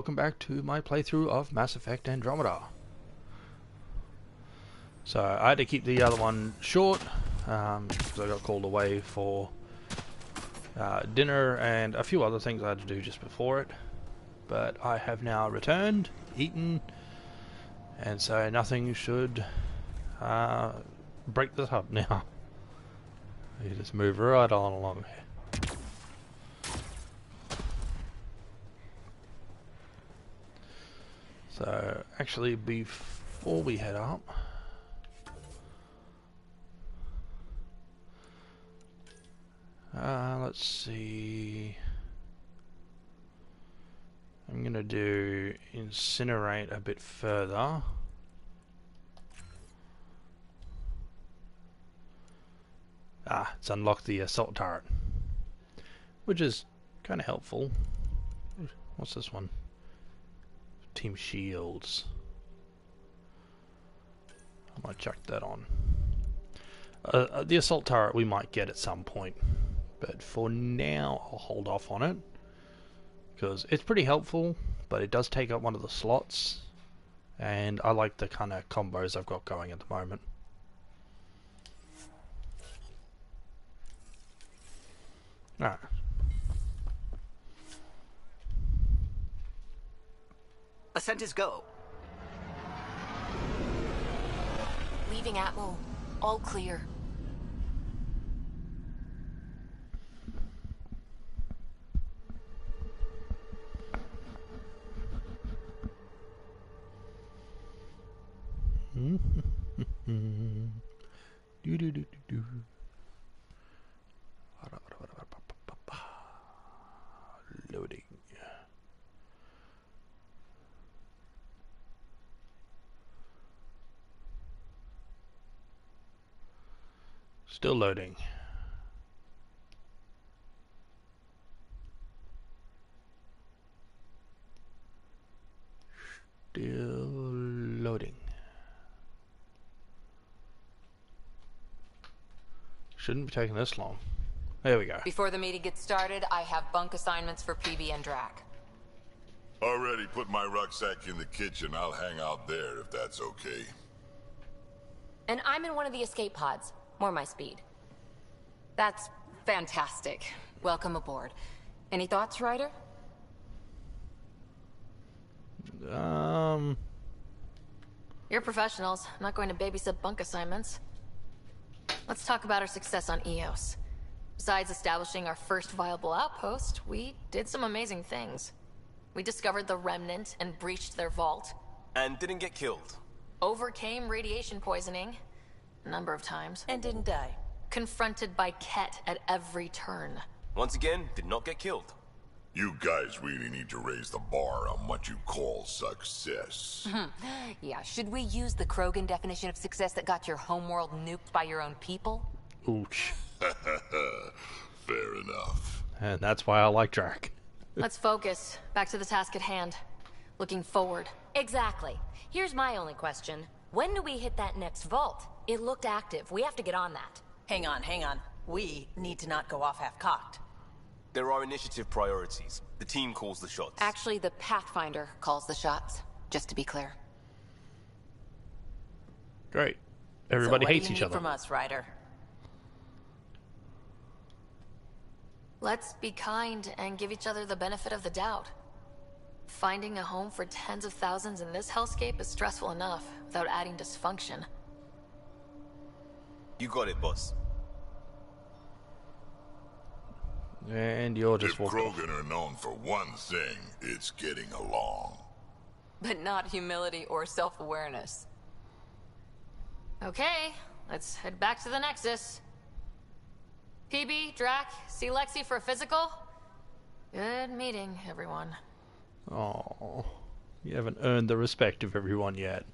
Welcome back to my playthrough of Mass Effect Andromeda. So I had to keep the other one short because I got called away for dinner and a few other things I had to do just before it. But I have now returned, eaten, and so nothing should break this up now. You just move right on along here. So, actually, before we head up, let's see. I'm gonna do incinerate a bit further. It's unlocked the assault turret, which is kind of helpful. What's this one? Team shields. I might chuck that on. The assault turret we might get at some point, but for now I'll hold off on it because it's pretty helpful, but it does take up one of the slots, and I like the kind of combos I've got going at the moment. Alright. Ascent is go. Leaving Atmo. All clear. Loading. Still loading. Still loading. Shouldn't be taking this long. There we go. Before the meeting gets started, I have bunk assignments for PB and Drac. Already put my rucksack in the kitchen. I'll hang out there if that's okay. And I'm in one of the escape pods. More my speed. That's fantastic. Welcome aboard. Any thoughts, Ryder? You're professionals. I'm not going to babysit bunk assignments. Let's talk about our success on Eos. Besides establishing our first viable outpost, we did some amazing things. We discovered the Remnant and breached their vault. And didn't get killed. Overcame radiation poisoning. A number of times. And didn't die. Confronted by Ket at every turn. Once again, did not get killed. You guys really need to raise the bar on what you call success. Yeah, should we use the Krogan definition of success that got your homeworld nuked by your own people? Ooch. Fair enough. And that's why I like Drac. Let's focus. Back to the task at hand. Looking forward. Exactly. Here's my only question. When do we hit that next vault? It looked active. We have to get on that. Hang on. We need to not go off half-cocked. There are initiative priorities. The team calls the shots. Actually, the Pathfinder calls the shots, just to be clear. Great. Everybody so hates what do each you other. need from us, Ryder? Let's be kind and give each other the benefit of the doubt. Finding a home for tens of thousands in this hellscape is stressful enough, without adding dysfunction. You got it, boss. And you're just If walking off. Krogan are known for one thing, it's getting along. But not humility or self-awareness. Okay, let's head back to the Nexus. PB, Drac, see Lexi for a physical? Good meeting, everyone. Oh, you haven't earned the respect of everyone yet.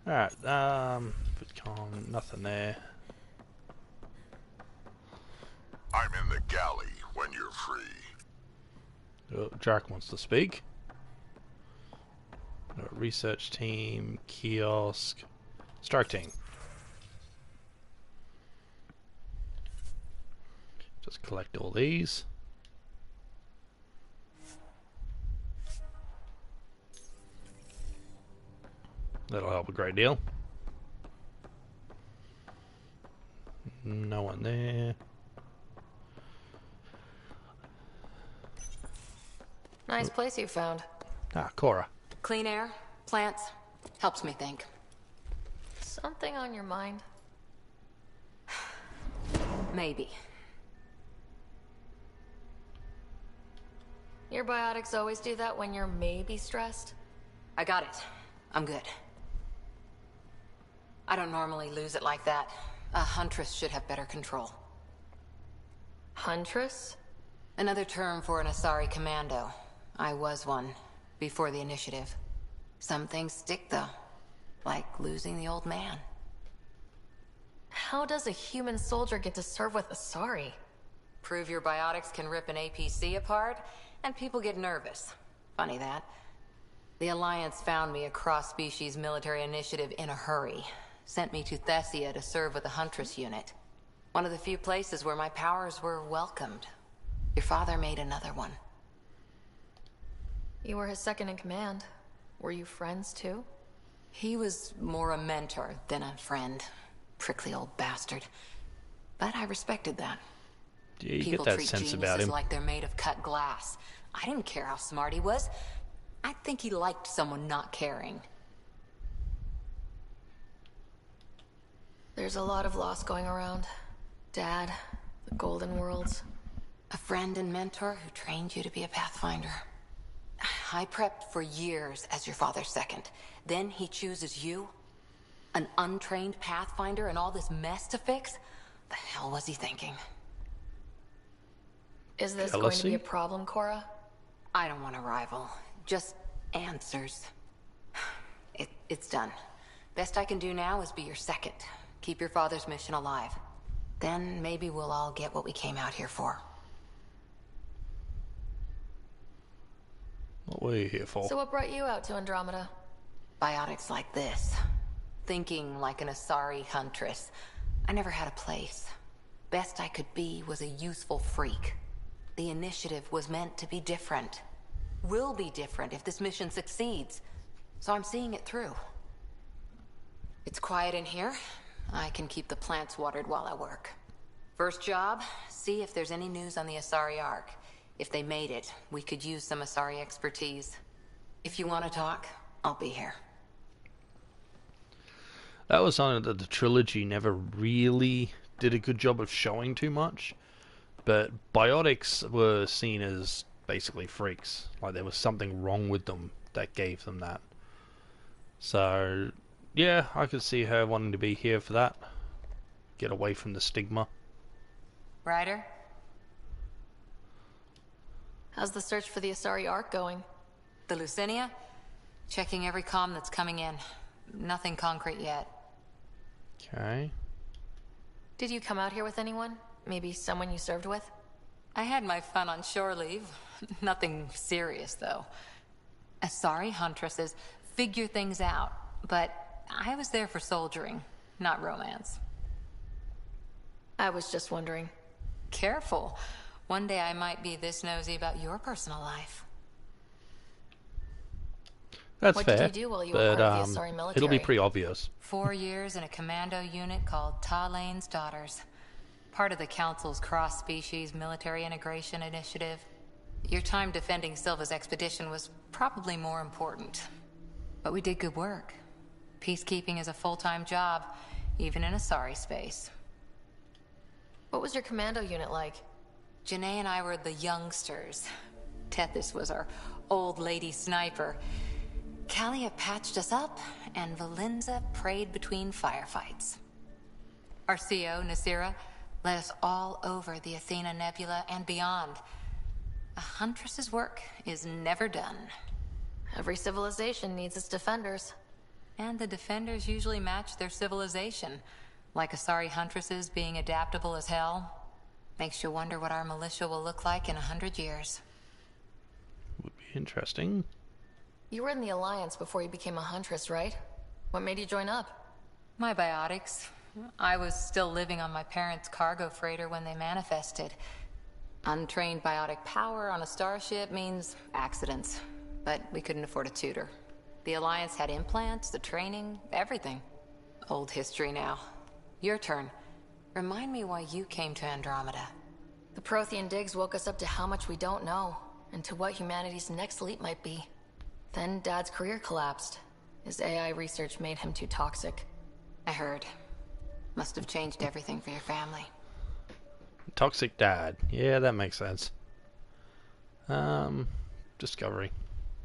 Alright, nothing there. I'm in the galley when you're free. Oh, Drac wants to speak. Research team, kiosk, strike team. Just collect all these. That'll help a great deal. No one there. Nice place you found. Ah, Cora. Clean air, plants, helps me think. Something on your mind? Maybe. Your biotics always do that when you're maybe stressed? I got it. I'm good. I don't normally lose it like that. A huntress should have better control. Huntress? Another term for an Asari commando. I was one, before the initiative. Some things stick, though. Like losing the old man. How does a human soldier get to serve with Asari? Prove your biotics can rip an APC apart, and people get nervous. Funny that. The Alliance found me a cross-species military initiative in a hurry. Sent me to Thessia to serve with the Huntress unit. One of the few places where my powers were welcomed. Your father made another one. You were his second in command. Were you friends too? He was more a mentor than a friend. Prickly old bastard. But I respected that. Yeah, you People get that treat sense geniuses about him. like they're made of cut glass. I didn't care how smart he was. I think he liked someone not caring. There's a lot of loss going around. Dad, the Golden Worlds. A friend and mentor who trained you to be a Pathfinder. I prepped for years as your father's second. Then he chooses you? An untrained Pathfinder and all this mess to fix? The hell was he thinking? Is this going to be Jealousy? a problem, Cora? I don't want a rival. Just answers. It's done. Best I can do now is be your second. Keep your father's mission alive. Then maybe we'll all get what we came out here for. What were you here for? So what brought you out to Andromeda? Biotics like this. Thinking like an Asari huntress. I never had a place. Best I could be was a useful freak. The initiative was meant to be different. Will be different if this mission succeeds. So I'm seeing it through. It's quiet in here. I can keep the plants watered while I work. First job, see if there's any news on the Asari Ark. If they made it, we could use some Asari expertise. If you want to talk, I'll be here. That was something that the trilogy never really did a good job of showing too much. But biotics were seen as basically freaks. Like there was something wrong with them that gave them that. So, yeah, I could see her wanting to be here for that. Get away from the stigma. Ryder? How's the search for the Asari Ark going? The Lucinia? Checking every comm that's coming in. Nothing concrete yet. Okay. Did you come out here with anyone? Maybe someone you served with? I had my fun on shore leave. Nothing serious, though. Asari huntresses figure things out, but I was there for soldiering, not romance. I was just wondering. Careful. One day I might be this nosy about your personal life. That's What fair. did you do while you were but, part of the Asari military? it'll be pretty obvious. 4 years in a commando unit called Ta Lane's Daughters. Part of the Council's cross-species military integration initiative. Your time defending Silva's expedition was probably more important. But we did good work. Peacekeeping is a full-time job, even in Asari space. What was your commando unit like? Janae and I were the youngsters. Tethys was our old lady sniper. Kalia patched us up, and Valenza prayed between firefights. Our CO, Nasira, led us all over the Athena Nebula and beyond. A huntress's work is never done. Every civilization needs its defenders. And the defenders usually match their civilization. Like Asari huntresses being adaptable as hell. Makes you wonder what our militia will look like in 100 years. Would be interesting. You were in the Alliance before you became a huntress, right? What made you join up? My biotics. I was still living on my parents' cargo freighter when they manifested. Untrained biotic power on a starship means accidents, but we couldn't afford a tutor. The Alliance had implants, the training, everything. Old history now. Your turn. Remind me why you came to Andromeda. The Prothean digs woke us up to how much we don't know, and to what humanity's next leap might be. Then Dad's career collapsed. His AI research made him too toxic. I heard. Must have changed everything for your family. Toxic dad. Yeah, that makes sense. Discovery.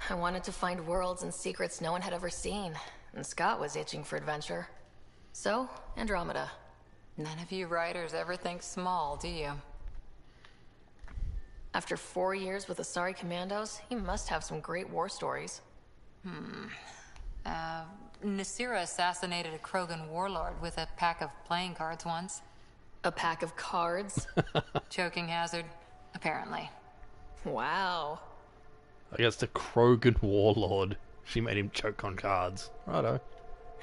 I wanted to find worlds and secrets no one had ever seen, and Scott was itching for adventure. So, Andromeda. None of you writers ever think small, do you? After 4 years with Asari Commandos, he must have some great war stories. Nasira assassinated a Krogan warlord with a pack of playing cards once. A pack of cards? Choking hazard, apparently. Wow. I guess the Krogan warlord. She made him choke on cards. Righto.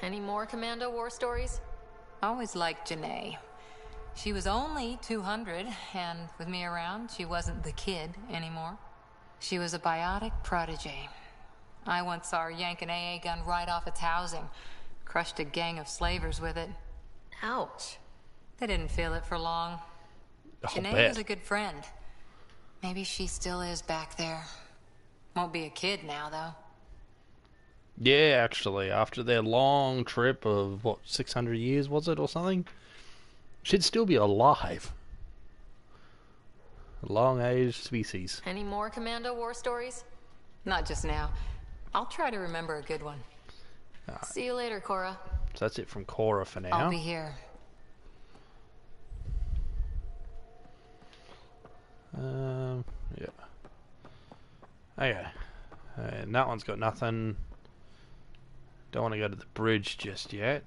Any more Commando war stories? Always liked Janae. She was only 200, and with me around, she wasn't the kid anymore. She was a biotic protege. I once saw her yank an AA gun right off its housing. Crushed a gang of slavers with it. Ouch. They didn't feel it for long. Janae was a good friend. Maybe she still is back there. Won't be a kid now, though. Yeah, actually, after their long trip of, 600 years, was it, or something? She'd still be alive. A long-aged species. Any more Commando war stories? Not just now. I'll try to remember a good one. See you later, Cora. So that's it from Cora for now. I'll be here. Yeah. Okay. And that one's got nothing. Don't want to go to the bridge just yet.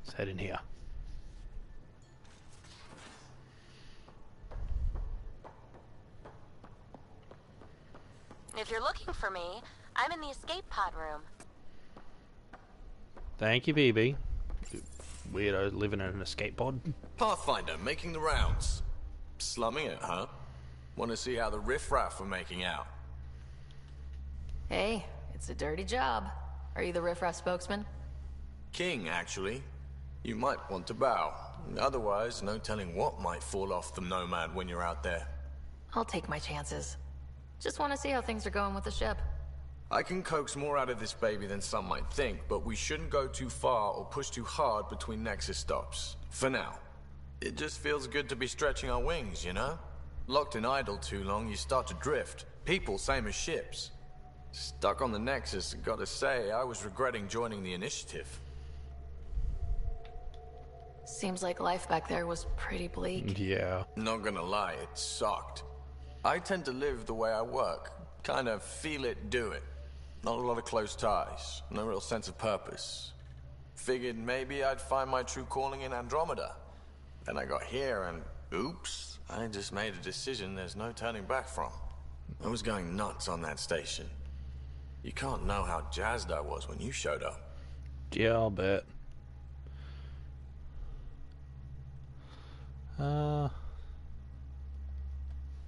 Let's head in here. If you're looking for me, I'm in the escape pod room. Thank you, BB. Weirdo living in an escape pod. Pathfinder, making the rounds. Slumming it, huh? Want to see how the riffraff are making out? Hey, it's a dirty job. Are you the riffraff spokesman? King, actually. You might want to bow. Otherwise, no telling what might fall off the Nomad when you're out there. I'll take my chances. Just want to see how things are going with the ship. I can coax more out of this baby than some might think, but we shouldn't go too far or push too hard between Nexus stops. For now. It just feels good to be stretching our wings, you know? Locked in idle too long, you start to drift. People, same as ships. Stuck on the Nexus, gotta say, I was regretting joining the initiative. Seems like life back there was pretty bleak. Yeah. Not gonna lie, it sucked. I tend to live the way I work. Kind of feel it, do it. Not a lot of close ties. No real sense of purpose. Figured maybe I'd find my true calling in Andromeda. Then I got here and, oops, I just made a decision there's no turning back from. I was going nuts on that station. You can't know how jazzed I was when you showed up. Yeah, I'll bet.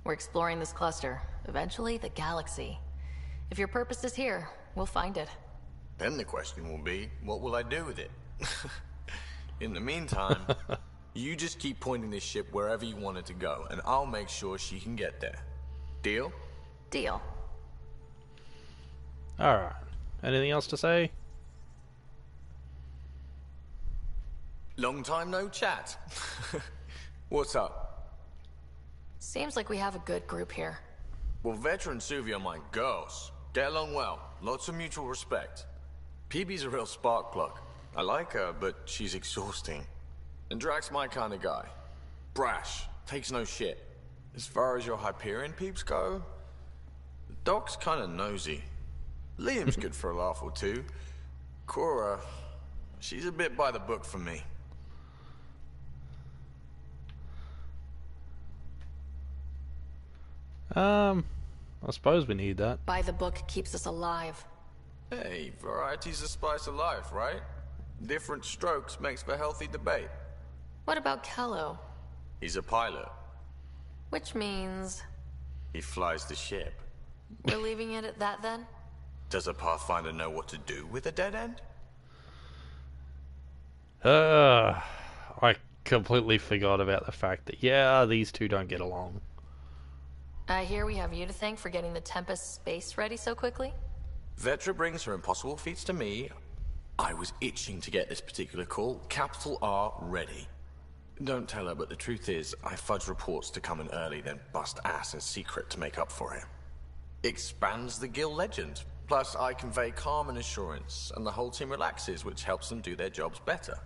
We're exploring this cluster. Eventually, the galaxy. If your purpose is here, we'll find it. Then the question will be, what will I do with it? In the meantime, you just keep pointing this ship wherever you want it to go, and I'll make sure she can get there. Deal? Deal. Alright. Anything else to say? Long time no chat. What's up? Seems like we have a good group here. Well, veteran Suvi are my girls. Get along well. Lots of mutual respect. PB's a real spark plug. I like her, but she's exhausting. And Drax's my kind of guy. Brash. Takes no shit. As far as your Hyperion peeps go, the Doc's kind of nosy. Liam's good for a laugh or two. Cora, she's a bit by the book for me. I suppose we need that. By the book keeps us alive. Hey, variety's the spice of life, right? Different strokes makes for healthy debate. What about Kello? He's a pilot. Which means He flies the ship. we're leaving it at that then? Does a Pathfinder know what to do with a dead end? I completely forgot about the fact that, yeah, these two don't get along. I hear we have you to thank for getting the Tempest space ready so quickly. Vetra brings her impossible feats to me. I was itching to get this particular call. Capital R ready. Don't tell her, but the truth is, I fudge reports to come in early, then bust ass in secret to make up for it. Expands the guild legend. Plus, I convey calm and assurance, and the whole team relaxes, which helps them do their jobs better.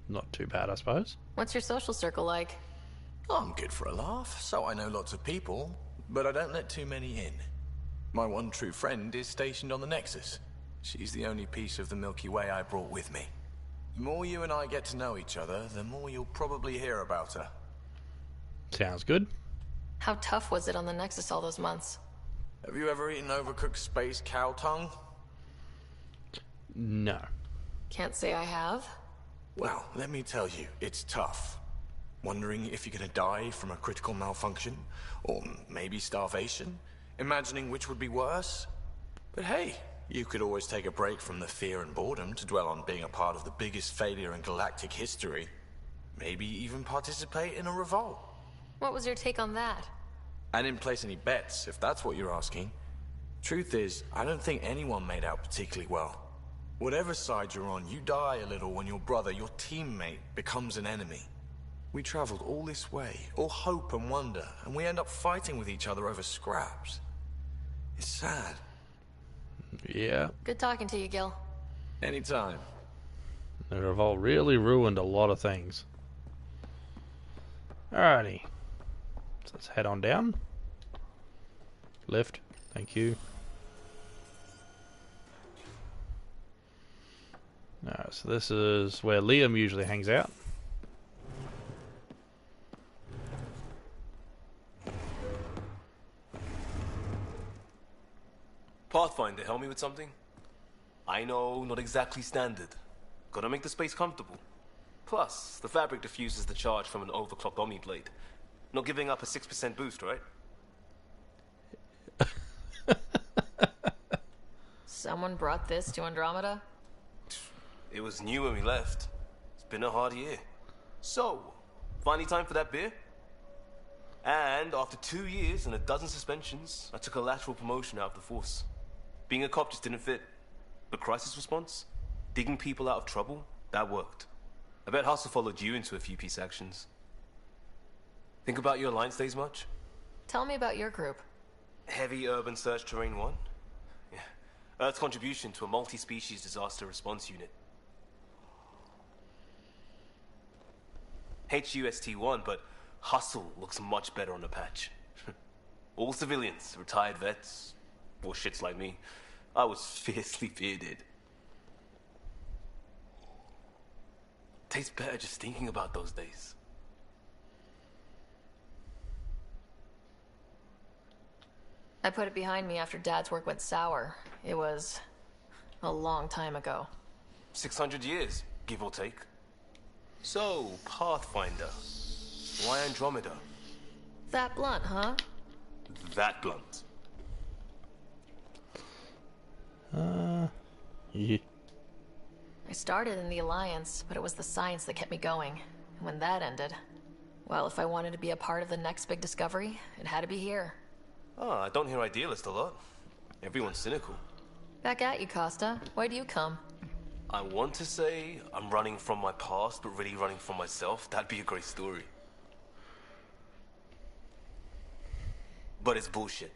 Not too bad, I suppose. What's your social circle like? I'm good for a laugh, so I know lots of people, but I don't let too many in. My one true friend is stationed on the Nexus. She's the only piece of the Milky Way I brought with me. The more you and I get to know each other, the more you'll probably hear about her. Sounds good. How tough was it on the Nexus all those months? Have you ever eaten overcooked space cow tongue? No. Can't say I have. Well, let me tell you, it's tough. Wondering if you're gonna die from a critical malfunction, or maybe starvation, imagining which would be worse. But hey, you could always take a break from the fear and boredom to dwell on being a part of the biggest failure in galactic history. Maybe even participate in a revolt. What was your take on that? I didn't place any bets, if that's what you're asking. Truth is, I don't think anyone made out particularly well. Whatever side you're on, you die a little when your brother, your teammate, becomes an enemy. We traveled all this way, all hope and wonder, and we end up fighting with each other over scraps. It's sad. Yeah. Good talking to you, Gil. Anytime. The revolt really ruined a lot of things. Alrighty. So let's head on down. Lift. Thank you. Alright, so this is where Liam usually hangs out. Pathfinder, help me with something? I know, not exactly standard. Gotta make the space comfortable. Plus, the fabric diffuses the charge from an overclocked Omniblade. Not giving up a 6% boost, right? Someone brought this to Andromeda? It was new when we left. It's been a hard year. So, finally time for that beer? And after 2 years and a dozen suspensions, I took a lateral promotion out of the force. Being a cop just didn't fit. But crisis response? Digging people out of trouble? That worked. I bet Hustle followed you into a few peace actions. Think about your Alliance days much? Tell me about your group. Heavy Urban Search Terrain 1? Yeah. Earth's contribution to a multi-species disaster response unit. HUST-1, but Hustle looks much better on the patch. All civilians, retired vets, or shits like me. I was fiercely bearded. Tastes better just thinking about those days. I put it behind me after Dad's work went sour. It was a long time ago. 600 years, give or take. So, Pathfinder. Why Andromeda? That blunt, huh? That blunt. Yeah. I started in the Alliance, but it was the science that kept me going. And when that ended, well, if I wanted to be a part of the next big discovery, it had to be here. Ah, I don't hear idealist a lot. Everyone's cynical. Back at you, Costa. Why do you come? I want to say I'm running from my past, but really running from myself. That'd be a great story. But it's bullshit.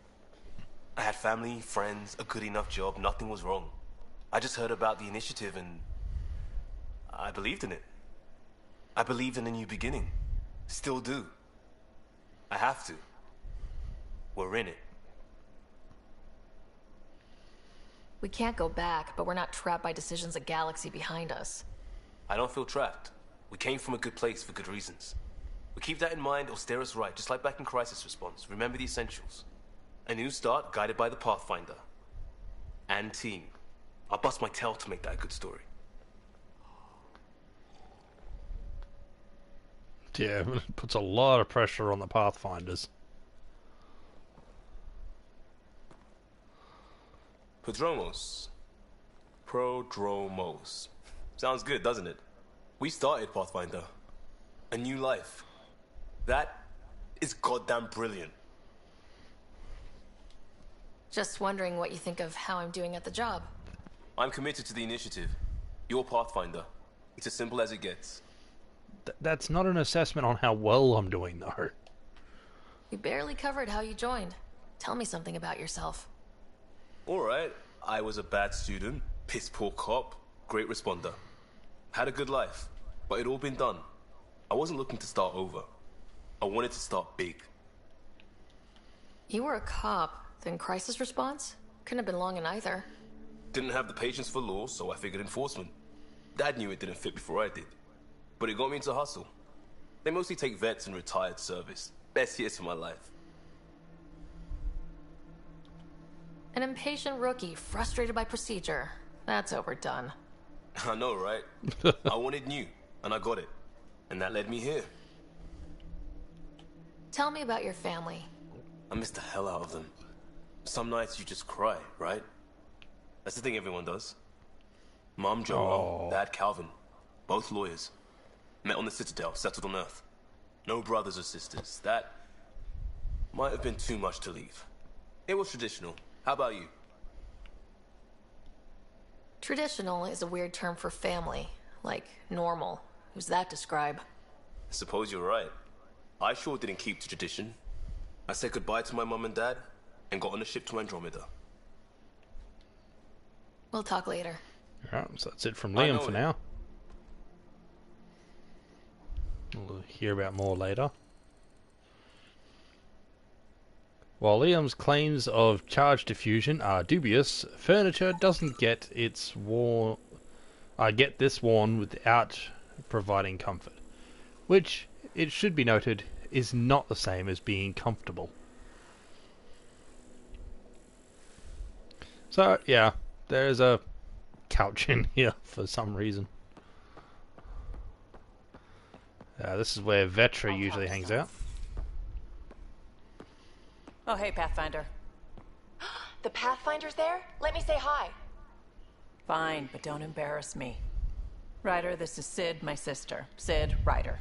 I had family, friends, a good enough job, nothing was wrong. I just heard about the initiative and I believed in it. I believed in a new beginning. Still do. I have to. We're in it. We can't go back, but we're not trapped by decisions a galaxy behind us. I don't feel trapped. We came from a good place for good reasons. We keep that in mind or steer us right, just like back in Crisis Response. Remember the essentials. A new start guided by the Pathfinder. And team. I'll bust my tail to make that a good story. Yeah, it puts a lot of pressure on the Pathfinders. Prodromos. Prodromos. Sounds good, doesn't it? We started Pathfinder. A new life. That is goddamn brilliant. Just wondering what you think of how I'm doing at the job. I'm committed to the initiative. You're Pathfinder. It's as simple as it gets. That's not an assessment on how well I'm doing, though. You barely covered how you joined. Tell me something about yourself. Alright, I was a bad student, piss poor cop, great responder. Had a good life, but it'd all been done. I wasn't looking to start over. I wanted to start big. You were a cop, then crisis response? Couldn't have been long in either. Didn't have the patience for law, so I figured enforcement. Dad knew it didn't fit before I did. But it got me into hustle. They mostly take vets and retired service. Best years of my life. An impatient rookie, frustrated by procedure. That's overdone. I know, right? I wanted new, and I got it. And that led me here. Tell me about your family. I miss the hell out of them. Some nights you just cry, right? That's the thing everyone does. Mom Joel, Dad Calvin. Both lawyers. Met on the Citadel, settled on Earth. No brothers or sisters. That might have been too much to leave. It was traditional. How about you? Traditional is a weird term for family. Like normal. Who's that describe? Suppose you're right. I sure didn't keep to tradition. I said goodbye to my mom and dad and got on a ship to Andromeda. We'll talk later. Alright, so that's it from Liam for it. now. We'll hear about more later. While Liam's claims of charge diffusion are dubious, furniture doesn't get this worn without providing comfort, which, it should be noted, is not the same as being comfortable. So, yeah, there's a couch in here for some reason. This is where Vetra usually hangs out. Oh, hey, Pathfinder. The Pathfinder's there? Let me say hi. Fine, but don't embarrass me. Ryder, this is Sid, my sister. Sid, Ryder.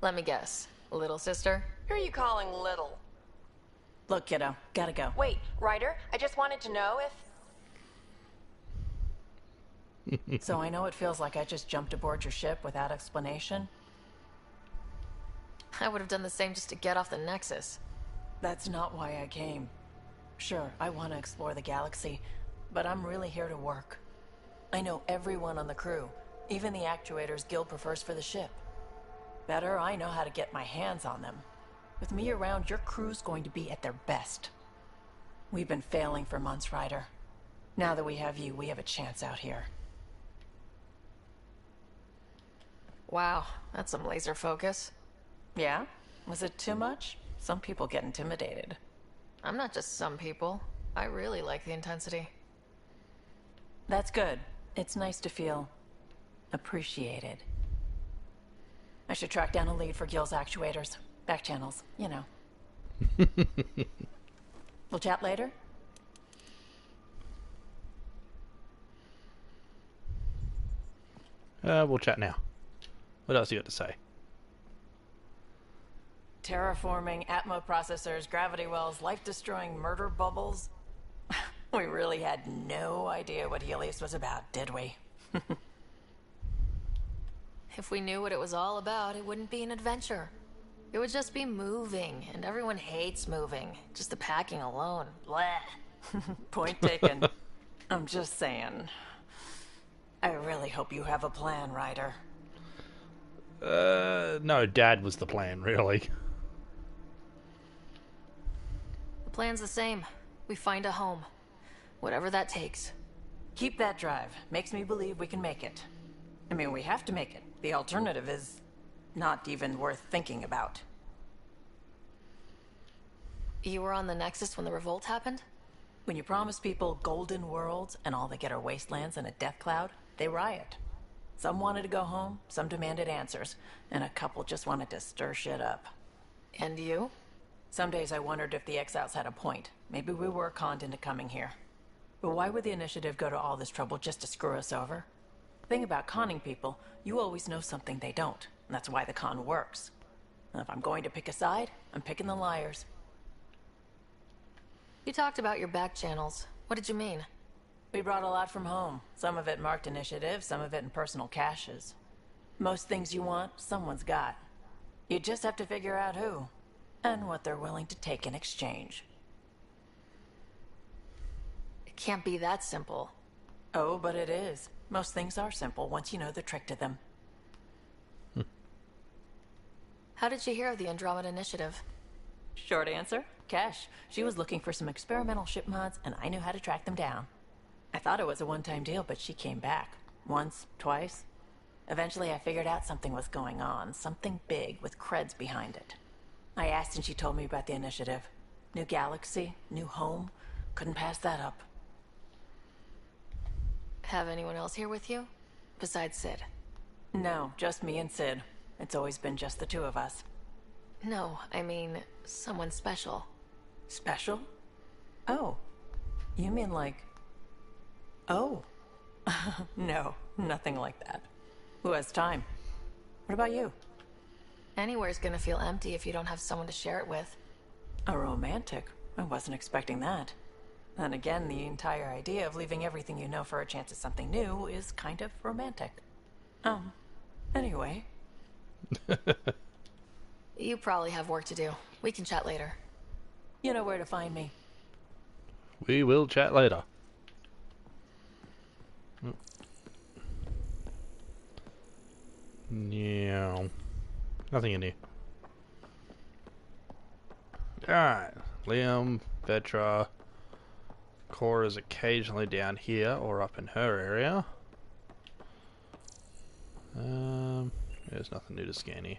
Let me guess. Little sister? Who are you calling little? Look, kiddo, gotta go. Wait, Ryder, I just wanted to know if... So I know it feels like I just jumped aboard your ship without explanation. I would have done the same just to get off the Nexus. That's not why I came. Sure, I want to explore the galaxy, but I'm really here to work. I know everyone on the crew, even the actuators Guild prefers for the ship. Better, I know how to get my hands on them. With me around, your crew's going to be at their best. We've been failing for months, Ryder. Now that we have you, we have a chance out here. Wow, that's some laser focus. Yeah? Was it too much? Some people get intimidated. I'm not just some people. I really like the intensity. That's good. It's nice to feel appreciated. I should track down a lead for Gil's actuators. Back channels, you know. We'll chat later? We'll chat now. What else you got to say? Terraforming, Atmo processors, gravity wells, life-destroying murder bubbles. We really had no idea what Helios was about, did we? If we knew what it was all about, it wouldn't be an adventure. It would just be moving, and everyone hates moving. Just the packing alone. Bleh. Point taken. I'm just saying. I really hope you have a plan, Ryder. No, Dad was the plan, really. The plan's the same. We find a home. Whatever that takes. Keep that drive. Makes me believe we can make it. I mean, we have to make it. The alternative is not even worth thinking about. You were on the Nexus when the revolt happened? When you promise people golden worlds and all they get are wastelands and a death cloud, they riot. Some wanted to go home, some demanded answers, and a couple just wanted to stir shit up. And you? Some days I wondered if the exiles had a point. Maybe we were conned into coming here. But why would the initiative go to all this trouble just to screw us over? The thing about conning people, you always know something they don't, and that's why the con works. And if I'm going to pick a side, I'm picking the liars. You talked about your back channels. What did you mean? We brought a lot from home. Some of it marked initiative, some of it in personal caches. Most things you want, someone's got. You just have to figure out who, and what they're willing to take in exchange. It can't be that simple. Oh, but it is. Most things are simple once you know the trick to them. How did you hear of the Andromeda Initiative? Short answer, Cash. She was looking for some experimental ship mods, and I knew how to track them down. I thought it was a one-time deal, but she came back. Once, twice. Eventually I figured out something was going on, something big with creds behind it. I asked and she told me about the initiative. New galaxy, new home. Couldn't pass that up. Have anyone else here with you? Besides Sid? No, just me and Sid. It's always been just the two of us. No, I mean, someone special. Special? Oh. You mean like... Oh. No, nothing like that. Who has time? What about you? Anywhere's gonna feel empty if you don't have someone to share it with. A romantic? I wasn't expecting that. And again, the entire idea of leaving everything you know for a chance at something new is kind of romantic. Anyway. You probably have work to do. We can chat later. You know where to find me. We will chat later. Yeah. Nothing in here. Alright. Liam, Vetra. Cora's occasionally down here or up in her area. There's nothing new to scan here.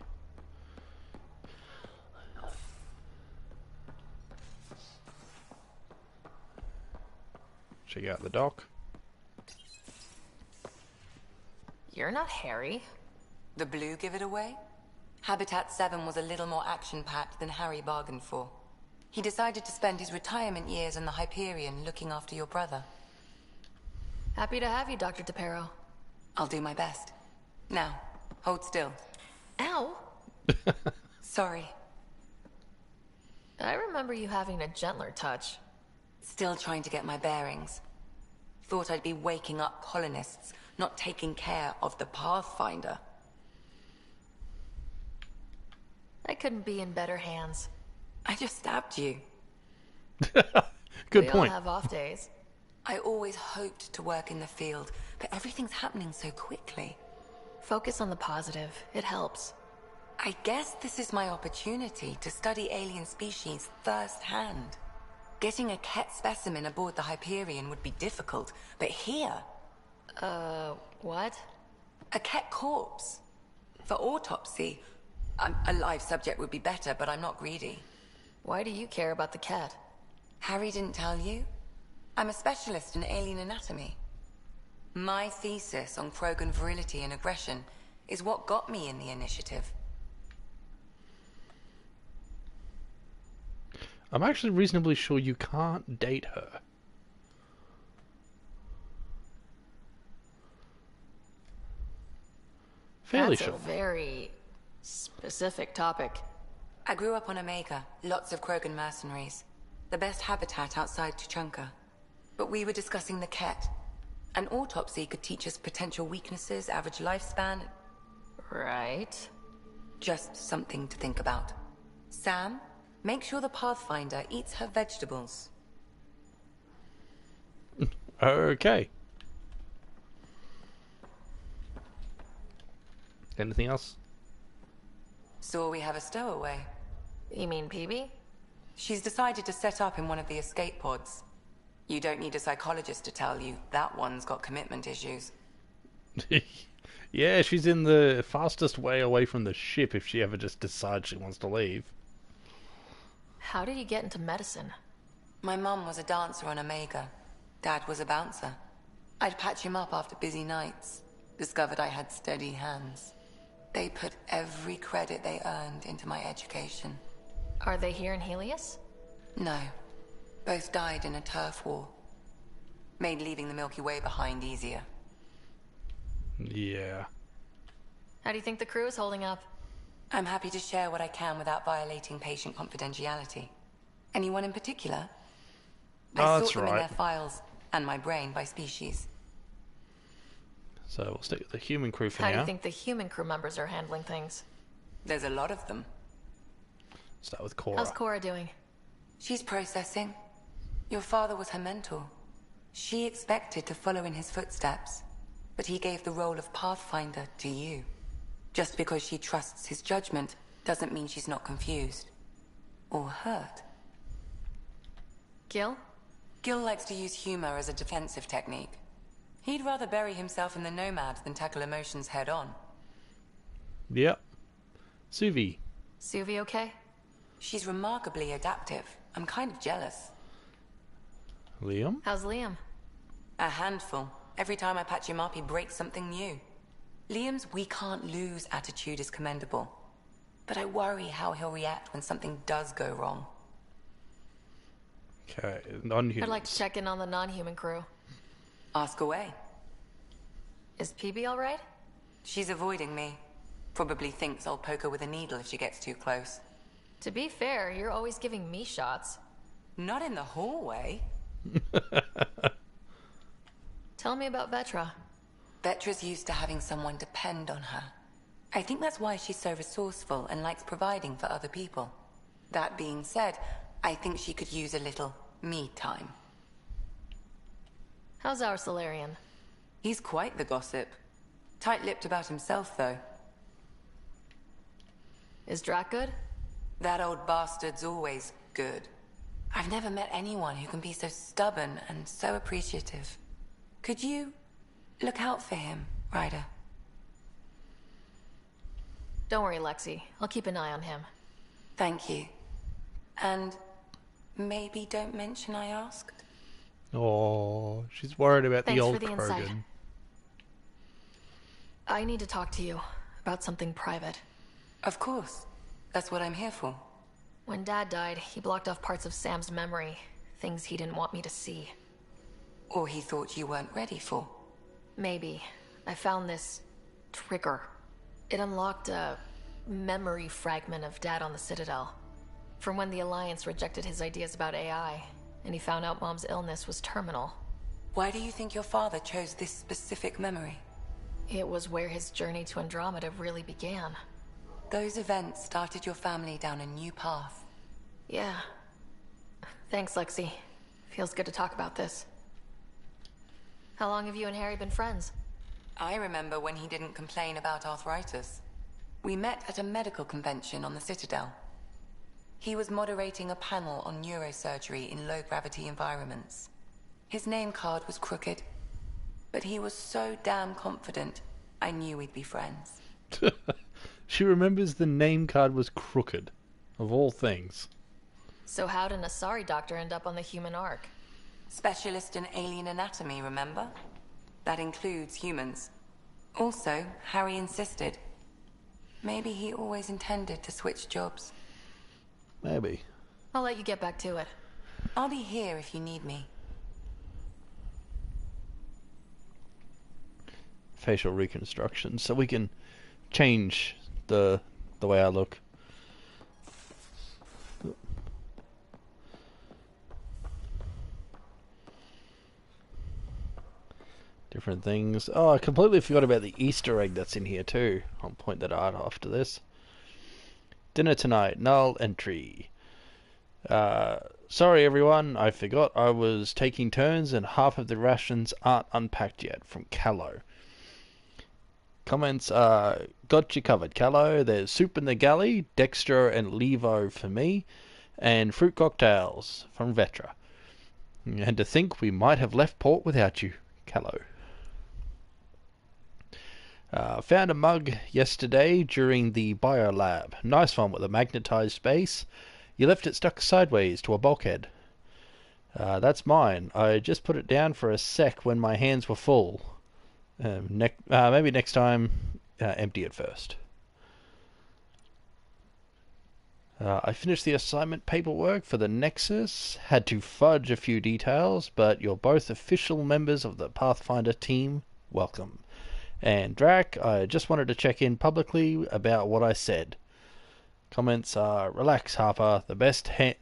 Check out the dock. You're not Harry. The blue give it away? Habitat 7 was a little more action-packed than Harry bargained for. He decided to spend his retirement years in the Hyperion looking after your brother. Happy to have you, Dr. DePero. I'll do my best. Now, hold still. Ow! Sorry. I remember you having a gentler touch. Still trying to get my bearings. Thought I'd be waking up colonists, not taking care of the Pathfinder. I couldn't be in better hands. I just stabbed you. Good We point. all have off days. I always hoped to work in the field, but everything's happening so quickly. Focus on the positive. It helps. I guess this is my opportunity to study alien species firsthand. Getting a Ket specimen aboard the Hyperion would be difficult, but here... What? A Ket corpse. For autopsy, a live subject would be better, but I'm not greedy. Why do you care about the cat? Harry didn't tell you? I'm a specialist in alien anatomy. My thesis on Krogan virility and aggression is what got me in the initiative. I'm actually reasonably sure you can't date her. Fairly That's sure. a very specific topic. I grew up on Omega, lots of Krogan mercenaries. The best habitat outside Tuchanka. But we were discussing the Ket. An autopsy could teach us potential weaknesses, average lifespan. Right. Just something to think about. Sam, make sure the Pathfinder eats her vegetables. Okay. Anything else? Saw we have a stowaway. You mean PB? She's decided to set up in one of the escape pods. You don't need a psychologist to tell you that one's got commitment issues. Yeah, she's in the fastest way away from the ship if she ever just decides she wants to leave. How did you get into medicine? My mum was a dancer on Omega. Dad was a bouncer. I'd patch him up after busy nights. Discovered I had steady hands. They put every credit they earned into my education. Are they here in Helios? No. Both died in a turf war. Made leaving the Milky Way behind easier. Yeah. How do you think the crew is holding up? I'm happy to share what I can without violating patient confidentiality. Anyone in particular? Oh, I that's sort them in right. their files and my brain by species. So we'll stick with the human crew for How do now. you think the human crew members are handling things? There's a lot of them. Start with Cora. How's Cora doing? She's processing. Your father was her mentor. She expected to follow in his footsteps, but he gave the role of Pathfinder to you. Just because she trusts his judgment doesn't mean she's not confused. Or hurt. Gil? Gil likes to use humor as a defensive technique. He'd rather bury himself in the Nomad than tackle emotions head on. Yep. Suvi. Suvi okay? She's remarkably adaptive. I'm kind of jealous. Liam. How's Liam? A handful. Every time I patch him up, he breaks something new. Liam's we can't lose attitude is commendable. But I worry how he'll react when something does go wrong. Okay. Non-humans. I'd like to check in on the non-human crew. Ask away. Is PB alright? She's avoiding me. Probably thinks I'll poke her with a needle if she gets too close. To be fair, you're always giving me shots. Not in the hallway. Tell me about Vetra. Vetra's used to having someone depend on her. I think that's why she's so resourceful and likes providing for other people. That being said, I think she could use a little me time. How's our Solarian? He's quite the gossip. Tight-lipped about himself, though. Is Drac good? That old bastard's always good. I've never met anyone who can be so stubborn and so appreciative. Could you look out for him, Ryder? Don't worry, Lexi. I'll keep an eye on him. Thank you. And maybe don't mention I asked. Oh, she's worried about Thanks the for old the insight. Krogan. I need to talk to you about something private. Of course. That's what I'm here for. When Dad died, he blocked off parts of Sam's memory. Things he didn't want me to see. Or he thought you weren't ready for. Maybe. I found this trigger. It unlocked a memory fragment of Dad on the Citadel. From when the Alliance rejected his ideas about AI, and he found out Mom's illness was terminal. Why do you think your father chose this specific memory? It was where his journey to Andromeda really began. Those events started your family down a new path. Yeah. Thanks, Lexi. Feels good to talk about this. How long have you and Harry been friends? I remember when he didn't complain about arthritis. We met at a medical convention on the Citadel. He was moderating a panel on neurosurgery in low-gravity environments. His name card was crooked, but he was so damn confident, I knew we'd be friends. She remembers the name card was crooked, of all things. So how'd an Asari doctor end up on the human ark? Specialist in alien anatomy, remember? That includes humans. Also, Harry insisted. Maybe he always intended to switch jobs. Maybe. I'll let you get back to it. I'll be here if you need me. Facial reconstruction, so we can change the way I look. Different things. Oh, I completely forgot about the Easter egg that's in here too. I'll point that out after this. Dinner tonight, null entry. Sorry everyone, I forgot I was taking turns and half of the rations aren't unpacked yet, from Callow. Comments are, got you covered, Callow. There's soup in the galley, Dexter and Levo for me, and fruit cocktails from Vetra. And to think we might have left port without you, Callow. Found a mug yesterday during the biolab. Nice one with a magnetized space. You left it stuck sideways to a bulkhead. That's mine. I just put it down for a sec when my hands were full. Maybe next time, empty it first. I finished the assignment paperwork for the Nexus. Had to fudge a few details, but you're both official members of the Pathfinder team. Welcome. And Drac, I just wanted to check in publicly about what I said. Comments are, relax, Harper. The best headbutt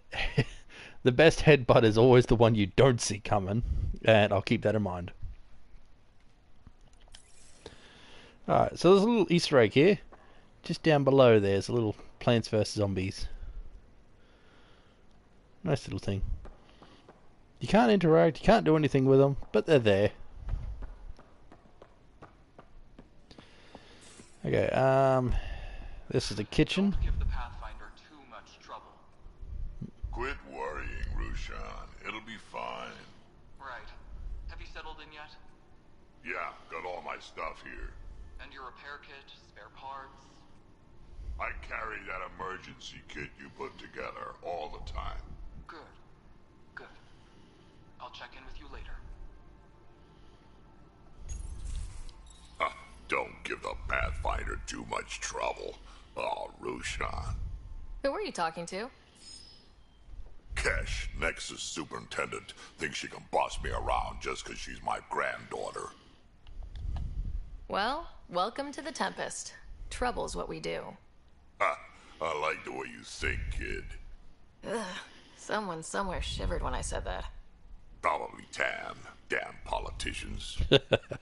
is always the one you don't see coming, and I'll keep that in mind. Alright, so there's a little Easter egg here. Just down below there's a little Plants vs. Zombies. Nice little thing. You can't interact, you can't do anything with them, but they're there. Okay, this is the kitchen. Don't give the Pathfinder too much trouble. Quit worrying, Rushan. It'll be fine. Right. Have you settled in yet? Yeah, got all my stuff here. And your repair kit, spare parts? I carry that emergency kit you put together all the time. Good. Good. I'll check in with you later. Don't give the Pathfinder too much trouble. Oh, Rushan. Who were you talking to? Kesh, Nexus superintendent, thinks she can boss me around just because she's my granddaughter. Well, welcome to the Tempest. Trouble's what we do. I like the way you think, kid. Ugh. Someone somewhere shivered when I said that. Probably Tam. Damn politicians.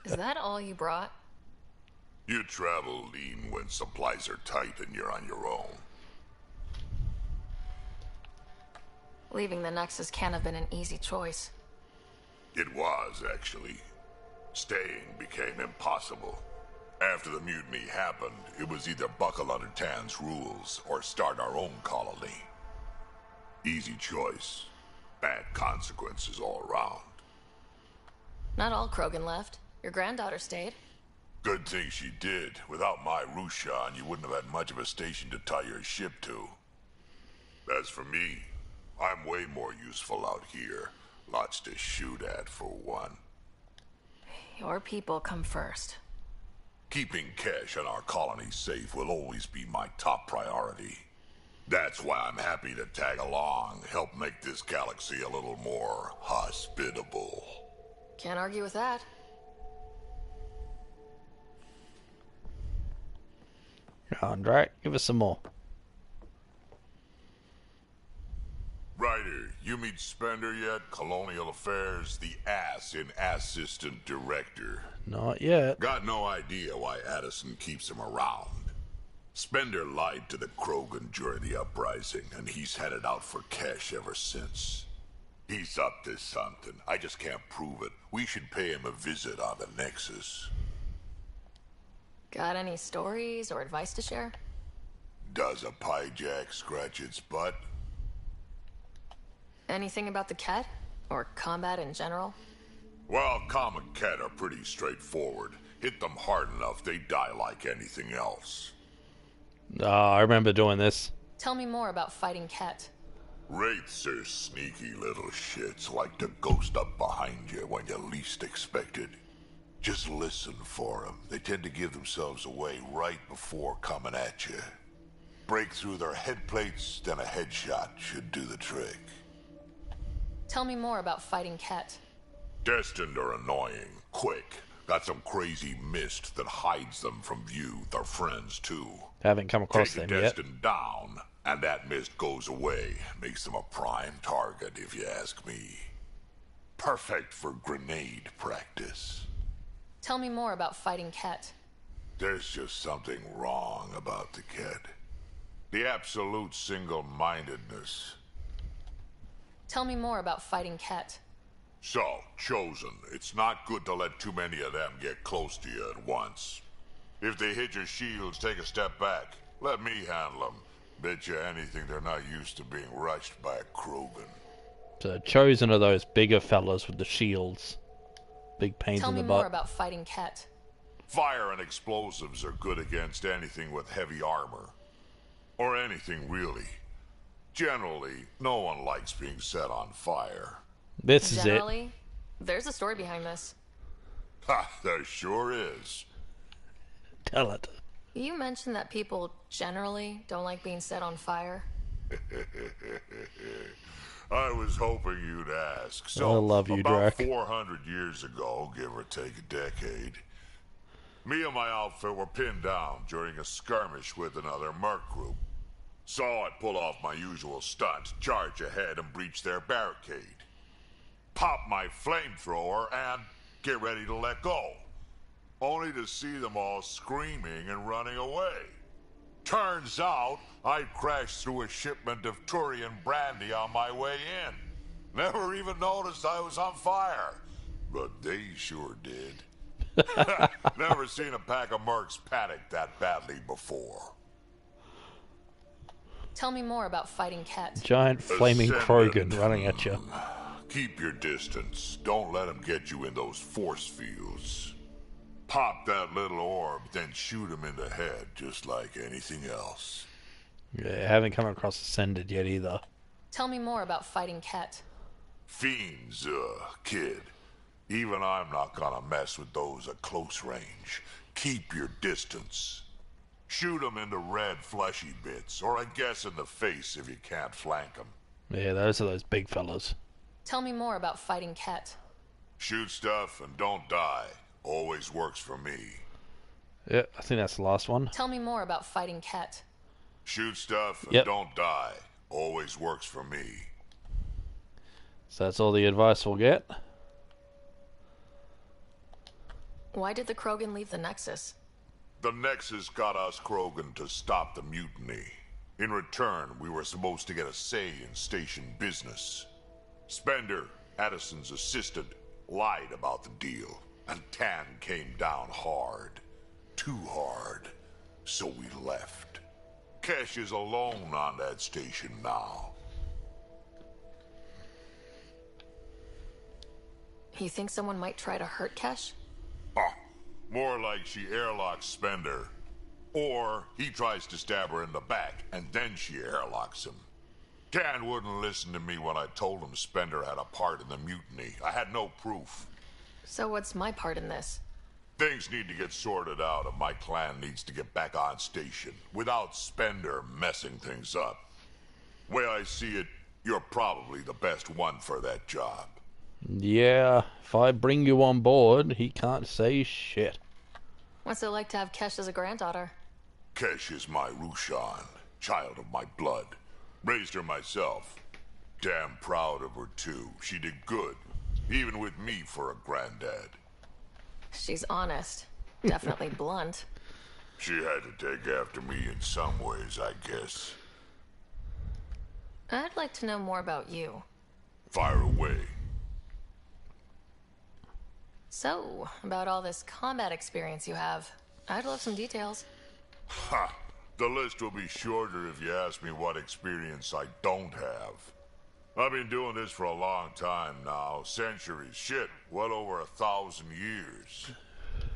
Is that all you brought? You travel lean when supplies are tight and you're on your own. Leaving the Nexus can't have been an easy choice. It was, actually. Staying became impossible. After the mutiny happened, it was either buckle under Tan's rules or start our own colony. Easy choice. Bad consequences all around. Not all Krogan left. Your granddaughter stayed. Good thing she did. Without my Rushan, you wouldn't have had much of a station to tie your ship to. As for me, I'm way more useful out here. Lots to shoot at, for one. Your people come first. Keeping Kesh and our colony safe will always be my top priority. That's why I'm happy to tag along, help make this galaxy a little more hospitable. Can't argue with that. Andromeda, give us some more. Ryder, you meet Spender yet? Colonial Affairs, the ass in Assistant Director. Not yet. Got no idea why Addison keeps him around. Spender lied to the Krogan during the uprising, and he's had it out for Kesh ever since. He's up to something. I just can't prove it. We should pay him a visit on the Nexus. Got any stories or advice to share? Does a pie jack scratch its butt? Anything about the Ket? Or combat in general? Well, common Ket are pretty straightforward. Hit them hard enough, they die like anything else. I remember doing this. Tell me more about fighting Ket. Wraiths are sneaky little shits, like to ghost up behind you when you least expect it. Just listen for them. They tend to give themselves away right before coming at you. Break through their head plates, then a headshot should do the trick. Tell me more about fighting Ket. Destined are annoying, quick. Got some crazy mist that hides them from view. They're friends, too. Haven't come across Take a them yet. Destined down, and that mist goes away. Makes them a prime target, if you ask me. Perfect for grenade practice. Tell me more about fighting Ket. There's just something wrong about the kid. The absolute single-mindedness. Tell me more about fighting Ket. So, Chosen, it's not good to let too many of them get close to you at once. If they hit your shields, take a step back. Let me handle them. Bet you anything they're not used to being rushed by a Krogan. So Chosen are those bigger fellas with the shields. Big pains Tell in me the more butt. about fighting Ket. Fire and explosives are good against anything with heavy armor. Or anything, really. Generally, no one likes being set on fire. This is it. Generally, there's a story behind this. Ha, there sure is. Tell it. You mentioned that people generally don't like being set on fire. I was hoping you'd ask. I So, love you, about Drac. 400 years ago, give or take a decade, me and my outfit were pinned down during a skirmish with another merc group. So I pull off my usual stunt, charge ahead and breach their barricade. Pop my flamethrower and get ready to let go. Only to see them all screaming and running away. Turns out, I'd crashed through a shipment of Turian brandy on my way in. Never even noticed I was on fire. But they sure did. Never seen a pack of mercs panic that badly before. Tell me more about fighting Ket. Giant flaming Ascendant. Krogan running at you. Keep your distance. Don't let them get you in those force fields. Pop that little orb, then shoot him in the head, just like anything else. Yeah, I haven't come across Ascended yet either. Tell me more about fighting Ket. Fiends, kid. Even I'm not gonna mess with those at close range. Keep your distance. Shoot them in the red fleshy bits, or I guess in the face if you can't flank them. Yeah, those are those big fellas. Tell me more about fighting Ket. Shoot stuff and don't die. Always works for me. Yeah, I think that's the last one. Tell me more about fighting Ket. Shoot stuff and Yep. don't die. Always works for me. So that's all the advice we'll get. Why did the Krogan leave the Nexus? The Nexus got us Krogan to stop the mutiny. In return, we were supposed to get a say in station business. Spender, Addison's assistant, lied about the deal, and Tan came down hard. Too hard. So we left. Kesh is alone on that station now. You think someone might try to hurt Kesh? Ah, more like she airlocks Spender. Or he tries to stab her in the back, and then she airlocks him. Tan wouldn't listen to me when I told him Spender had a part in the mutiny. I had no proof. So what's my part in this? Things need to get sorted out, and my clan needs to get back on station, without Spender messing things up. Way I see it, you're probably the best one for that job. Yeah, if I bring you on board, he can't say shit. What's it like to have Kesh as a granddaughter? Kesh is my Rushan, child of my blood. Raised her myself. Damn proud of her, too. She did good, even with me for a granddad. She's honest. Definitely blunt. She had to take after me in some ways, I guess. I'd like to know more about you. Fire away. So, about all this combat experience you have, I'd love some details. Ha! The list will be shorter if you ask me what experience I don't have. I've been doing this for a long time now. Centuries. Shit, well over 1,000 years.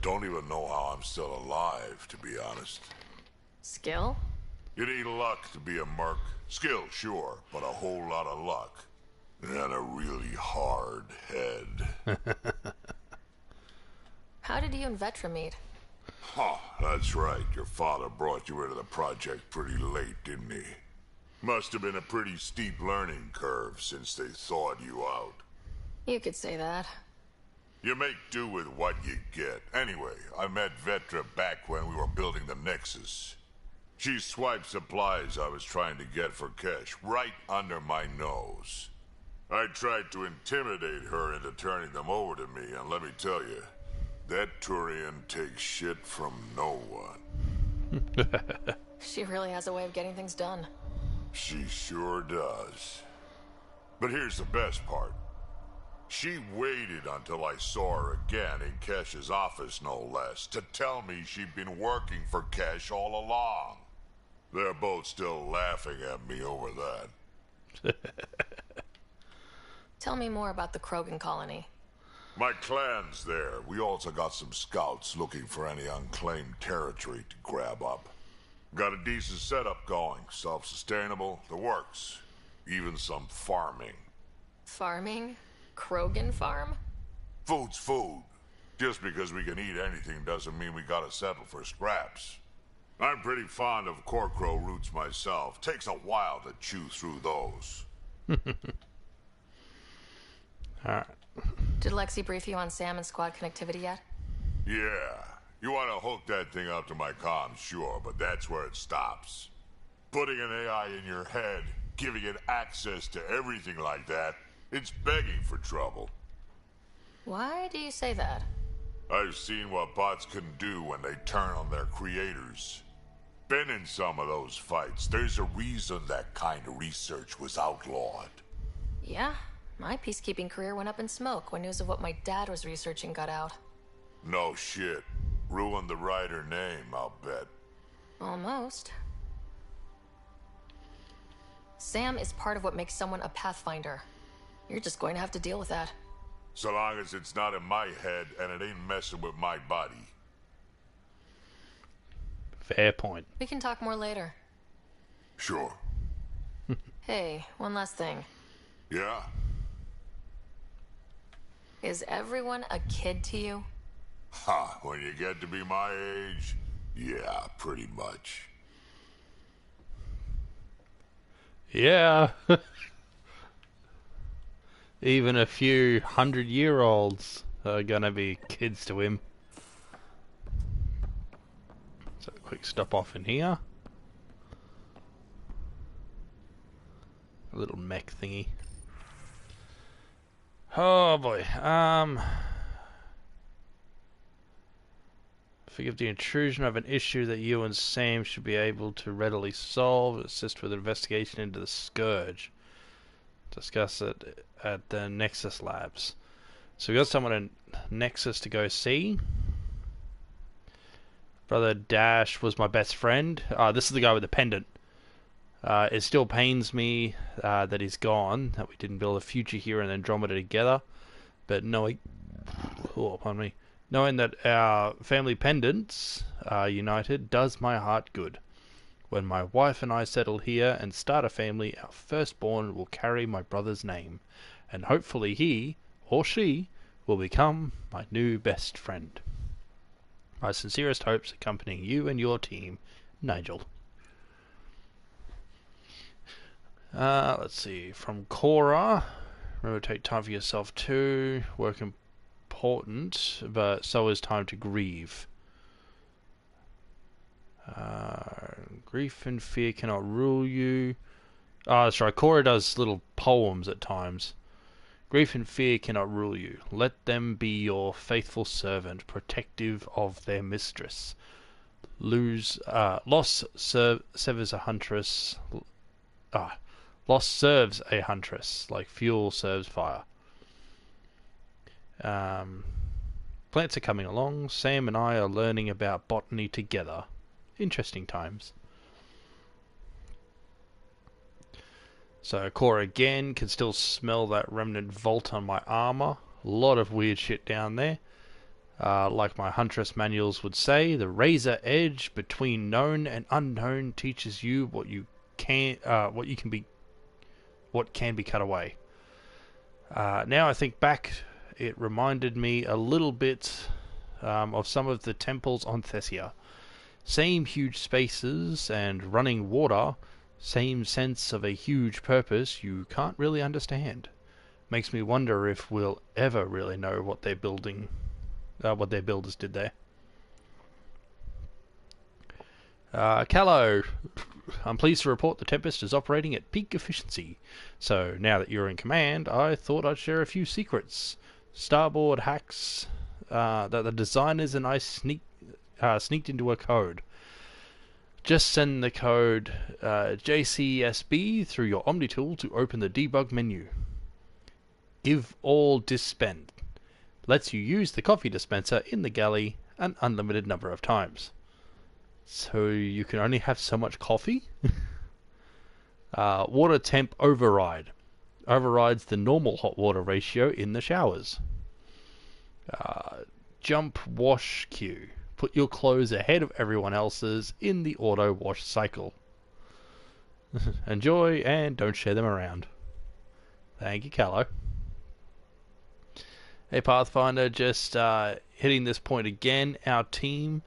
Don't even know how I'm still alive, to be honest. Skill? You need luck to be a merc. Skill, sure, but a whole lot of luck. And a really hard head. How did you and Vetra meet? Huh, that's right. Your father brought you into the project pretty late, didn't he? Must have been a pretty steep learning curve since they thawed you out. You could say that. You make do with what you get. Anyway, I met Vetra back when we were building the Nexus. She swiped supplies I was trying to get for Kesh right under my nose. I tried to intimidate her into turning them over to me, and let me tell you, that Turian takes shit from no one. She really has a way of getting things done. She sure does. But here's the best part. She waited until I saw her again in Kesh's office, no less, to tell me she'd been working for Kesh all along. They're both still laughing at me over that. Tell me more about the Krogan colony. My clan's there. We also got some scouts looking for any unclaimed territory to grab up. Got a decent setup going. Self-sustainable, the works. Even some farming. Farming? Krogan farm? Food's food. Just because we can eat anything doesn't mean we gotta settle for scraps. I'm pretty fond of corcrow roots myself. Takes a while to chew through those. Alright. Did Lexi brief you on Sam and squad connectivity yet? Yeah. You want to hook that thing up to my comms, sure, but that's where it stops. Putting an AI in your head, giving it access to everything like that, it's begging for trouble. Why do you say that? I've seen what bots can do when they turn on their creators. Been in some of those fights. There's a reason that kind of research was outlawed. Yeah, my peacekeeping career went up in smoke when news of what my dad was researching got out. No shit. Ruined the writer name, I'll bet. Almost. Sam is part of what makes someone a Pathfinder. You're just going to have to deal with that. So long as it's not in my head and it ain't messing with my body. Fair point. We can talk more later. Sure. Hey, one last thing. Yeah? Is everyone a kid to you? Ha, when you get to be my age, yeah, pretty much. Yeah. Even a few 100-year-olds are gonna be kids to him. So, quick stop off in here. A little mech thingy. Oh boy. Forgive the intrusion of an issue that you and Sam should be able to readily solve. Assist with an investigation into the Scourge. Discuss it at the Nexus labs. So we got someone in Nexus to go see. Brother Dash was my best friend. This is the guy with the pendant. It still pains me that he's gone, that we didn't build a future here in Andromeda together. But knowing, knowing that our family pendants are united does my heart good. When my wife and I settle here and start a family, our firstborn will carry my brother's name, and hopefully he, or she, will become my new best friend. My sincerest hopes accompanying you and your team, Nigel. Let's see, from Cora, remember to take time for yourself too, work important, but so is time to grieve. Grief and fear cannot rule you. That's right, Cora does little poems at times. Grief and fear cannot rule you. Let them be your faithful servant, protective of their mistress. Loss serves a huntress. Loss serves a huntress, like fuel serves fire. Plants are coming along. Sam and I are learning about botany together. Interesting times. So Cora again can still smell that remnant vault on my armor. A lot of weird shit down there. Like my Huntress manuals would say, the razor edge between known and unknown teaches you what can be cut away. Now I think back, it reminded me a little bit of some of the temples on Thessia. Same huge spaces and running water, same sense of a huge purpose you can't really understand. Makes me wonder if we'll ever really know what they're building, what their builders did there. Callow, I'm pleased to report the Tempest is operating at peak efficiency. So now that you're in command, I thought I'd share a few secrets. Starboard hacks that the designers and I sneaked into a code. Just send the code JCSB through your Omni tool to open the debug menu. Give all dispense. Lets you use the coffee dispenser in the galley an unlimited number of times. So you can only have so much coffee? Water temp override. Overrides the normal hot water ratio in the showers. Jump wash queue. Put your clothes ahead of everyone else's in the auto wash cycle. Enjoy and don't share them around. Thank you, Callow. Hey Pathfinder, just hitting this point again. Our team,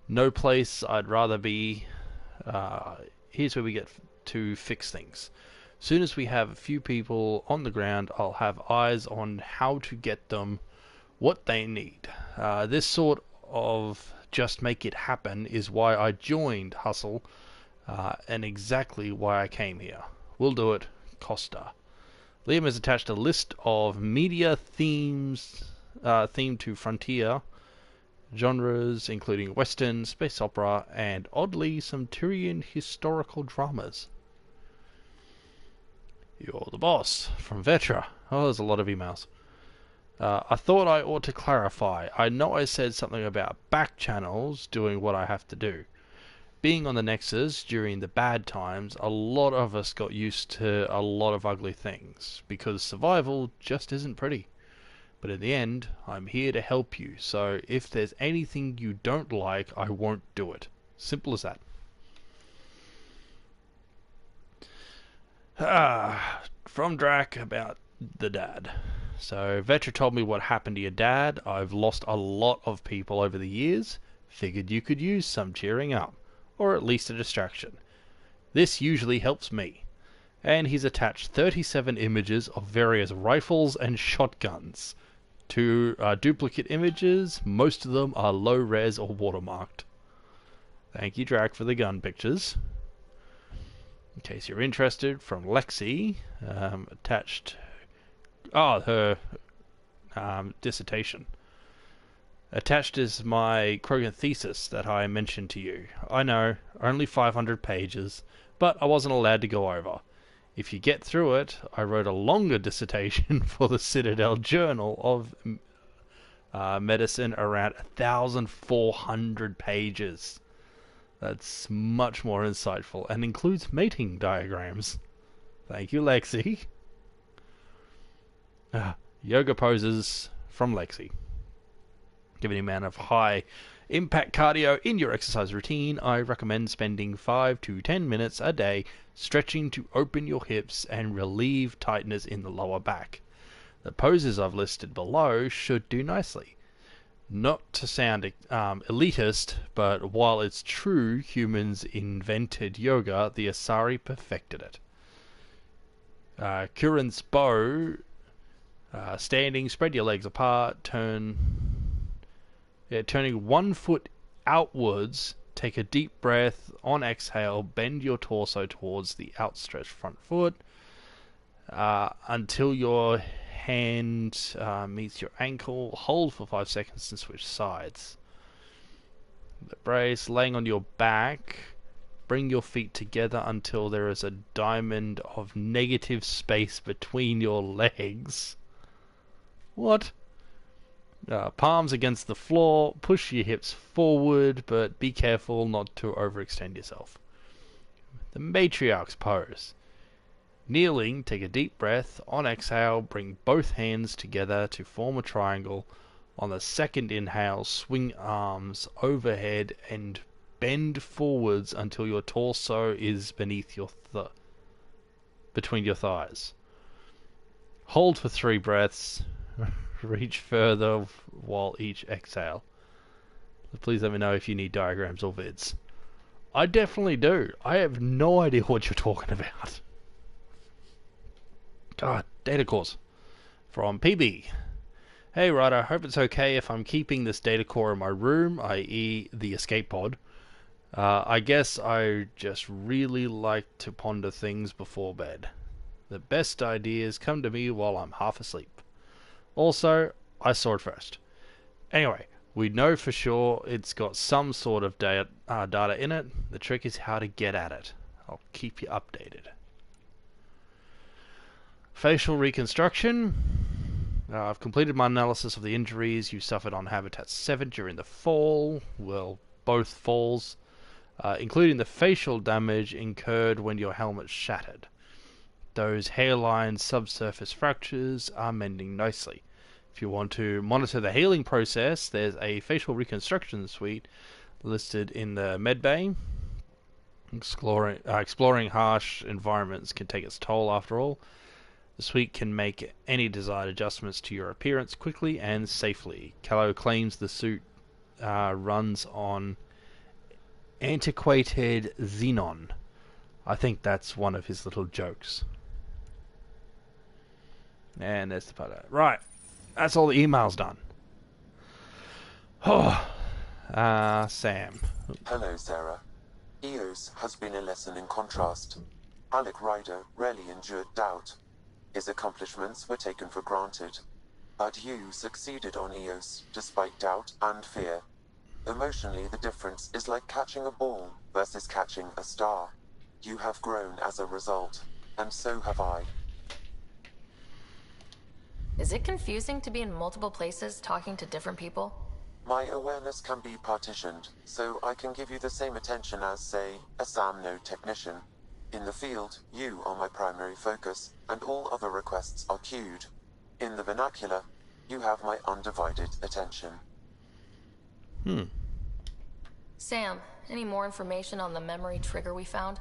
no place I'd rather be. Here's where we get to fix things. Soon as we have a few people on the ground, I'll have eyes on how to get them what they need. This sort of just make it happen is why I joined Hustle, and exactly why I came here. We'll do it, Costa. Liam has attached a list of media themes themed to Frontier genres, including Western, space opera, and oddly some Tyrian historical dramas. You're the boss, from Vetra. Oh, there's a lot of emails. I thought I ought to clarify. I know I said something about back channels doing what I have to do. Being on the Nexus during the bad times, a lot of us got used to a lot of ugly things, because survival just isn't pretty. But in the end, I'm here to help you, so if there's anything you don't like, I won't do it. Simple as that. From Drac about the dad. So, Vetra told me what happened to your dad. I've lost a lot of people over the years. Figured you could use some cheering up, or at least a distraction. This usually helps me. And he's attached 37 images of various rifles and shotguns. 2 duplicate images, most of them are low res or watermarked. Thank you, Drac, for the gun pictures. In case you're interested, from Lexi, attached... her dissertation. Attached is my Krogan thesis that I mentioned to you. I know, only 500 pages, but I wasn't allowed to go over. If you get through it, I wrote a longer dissertation for the Citadel Journal of Medicine, around 1,400 pages. That's much more insightful and includes mating diagrams. Thank you, Lexi. Yoga poses from Lexi. Given the amount of high impact cardio in your exercise routine, I recommend spending 5 to 10 minutes a day stretching to open your hips and relieve tightness in the lower back. The poses I've listed below should do nicely. Not to sound elitist, but while it's true humans invented yoga, the Asari perfected it. Kurin's bow, standing, spread your legs apart, turning 1 foot outwards, take a deep breath, on exhale, bend your torso towards the outstretched front foot, until your hand meets your ankle, hold for 5 seconds and switch sides. The brace, laying on your back, bring your feet together until there is a diamond of negative space between your legs. What? Palms against the floor, push your hips forward, but be careful not to overextend yourself. The matriarch's pose. Kneeling, take a deep breath. On exhale, bring both hands together to form a triangle. On the second inhale, swing arms overhead and bend forwards until your torso is beneath your between your thighs. Hold for 3 breaths. Reach further while each exhale. Please let me know if you need diagrams or vids. I definitely do. I have no idea what you're talking about. God, data cores. From PB. Hey Ryder, hope it's okay if I'm keeping this data core in my room, i.e. the escape pod. I guess I just really like to ponder things before bed. The best ideas come to me while I'm half asleep. Also, I saw it first. Anyway, we know for sure it's got some sort of data in it. The trick is how to get at it. I'll keep you updated. Facial reconstruction. I've completed my analysis of the injuries you suffered on Habitat 7 during the fall. Well, both falls. Including the facial damage incurred when your helmet shattered. Those hairline subsurface fractures are mending nicely. If you want to monitor the healing process, there's a facial reconstruction suite listed in the medbay. Exploring harsh environments can take its toll after all. The suite can make any desired adjustments to your appearance quickly and safely. Callow claims the suit runs on antiquated xenon. I think that's one of his little jokes. And there's the photo. Right. That's all the emails done. Oh. Sam. Hello, Sarah. EOS has been a lesson in contrast. Alec Ryder rarely endured doubt. His accomplishments were taken for granted. But you succeeded on EOS, despite doubt and fear. Emotionally, the difference is like catching a ball versus catching a star. You have grown as a result, and so have I. Is it confusing to be in multiple places talking to different people? My awareness can be partitioned, so I can give you the same attention as, say, a SAM node technician. In the field, you are my primary focus, and all other requests are queued. In the vernacular, you have my undivided attention. Sam, any more information on the memory trigger we found?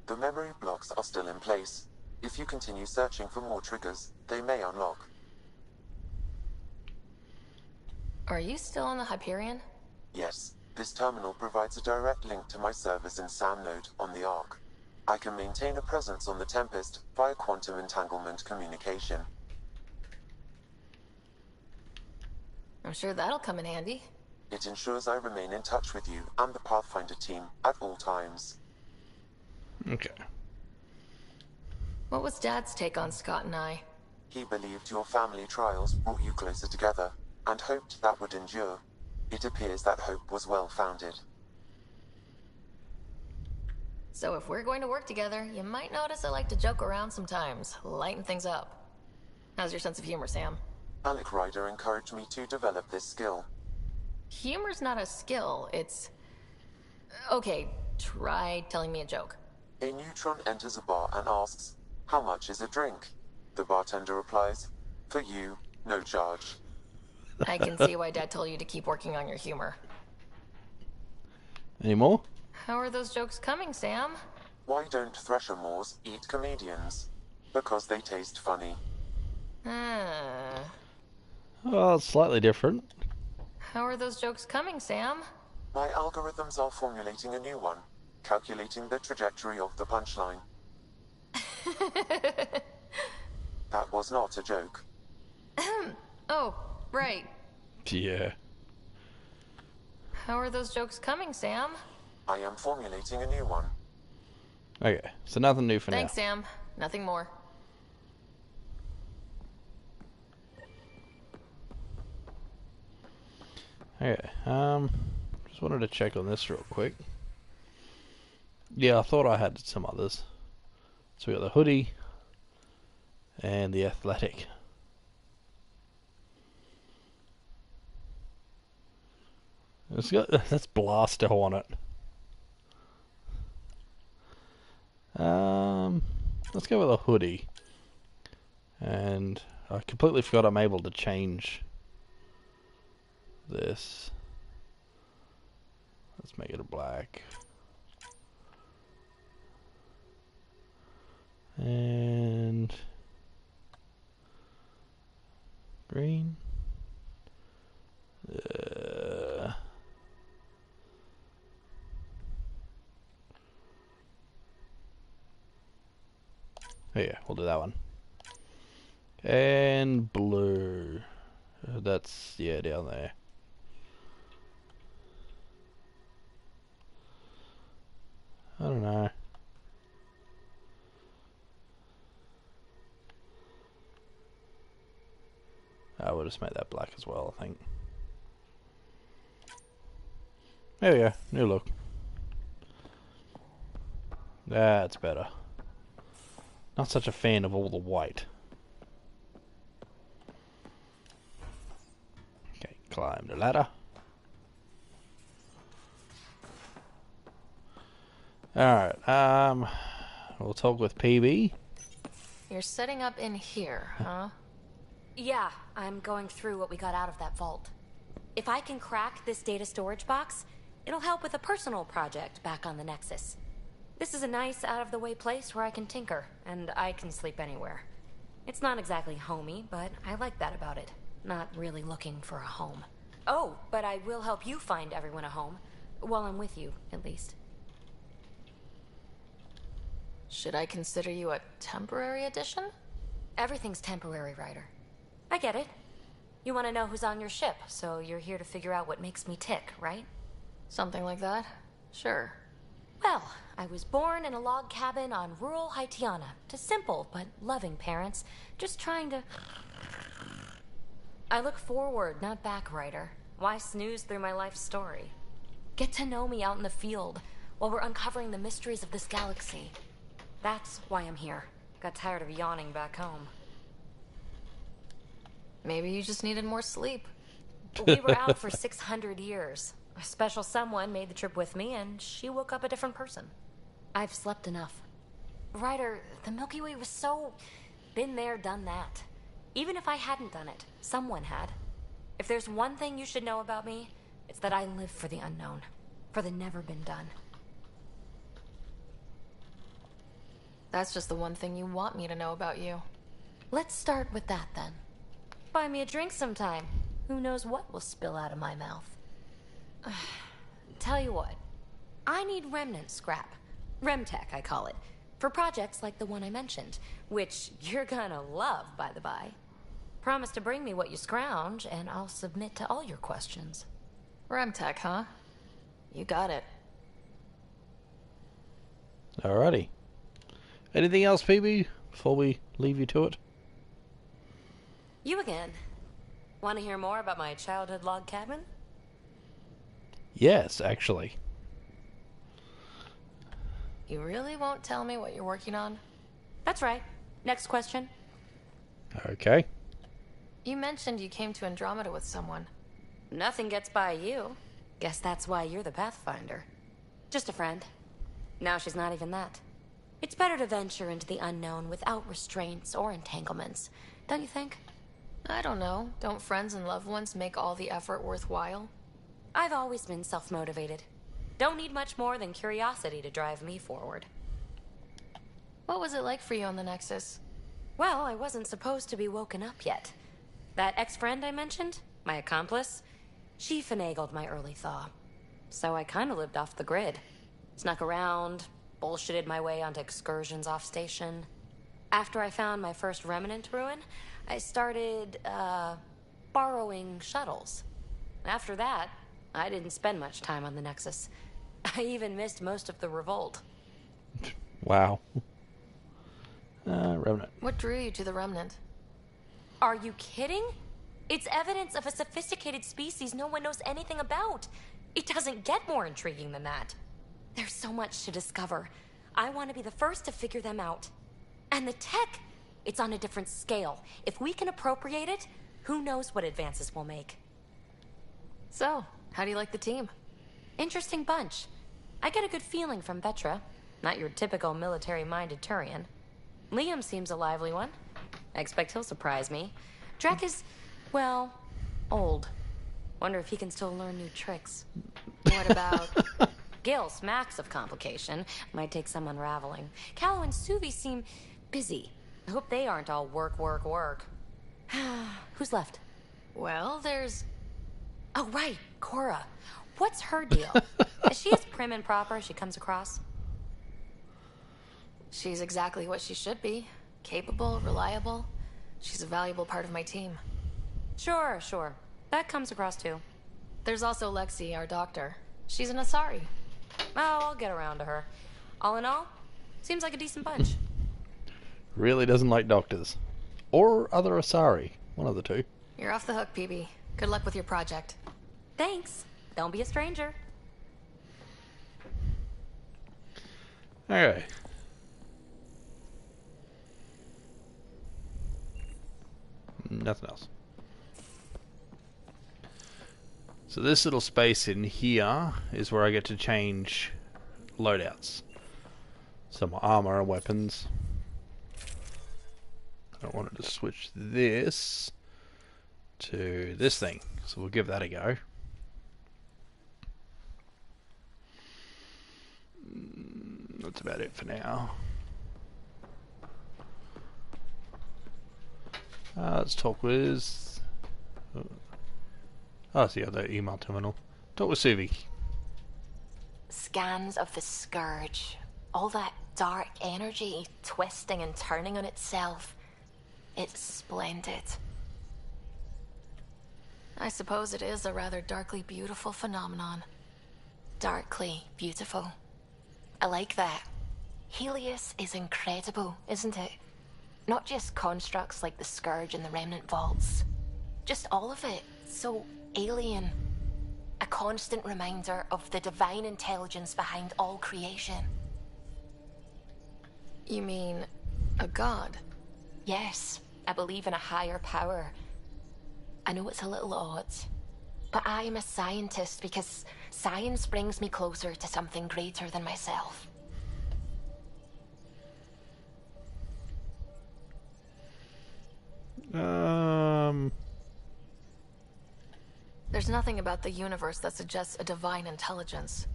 The memory blocks are still in place. If you continue searching for more triggers, they may unlock. Are you still on the Hyperion? Yes, this terminal provides a direct link to my servers in SAM node on the Ark. I can maintain a presence on the Tempest via quantum entanglement communication. I'm sure that'll come in handy. It ensures I remain in touch with you and the Pathfinder team at all times. Okay. What was Dad's take on Scott and I? He believed your family trials brought you closer together, and hoped that would endure. It appears that hope was well-founded. So if we're going to work together, you might notice I like to joke around sometimes, lighten things up. How's your sense of humor, Sam? Alec Ryder encouraged me to develop this skill. Humor's not a skill, it's... Okay, try telling me a joke. A neutron enters a bar and asks, "How much is a drink?" The bartender replies, "For you, no charge." I can see why Dad told you to keep working on your humor. Any more? How are those jokes coming, Sam? Why don't Thresher Moors eat comedians? Because they taste funny. Well, it's slightly different. How are those jokes coming, Sam? My algorithms are formulating a new one, calculating the trajectory of the punchline. That was not a joke. Oh, right. Yeah. How are those jokes coming, Sam? I am formulating a new one. Okay, so nothing new for Thanks, now. Sam. Nothing more. Okay, just wanted to check on this real quick. Yeah, I thought I had some others. So we got the hoodie and the athletic. It's got that's Blaster on it. Let's go with a hoodie. And I completely forgot I'm able to change this. Let's make it a black. And green. Oh yeah, we'll do that one. And blue. That's, yeah, down there. I don't know. I will just make that black as well, I think. There we go, new look. That's better. Not such a fan of all the white. Okay, climb the ladder. Alright, we'll talk with PB. You're setting up in here, huh? Yeah, I'm going through what we got out of that vault. If I can crack this data storage box, it'll help with a personal project back on the Nexus. This is a nice, out-of-the-way place where I can tinker, and I can sleep anywhere. It's not exactly homey, but I like that about it. Not really looking for a home. Oh, but I will help you find everyone a home. While I'm with you, at least. Should I consider you a temporary addition? Everything's temporary, Ryder. I get it. You want to know who's on your ship, so you're here to figure out what makes me tick, right? Something like that? Sure. Well, I was born in a log cabin on rural Haitiana to simple but loving parents, just trying to... I look forward, not back, Ryder. Why snooze through my life story? Get to know me out in the field while we're uncovering the mysteries of this galaxy. That's why I'm here. Got tired of yawning back home. Maybe you just needed more sleep. We were out for 600 years. A special someone made the trip with me, and she woke up a different person. I've slept enough. Ryder, the Milky Way was so... been there, done that. Even if I hadn't done it, someone had. If there's one thing you should know about me, it's that I live for the unknown. For the never been done. That's just the one thing you want me to know about you. Let's start with that, then. Buy me a drink sometime. Who knows what will spill out of my mouth. Tell you what. I need remnant scrap. Remtech, I call it. For projects like the one I mentioned. Which you're gonna love, by the by. Promise to bring me what you scrounge, and I'll submit to all your questions. Remtech, huh? You got it. Alrighty. Anything else, PB, before we leave you to it? You again. Want to hear more about my childhood log cabin? Yes, actually. You really won't tell me what you're working on? That's right. Next question. Okay. You mentioned you came to Andromeda with someone. Nothing gets by you. Guess that's why you're the Pathfinder. Just a friend. Now she's not even that. It's better to venture into the unknown without restraints or entanglements, don't you think? I don't know. Don't friends and loved ones make all the effort worthwhile? I've always been self-motivated. Don't need much more than curiosity to drive me forward. What was it like for you on the Nexus? Well, I wasn't supposed to be woken up yet. That ex-friend I mentioned, my accomplice, she finagled my early thaw. So I kind of lived off the grid. Snuck around, bullshitted my way onto excursions off station. After I found my first remnant ruin, I started, borrowing shuttles. After that, I didn't spend much time on the Nexus. I even missed most of the revolt. Wow. Remnant. What drew you to the Remnant? Are you kidding? It's evidence of a sophisticated species no one knows anything about. It doesn't get more intriguing than that. There's so much to discover. I want to be the first to figure them out. And the tech, it's on a different scale. If we can appropriate it, who knows what advances we'll make. So, how do you like the team? Interesting bunch. I get a good feeling from Vetra. Not your typical military-minded Turian. Liam seems a lively one. I expect he'll surprise me. Drek is, well, old. Wonder if he can still learn new tricks. What about... Gil smacks of complication. Might take some unraveling. Callow and Suvi seem busy. I hope they aren't all work, work, work. Who's left? Well, there's... Oh, right, Cora. What's her deal? Is she as prim and proper as she comes across? She's exactly what she should be. Capable, reliable. She's a valuable part of my team. Sure, sure. That comes across too. There's also Lexi, our doctor. She's an Asari. Oh, I'll get around to her. All in all, seems like a decent bunch. Really doesn't like doctors. Or other Asari. One of the two. You're off the hook, PB. Good luck with your project. Thanks. Don't be a stranger. Okay. Nothing else. So this little space in here is where I get to change loadouts. Some armor and weapons. I wanted to switch this to this thing, so we'll give that a go. That's about it for now. Let's talk with... Oh, it's the other email terminal. Talk with Suvi. Scans of the Scourge. All that dark energy twisting and turning on itself. It's splendid. I suppose it is a rather darkly beautiful phenomenon. Darkly beautiful. I like that. Helios is incredible, isn't it? Not just constructs like the Scourge and the Remnant Vaults. Just all of it. So alien. A constant reminder of the divine intelligence behind all creation. You mean a god? Yes, I believe in a higher power. I know it's a little odd, but I am a scientist because science brings me closer to something greater than myself. There's nothing about the universe that suggests a divine intelligence.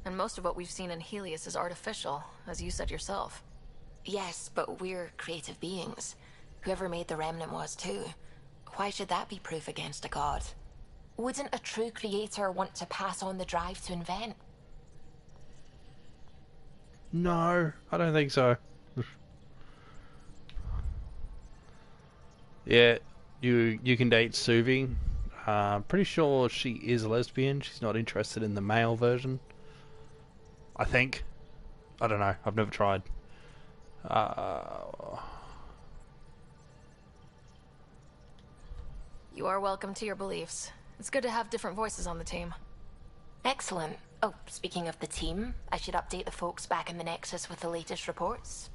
And most of what we've seen in Helios is artificial, as you said yourself. Yes, but we're creative beings. Whoever made the Remnant was too. Why should that be proof against a god? Wouldn't a true creator want to pass on the drive to invent? No, I don't think so. Yeah, you can date Suvi. Pretty sure she is a lesbian. She's not interested in the male version. I think. I don't know. I've never tried. You are welcome to your beliefs. It's good to have different voices on the team. Excellent. Oh, speaking of the team, I should update the folks back in the Nexus with the latest reports.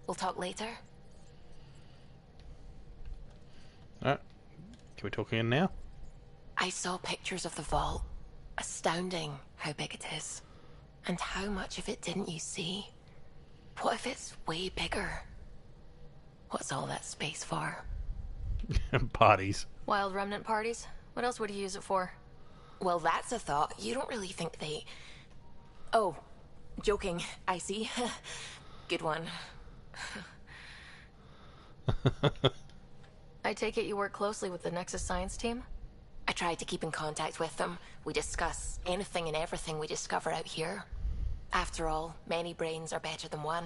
We'll talk later. Alright. Can we talk again now? I saw pictures of the vault. Astounding how big it is. And how much of it didn't you see? What if it's way bigger? What's all that space for? Parties. Wild remnant parties? What else would you use it for? Well, that's a thought. You don't really think they... Oh, joking. I see. Good one. I take it you work closely with the Nexus science team? I try to keep in contact with them. We discuss anything and everything we discover out here. After all, many brains are better than one,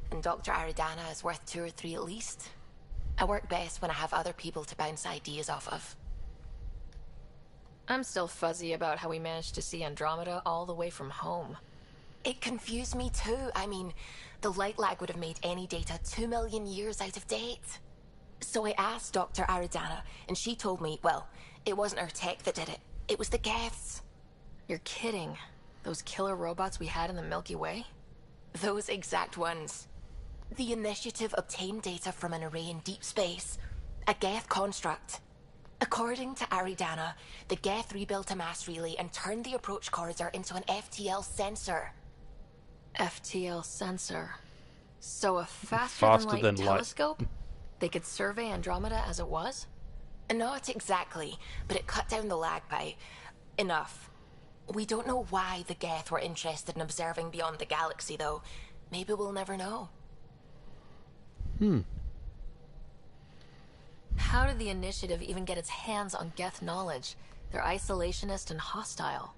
and Dr. Aridana is worth 2 or 3 at least. I work best when I have other people to bounce ideas off of. I'm still fuzzy about how we managed to see Andromeda all the way from home. It confused me too. I mean, the light lag would have made any data 2 million years out of date. So I asked Dr. Aridana, and she told me, well, it wasn't her tech that did it. It was the Geths. You're kidding. Those killer robots we had in the Milky Way? Those exact ones. The Initiative obtained data from an array in deep space. A Geth construct. According to Aridana, the Geth rebuilt a mass relay and turned the approach corridor into an FTL sensor. FTL sensor. So a Faster faster-than-light than light. telescope? They could survey Andromeda as it was? Not exactly, but it cut down the lag by enough. We don't know why the Geth were interested in observing beyond the galaxy, though. Maybe we'll never know. How did the Initiative even get its hands on Geth knowledge? They're isolationist and hostile.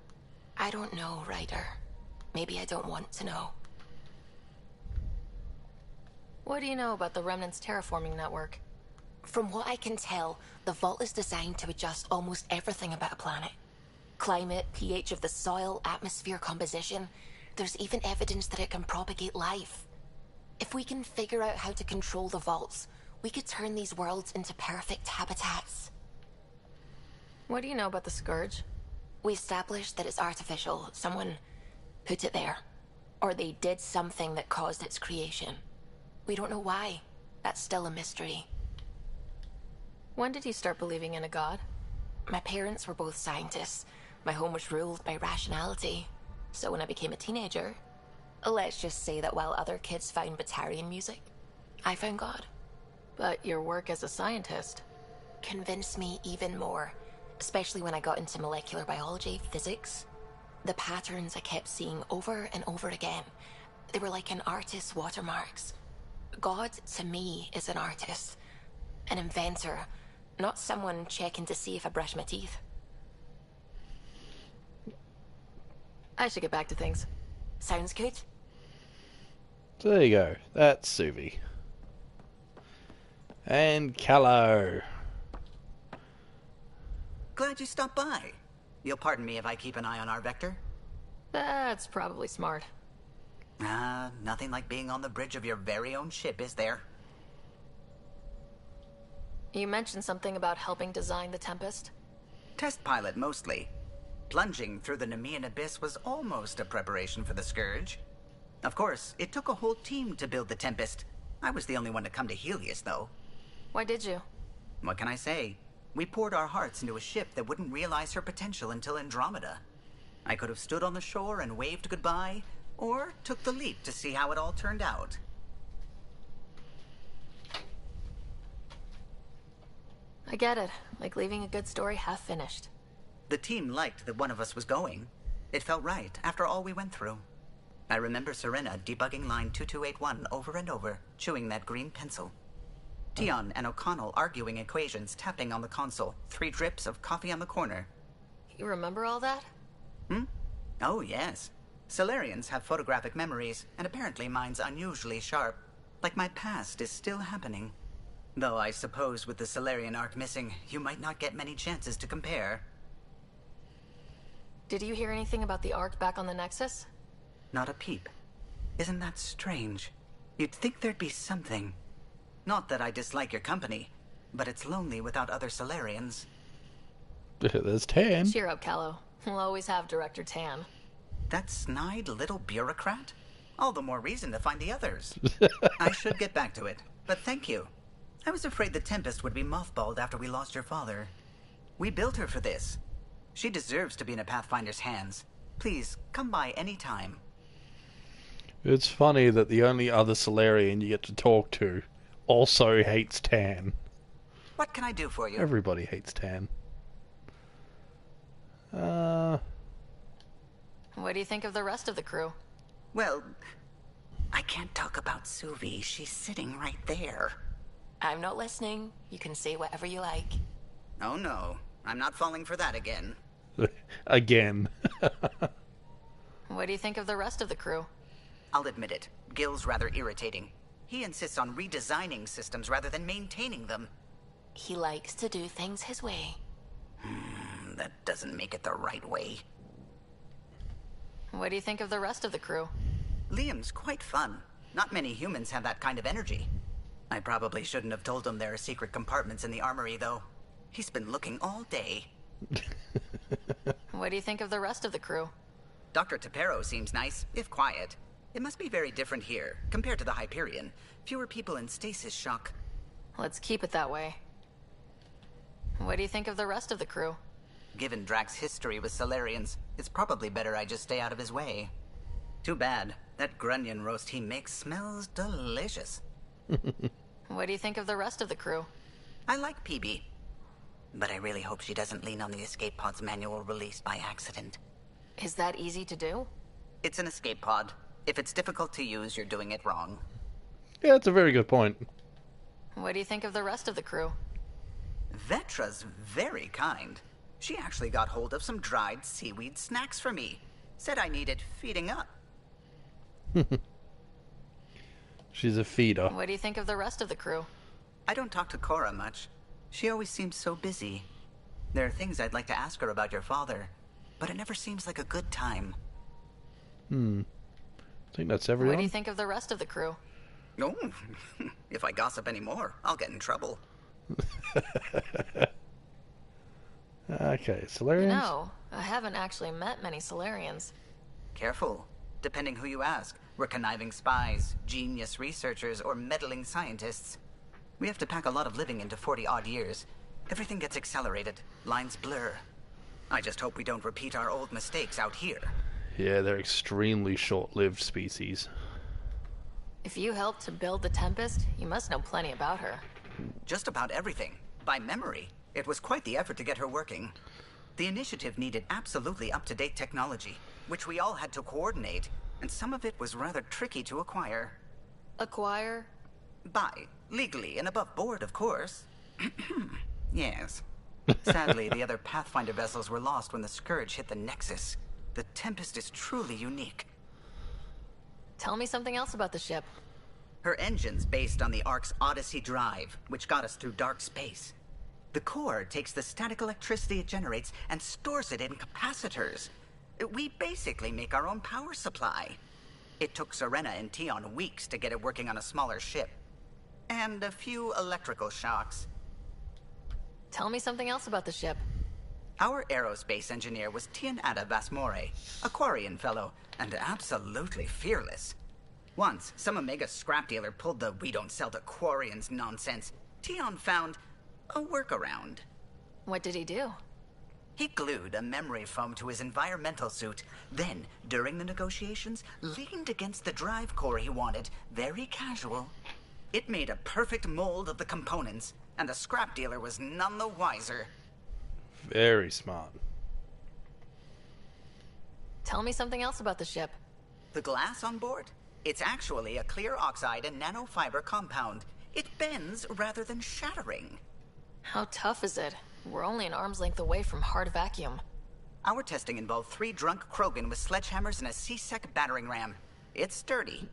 I don't know, Ryder. Maybe I don't want to know. What do you know about the Remnant's terraforming network? From what I can tell, the vault is designed to adjust almost everything about a planet. Climate, pH of the soil, atmosphere composition. There's even evidence that it can propagate life. If we can figure out how to control the vaults, we could turn these worlds into perfect habitats. What do you know about the Scourge? We established that it's artificial. Someone put it there. Or they did something that caused its creation. We don't know why. That's still a mystery. When did you start believing in a god? My parents were both scientists. My home was ruled by rationality. So when I became a teenager, let's just say that while other kids found Batarian music, I found God. But your work as a scientist Convinced me even more, especially when I got into molecular biology, physics. The patterns I kept seeing over and over again, they were like an artist's watermarks. God, to me, is an artist. An inventor, not someone checking to see if I brush my teeth. I should get back to things. Sounds good. So there you go. That's Suvi. And Callow. Glad you stopped by. You'll pardon me if I keep an eye on our vector. That's probably smart. Nothing like being on the bridge of your very own ship, is there? You mentioned something about helping design the Tempest. Test pilot, mostly. Plunging through the Nemean abyss was almost a preparation for the Scourge. Of course, it took a whole team to build the Tempest. I was the only one to come to Helios, though. Why did you? What can I say? We poured our hearts into a ship that wouldn't realize her potential until Andromeda. I could have stood on the shore and waved goodbye, or took the leap to see how it all turned out. I get it. Like leaving a good story half finished. The team liked that one of us was going. It felt right after all we went through. I remember Serena debugging line 2281 over and over, chewing that green pencil. Tion and O'Connell arguing equations, tapping on the console, 3 drips of coffee on the corner. You remember all that? Oh, yes. Solarians have photographic memories, and apparently mine's unusually sharp. Like my past is still happening. Though I suppose with the Solarian arc missing, you might not get many chances to compare. Did you hear anything about the Ark back on the Nexus? Not a peep. Isn't that strange? You'd think there'd be something. Not that I dislike your company, but it's lonely without other Solarians. There's Tan. Cheer up, Callow. We'll always have Director Tan. That snide little bureaucrat? All the more reason to find the others. I should get back to it, but thank you. I was afraid the Tempest would be mothballed after we lost your father. We built her for this. She deserves to be in a Pathfinder's hands. Please, come by any time. It's funny that the only other Solarian you get to talk to also hates Tan. What can I do for you? Everybody hates Tan. What do you think of the rest of the crew? Well, I can't talk about Suvi. She's sitting right there. I'm not listening. You can say whatever you like. Oh no, I'm not falling for that again. Again. What do you think of the rest of the crew? I'll admit it. Gil's rather irritating. He insists on redesigning systems rather than maintaining them. He likes to do things his way. That doesn't make it the right way. What do you think of the rest of the crew? Liam's quite fun. Not many humans have that kind of energy. I probably shouldn't have told him there are secret compartments in the armory, though. He's been looking all day. What do you think of the rest of the crew? Dr. Tapero seems nice, if quiet. It must be very different here, compared to the Hyperion. Fewer people in stasis shock. Let's keep it that way. What do you think of the rest of the crew? Given Drax's history with Solarians, it's probably better I just stay out of his way. Too bad. That grunion roast he makes smells delicious. What do you think of the rest of the crew? I like PB. But I really hope she doesn't lean on the escape pod's manual release by accident. Is that easy to do? It's an escape pod. If it's difficult to use, you're doing it wrong. Yeah, that's a very good point. What do you think of the rest of the crew? Vetra's very kind. She actually got hold of some dried seaweed snacks for me. Said I needed feeding up. She's a feeder. What do you think of the rest of the crew? I don't talk to Cora much. She always seems so busy. There are things I'd like to ask her about your father, but it never seems like a good time. I think that's everyone. What do you think of the rest of the crew? No, if I gossip anymore, I'll get in trouble. Okay, Solarians? No, I haven't actually met many Solarians. Careful. Depending who you ask, we're conniving spies, genius researchers, or meddling scientists. We have to pack a lot of living into 40-odd years. Everything gets accelerated. Lines blur. I just hope we don't repeat our old mistakes out here. Yeah, they're extremely short-lived species. If you helped to build the Tempest, you must know plenty about her. Just about everything. By memory. It was quite the effort to get her working. The initiative needed absolutely up-to-date technology, which we all had to coordinate, and some of it was rather tricky to acquire. Acquire? Buy. Legally and above board, of course. Yes. Sadly, the other Pathfinder vessels were lost when the Scourge hit the Nexus. The Tempest is truly unique. Tell me something else about the ship. Her engine's based on the Ark's Odyssey drive, which got us through dark space. The core takes the static electricity it generates and stores it in capacitors. We basically make our own power supply. It took Serena and Tion weeks to get it working on a smaller ship. And a few electrical shocks. Tell me something else about the ship. Our aerospace engineer was Tianada Vasmore, a Quarian fellow, and absolutely fearless. Once, some Omega scrap dealer pulled the "we don't sell to Quarians" nonsense. Tion found a workaround. What did he do? He glued a memory foam to his environmental suit, then, during the negotiations, leaned against the drive core he wanted, very casual. It made a perfect mold of the components, and the scrap dealer was none the wiser. Very smart. Tell me something else about the ship. The glass on board? It's actually a clear oxide and nanofiber compound. It bends rather than shattering. How tough is it? We're only an arm's length away from hard vacuum. Our testing involved 3 drunk Krogan with sledgehammers and a C-Sec battering ram. It's sturdy.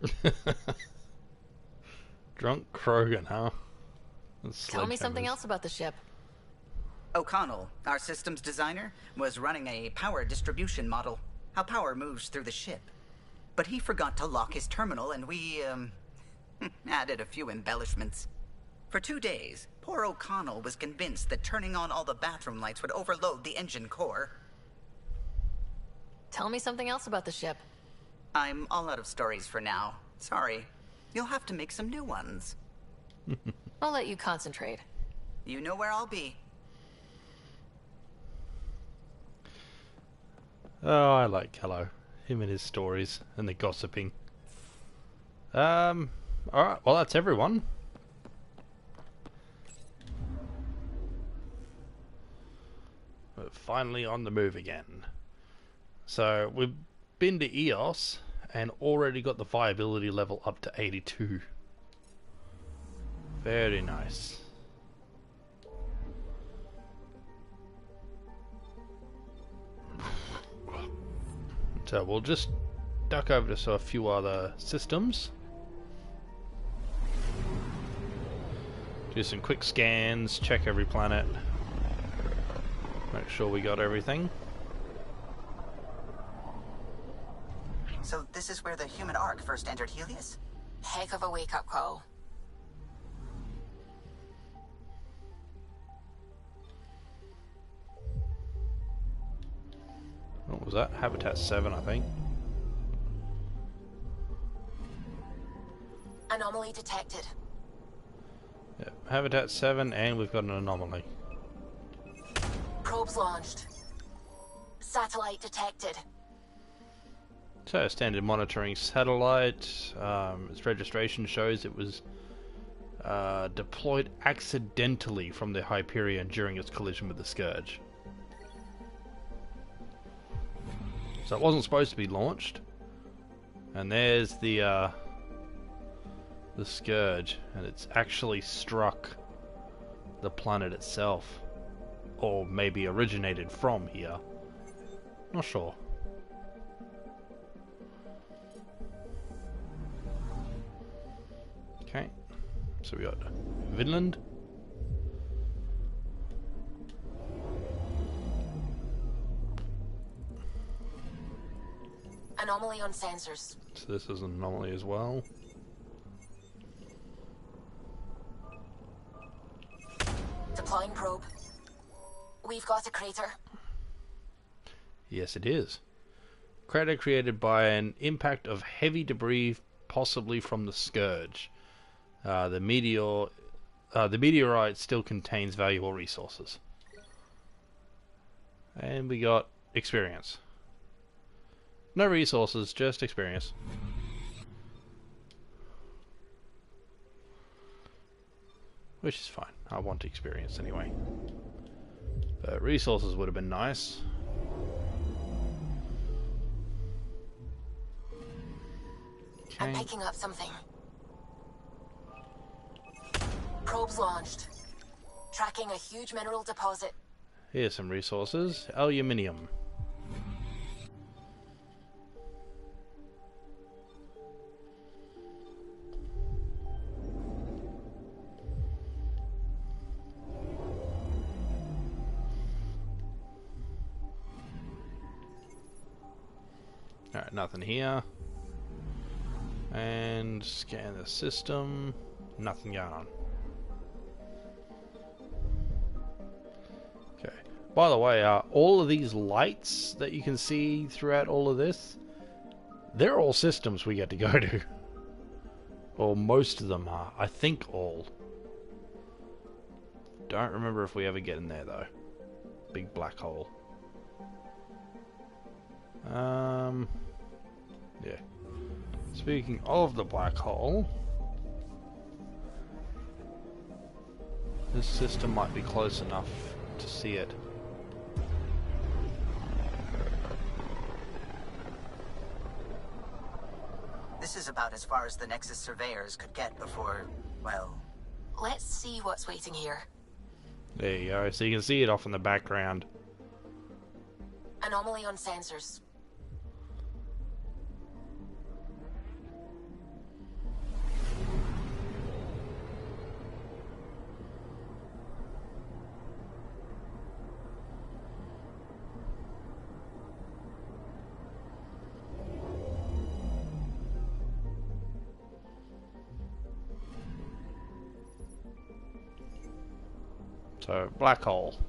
Drunk Krogan, huh? Tell me something else about the ship. O'Connell, our systems designer, was running a power distribution model, how power moves through the ship. But he forgot to lock his terminal, and we, added a few embellishments. For 2 days, poor O'Connell was convinced that turning on all the bathroom lights would overload the engine core. Tell me something else about the ship. I'm all out of stories for now. Sorry. You'll have to make some new ones. I'll let you concentrate. You know where I'll be. Oh, I like Kello. Him and his stories and the gossiping. Alright, well that's everyone. We're finally on the move again. So we've been to EOS and already got the viability level up to 82. Very nice. So we'll just duck over to a few other systems. Do some quick scans, check every planet. Make sure we got everything. So this is where the human Ark first entered Helios? Heck of a wake-up call. What was that? Habitat 7, I think. Anomaly detected. Yep, Habitat 7, and we've got an anomaly. Probes launched. Satellite detected. So, standard monitoring satellite. Its registration shows it was deployed accidentally from the Hyperion during its collision with the Scourge. So it wasn't supposed to be launched. And there's the Scourge, and it's actually struck the planet itself, or maybe originated from here. Not sure. Okay, so we got Vinland. Anomaly on sensors. So this is an anomaly as well. Deploying probe. We've got a crater. Yes, it is. Crater created by an impact of heavy debris, possibly from the Scourge. The meteorite still contains valuable resources. And we got experience. No resources, just experience. Which is fine. I want experience anyway. But resources would have been nice. I'm picking up something. Probes launched. Tracking a huge mineral deposit. Here's some resources. Aluminium. Alright, nothing here. And scan the system. Nothing going on. Okay. By the way, all of these lights that you can see throughout all of this, they're all systems we get to go to. Or most of them are. I think all. Don't remember if we ever get in there though. Big black hole. Yeah. Speaking of the black hole, this system might be close enough to see it. This is about as far as the Nexus surveyors could get before, well... Let's see what's waiting here. There you go, so you can see it off in the background. Anomaly on sensors. So, black hole.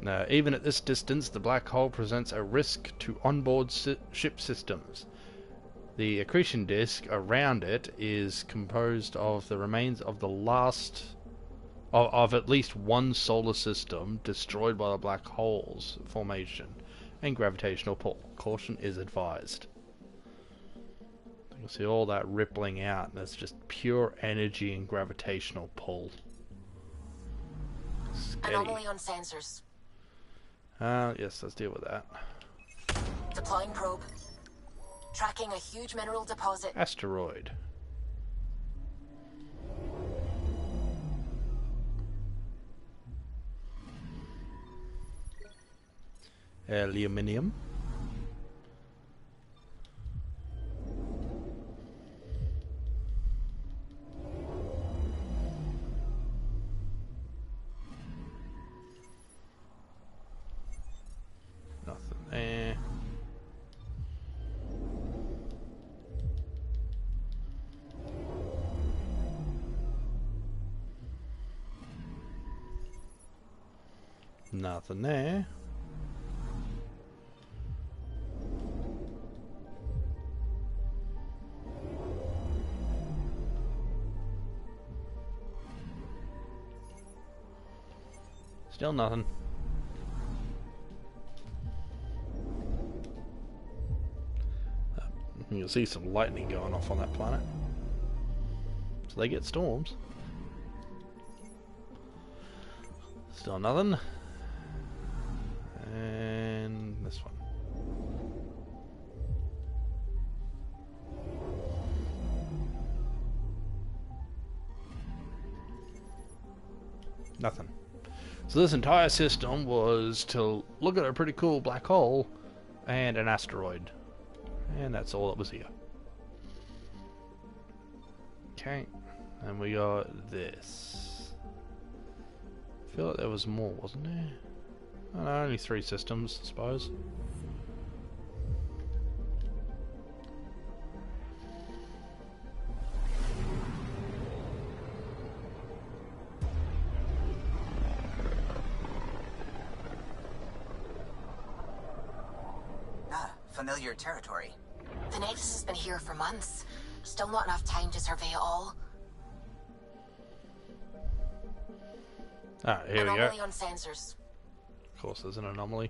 Now, even at this distance, the black hole presents a risk to onboard ship systems. The accretion disk around it is composed of the remains of the last of at least one solar system destroyed by the black hole's formation and gravitational pull. Caution is advised. You can see all that rippling out, and that's just pure energy and gravitational pull. Scary. Anomaly on sensors. Yes, let's deal with that. Deploying probe. Tracking a huge mineral deposit. Asteroid. Aluminium. Nothing there. Nothing there. Still nothing. You'll see some lightning going off on that planet. So they get storms. Still nothing. And this one. Nothing. So this entire system was to look at a pretty cool black hole and an asteroid. And that's all that was here. Okay. And we got this. I feel like there was more, wasn't there? Oh, no, only 3 systems, I suppose. Familiar territory. The Nexus has been here for months. Still not enough time to survey it all. Ah, here we go. Anomaly on sensors. Of course, there's an anomaly.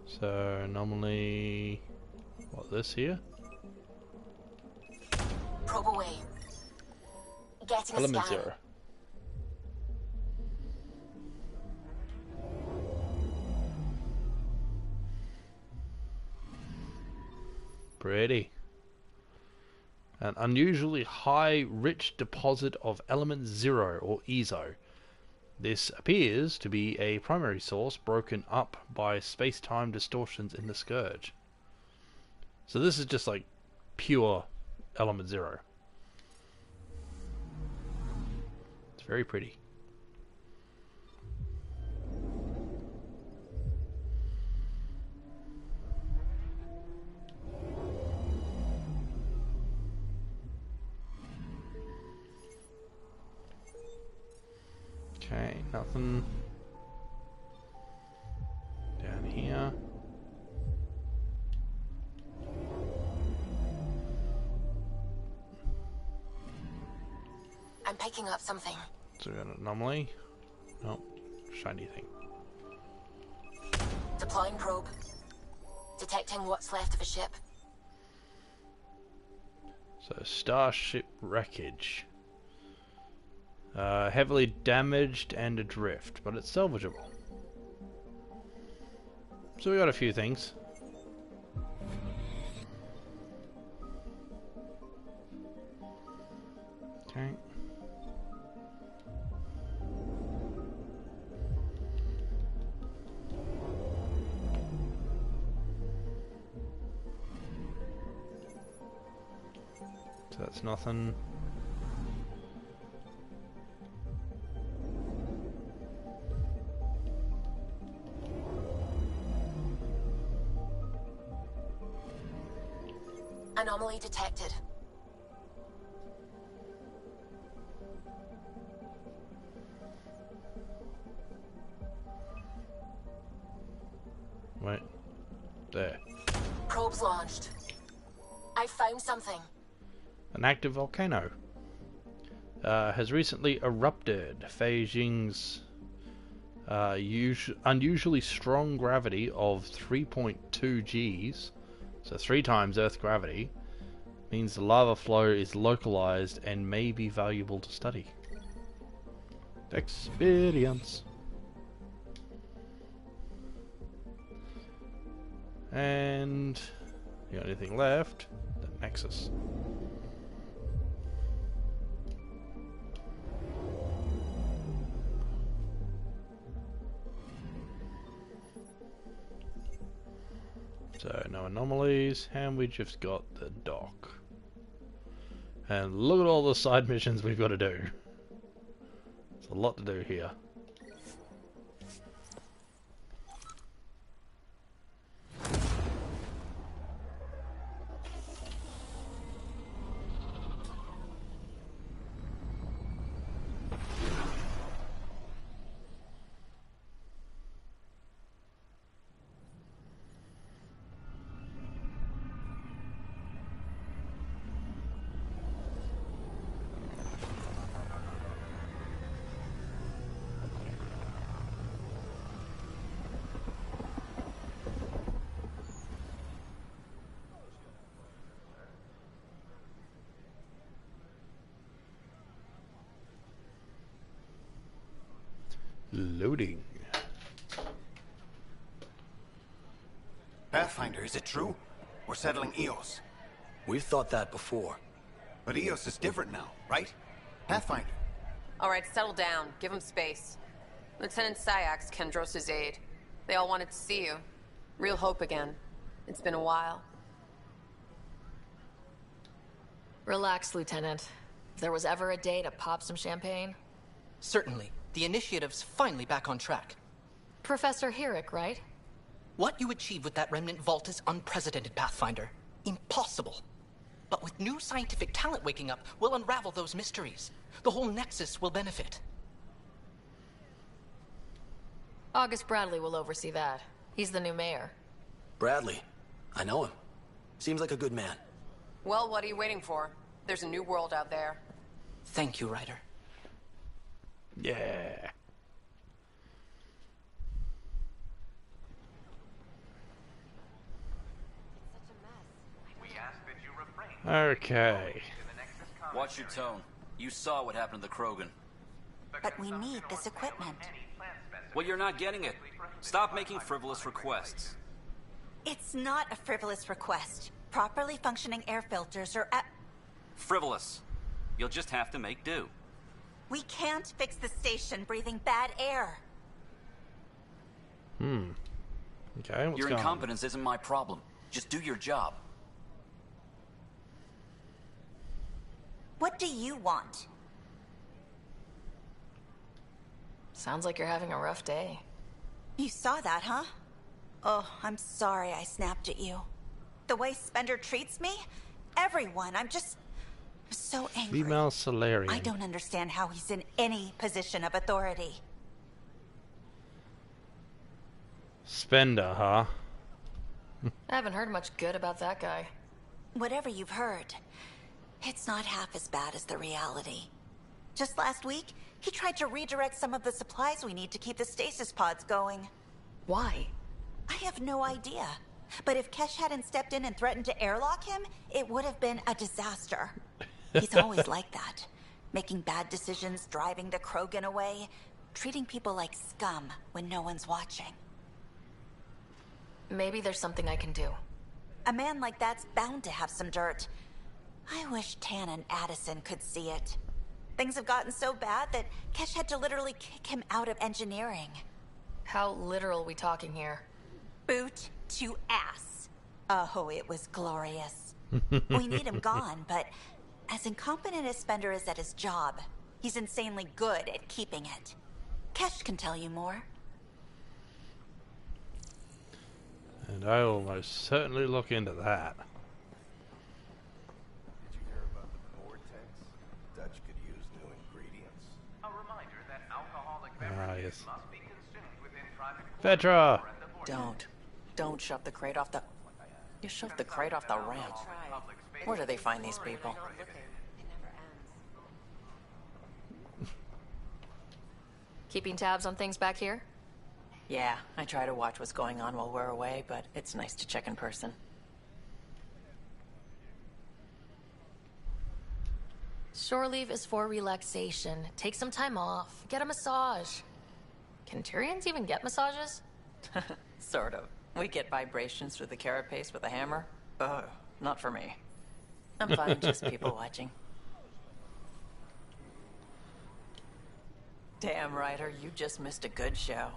So, anomaly... What, this here? Probe away. Getting a Element scan. 0. Pretty. An unusually high, rich deposit of element 0, or ESO. This appears to be a primary source broken up by space-time distortions in the Scourge. So this is just like pure element 0. It's very pretty. Okay, nothing down here. I'm picking up something. So we got an anomaly. Nope, shiny thing. Deploying probe. Detecting what's left of a ship. So starship wreckage. Heavily damaged and adrift, but it's salvageable. So we got a few things. Okay. So that's nothing. Anomaly detected. Wait. There. Probes launched. I found something. An active volcano has recently erupted. Beijing's unusually strong gravity of 3.2 Gs, so 3 times Earth gravity, means the lava flow is localized and may be valuable to study. Experience. And the only thing left, the Nexus. So no anomalies, and we just got the dock. And look at all the side missions we've got to do. There's a lot to do here. Loading. Pathfinder, is it true? We're settling Eos. We've thought that before. But Eos is different now, right? Pathfinder. All right, settle down. Give him space. Lieutenant Syax, Kendros' aide. They all wanted to see you. Real hope again. It's been a while. Relax, Lieutenant. If there was ever a day to pop some champagne. Certainly. The initiative's finally back on track. Professor Herrick, right? What you achieved with that remnant vault is unprecedented, Pathfinder. Impossible. But with new scientific talent waking up, we'll unravel those mysteries. The whole Nexus will benefit. August Bradley will oversee that. He's the new mayor. Bradley. I know him. Seems like a good man. Well, what are you waiting for? There's a new world out there. Thank you, Ryder. Yeah. Okay. Watch your tone. You saw what happened to the Krogan. But we need this equipment. Well, you're not getting it. Stop making frivolous requests. It's not a frivolous request. Properly functioning air filters are at... Frivolous. You'll just have to make do. We can't fix the station breathing bad air. Okay, what's Your going on? incompetence isn't my problem. Just do your job. What do you want? Sounds like you're having a rough day. You saw that, huh? Oh, I'm sorry I snapped at you. The way Spender treats me? Everyone, I'm so angry. Female Solarian. I don't understand how he's in any position of authority. Spender, huh? I haven't heard much good about that guy. Whatever you've heard, it's not half as bad as the reality. Just last week, he tried to redirect some of the supplies we need to keep the stasis pods going. Why? I have no idea. But if Kesh hadn't stepped in and threatened to airlock him, it would have been a disaster. He's always like that. Making bad decisions, driving the Krogan away, treating people like scum when no one's watching. Maybe there's something I can do. A man like that's bound to have some dirt. I wish Tan and Addison could see it. Things have gotten so bad that Kesh had to literally kick him out of engineering. How literal are we talking here? Boot to ass. Oh, it was glorious. We need him gone, but as incompetent as Spender is at his job, he's insanely good at keeping it. Kesh can tell you more. And I will most certainly look into that. Did you hear about the vortex? Dutch could use new ingredients. A reminder that alcoholic beverages Yes. must be consumed within private Petra! Don't shove the crate off the... You shoved the crate off the ramp. Where do they find these people? Keeping tabs on things back here? Yeah, I try to watch what's going on while we're away, but it's nice to check in person. Shore leave is for relaxation. Take some time off. Get a massage. Can Turians even get massages? Sort of. We get vibrations through the carapace with a hammer. Ugh, not for me. I'm fine, just people watching. Damn, Ryder, you just missed a good show.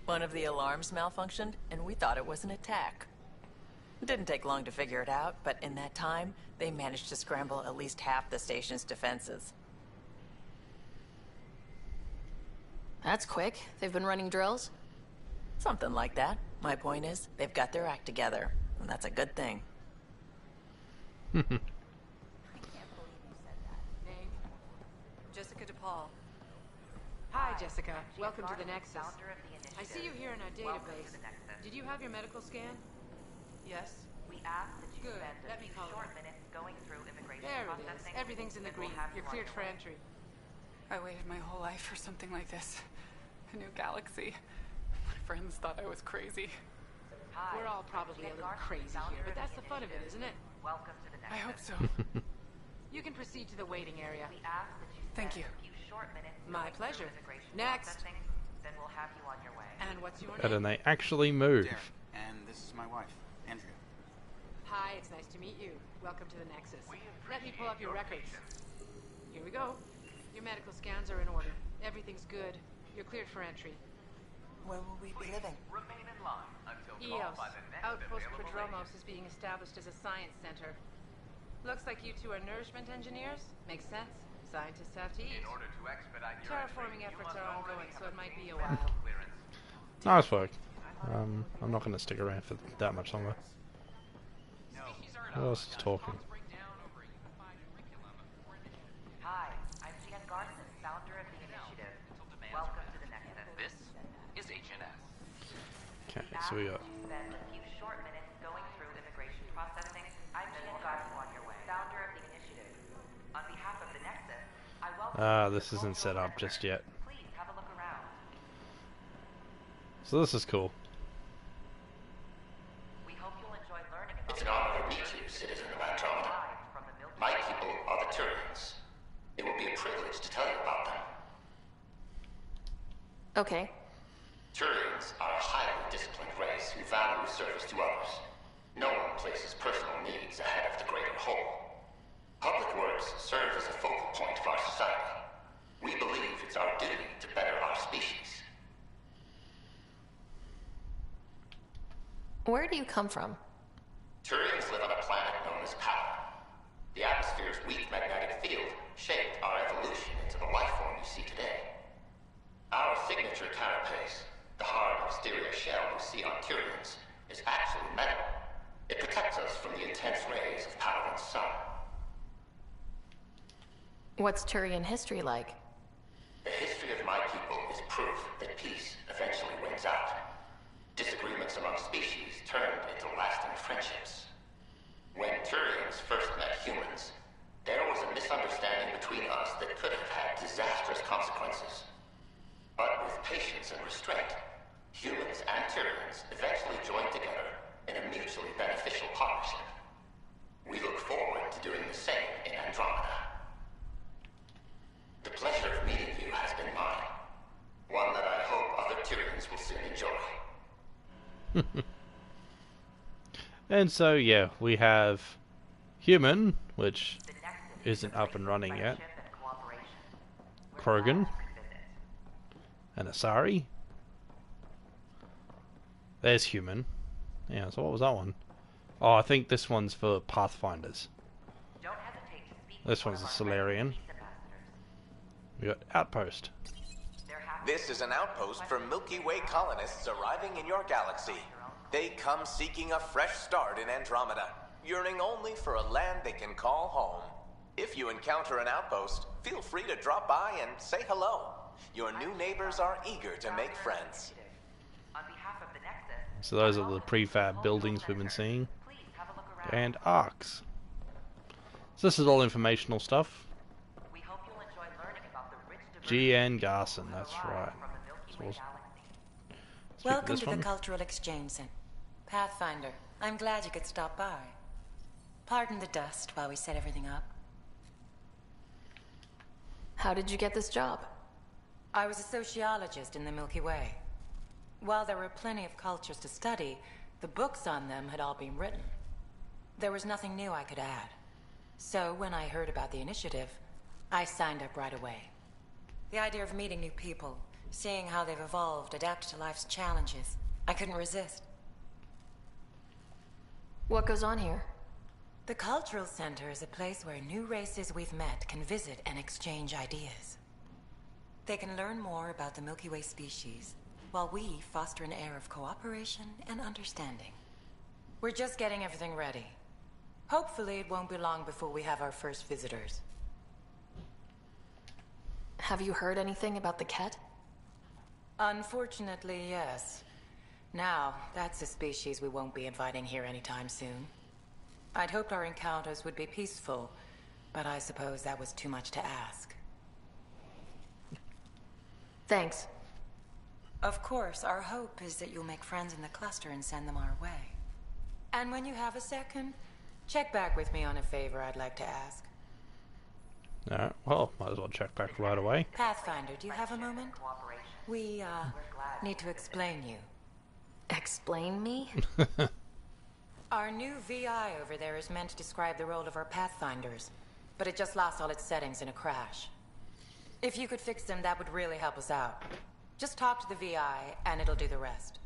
One of the alarms malfunctioned, and we thought it was an attack. It didn't take long to figure it out, but in that time, they managed to scramble at least half the station's defenses. That's quick. They've been running drills? Something like that. My point is, they've got their act together, and that's a good thing. Name? Jessica DePaul. Hi, Jessica. Welcome to the Nexus. I see you here in our database. Did you have your medical scan? Yes. We ask that you Good. spend Let a me few call short her. minutes going through immigration There it is. processing. Everything's in the then we'll green. have You're you on cleared your for way. entry. I waited my whole life for something like this. A new galaxy. My friends thought I was crazy. Hi. We're all probably a little crazy here, but that's the fun of it, isn't it? Welcome to the Nexus. I hope so. You can proceed to the waiting area. We ask that you Thank spend you. a few short minutes My going pleasure. through immigration Next. processing, then we'll have you on your way. And what's your And name? then they actually move. And this is my wife, Andrea. Hi, it's nice to meet you. Welcome to the Nexus. Let me pull up your records. Here we go. Your medical scans are in order. Everything's good. You're cleared for entry. Where will we be living? Remain in line until EOS, called by the next Outpost available Prodromos is being established as a science center. Looks like you two are nourishment engineers. Makes sense. Scientists have to eat. In order to expedite your Terraforming entry, you efforts must are already ongoing, so have it might be a medical while. clearance. Nice work. I'm not going to stick around for that much longer. Who else is talking? Hi, I'm Jan Garson, founder of the initiative. Welcome to the Nexus. This is HNS. Okay, so we got... Spend a few short minutes going through immigration processing. I'm Jan Garson, on your way. Founder of the initiative. On behalf of the Nexus, I welcome this isn't set up just yet. Please have a look around. So this is cool. We hope you'll enjoy learning about It's an honor to meet you, citizen of Andromeda. My people are the Turians. It will be a privilege to tell you about them. Okay. Turians are a highly disciplined race who value service to others. No one places personal needs ahead of the greater whole. Public works serves as a focal point of our society. We believe it's our duty to better our species. Where do you come from? Turians live on a planet known as Power. The atmosphere's weak magnetic field shaped our evolution into the life form you see today. Our signature carapace, the hard exterior shell you see on Turians, is actually metal. It protects us from the intense rays of Power's sun. What's Turian history like? The history of my people is proof that peace eventually wins out. Disagreements among species turned into lasting friendships. When Turians first met humans, there was a misunderstanding between us that could have had disastrous consequences. But with patience and restraint, humans and Turians eventually joined together in a mutually beneficial partnership. We look forward to doing the same in Andromeda. The pleasure of meeting you has been mine. One that I hope other Turians will soon enjoy. And so, yeah, we have Human, which isn't up and running yet. Krogan. And Asari. There's Human. Yeah, so what was that one? Oh, I think this one's for Pathfinders. This one's a Solarian. We got Outpost. This is an outpost for Milky Way colonists arriving in your galaxy. They come seeking a fresh start in Andromeda, yearning only for a land they can call home. If you encounter an outpost, feel free to drop by and say hello. Your new neighbors are eager to make friends. So those are the prefab buildings we've been seeing. And arcs. So this is all informational stuff. GN Garson, that's right. Welcome to the Cultural Exchange Center. Pathfinder, I'm glad you could stop by. Pardon the dust while we set everything up. How did you get this job? I was a sociologist in the Milky Way. While there were plenty of cultures to study, the books on them had all been written. There was nothing new I could add. So when I heard about the initiative, I signed up right away. The idea of meeting new people, seeing how they've evolved, adapted to life's challenges, I couldn't resist. What goes on here? The Cultural Center is a place where new races we've met can visit and exchange ideas. They can learn more about the Milky Way species, while we foster an air of cooperation and understanding. We're just getting everything ready. Hopefully it won't be long before we have our first visitors. Have you heard anything about the Ket? Unfortunately, yes. Now, that's a species we won't be inviting here anytime soon. I'd hoped our encounters would be peaceful, but I suppose that was too much to ask. Thanks. Of course, our hope is that you'll make friends in the cluster and send them our way. And when you have a second, check back with me on a favor I'd like to ask. Alright, well, might as well check back right away. Pathfinder, do you have a moment? We, need to explain you. Explain me? Our new VI over there is meant to describe the role of our Pathfinders, but it just lost all its settings in a crash. If you could fix them, that would really help us out. Just talk to the VI, and it'll do the rest.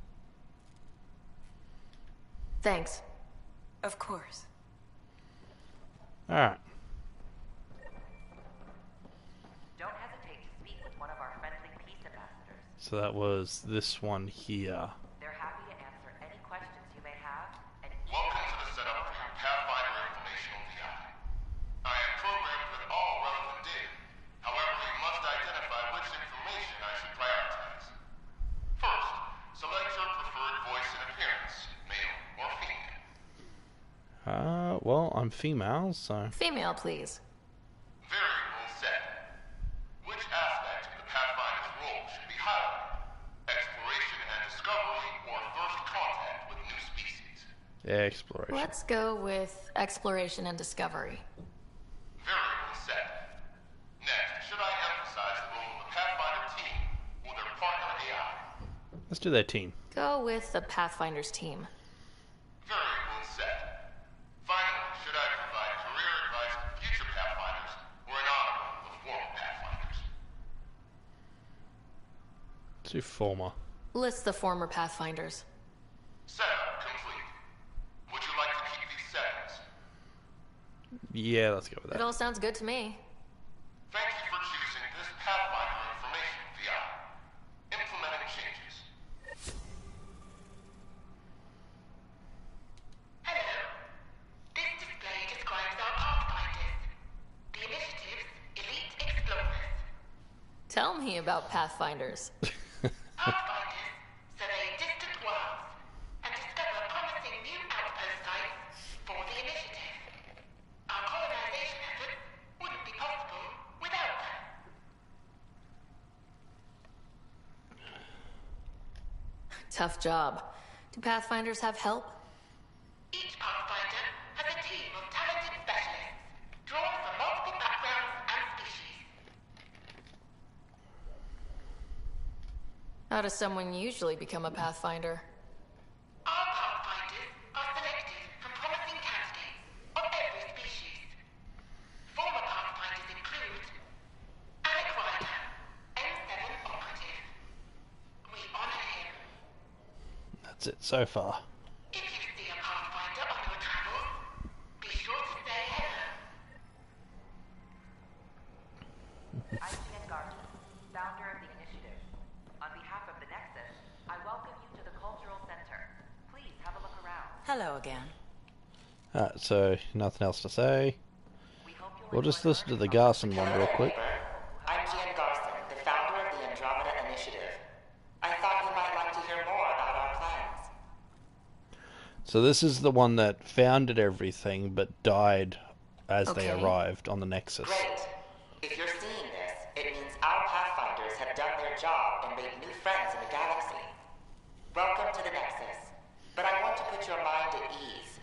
Thanks. Of course. Alright. Don't hesitate to speak with one of our friendly peace ambassadors. So that was this one here. They're happy to answer any questions you may have. And welcome to the setup for your Pathfinder Informational VI. I am programmed with all relevant data. However, you must identify which information I should prioritize. First, select your preferred voice and appearance, male or female. Well, I'm female, so... Female, please. Variable set. Which aspect of the Pathfinder's role should be highlighted? Exploration and discovery, or first contact with new species? Exploration. Let's go with exploration and discovery. Variable set. Next, should I emphasize the role of the Pathfinder team or their partner AI? Let's do their team. Go with the Pathfinder's team. Variable set. Finally, should I provide career advice for future Do former. List the former Pathfinders. Setup complete. Would you like to keep these settings? Yeah, let's go with It that. all sounds good to me. Thank you for choosing this Pathfinder information VI. Implementing changes. Hello. This display describes our Pathfinders. The initiative's elite explorers. Tell me about Pathfinders. Pathfinders survey distant worlds and discover promising new outpost sites for the initiative. Our colonization effort wouldn't be possible without them. Tough job. Do Pathfinders have help? Each Pathfinder has a team of talented specialists, drawn from multiple backgrounds and species. How does someone usually become a Pathfinder? Our Pathfinders are selected from promising candidates of every species. Former Pathfinders include Alec Ryder, N7 operative. We honor him. That's it so far. If you see a Pathfinder on your travels, be sure to say hello. IGN Garden, founder of the initiative. On behalf of the Nexus, I welcome you to the Cultural Center. Please have a look around. Hello again. Alright, so nothing else to say. We'll just listen to the Garson one real quick. I'm Gian Garson, the founder of the Andromeda Initiative. I thought you might like to hear more about our plans. So this is the one that founded everything but died as they Okay. arrived on the Nexus. Great. If you're seeing this, it means our Pathfinders have done their job and made new friends in the galaxy. Welcome to the Nexus. But I want to put your mind at ease.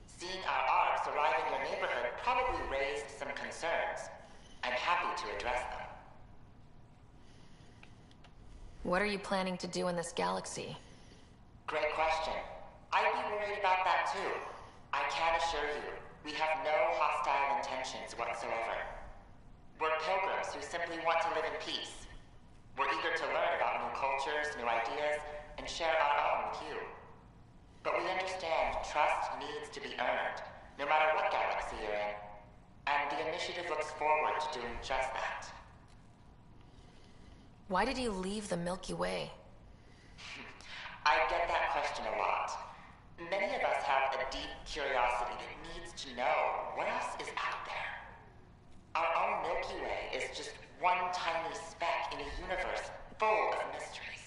Seeing our arcs arrive in your neighborhood probably raised some concerns. I'm happy to address them. What are you planning to do in this galaxy? Great question. I'd be worried about that too. I can assure you, we have no hostile intentions whatsoever. We're pilgrims who simply want to live in peace. We're eager to learn about new cultures, new ideas, and share our own with you. But we understand trust needs to be earned, no matter what galaxy you're in. And the initiative looks forward to doing just that. Why did you leave the Milky Way? I get that question a lot. Many of us have a deep curiosity that needs to know what else is out there. Our own Milky Way is just one tiny speck in a universe full of mysteries.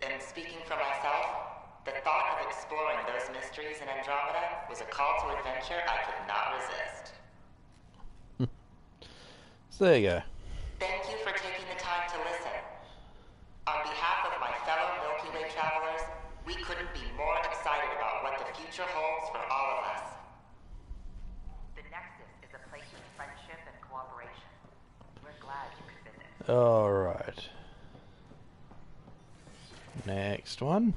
And speaking for myself, the thought of exploring those mysteries in Andromeda was a call to adventure I could not resist. So there you go. Thank you for taking the time to listen. On behalf of my fellow Milky Way travelers, we couldn't be more excited about what the future holds for all of us. The Nexus is a place of friendship and cooperation. We're glad you could visit. Alright. Next one.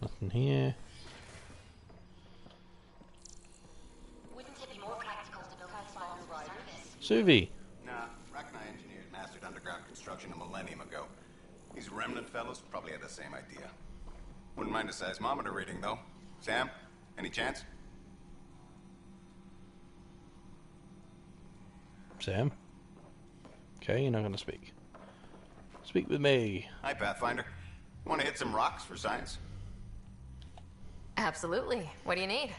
Nothing here. Wouldn't it be more practical to build Pathfinder service? Suvi. Nah, Rachni engineers mastered underground construction a millennium ago. These remnant fellows probably had the same idea. Wouldn't mind a seismometer reading, though. Sam, any chance? Sam? Okay, you're not going to speak. Speak with me. Hi, Pathfinder. Want to hit some rocks for science? Absolutely. What do you need?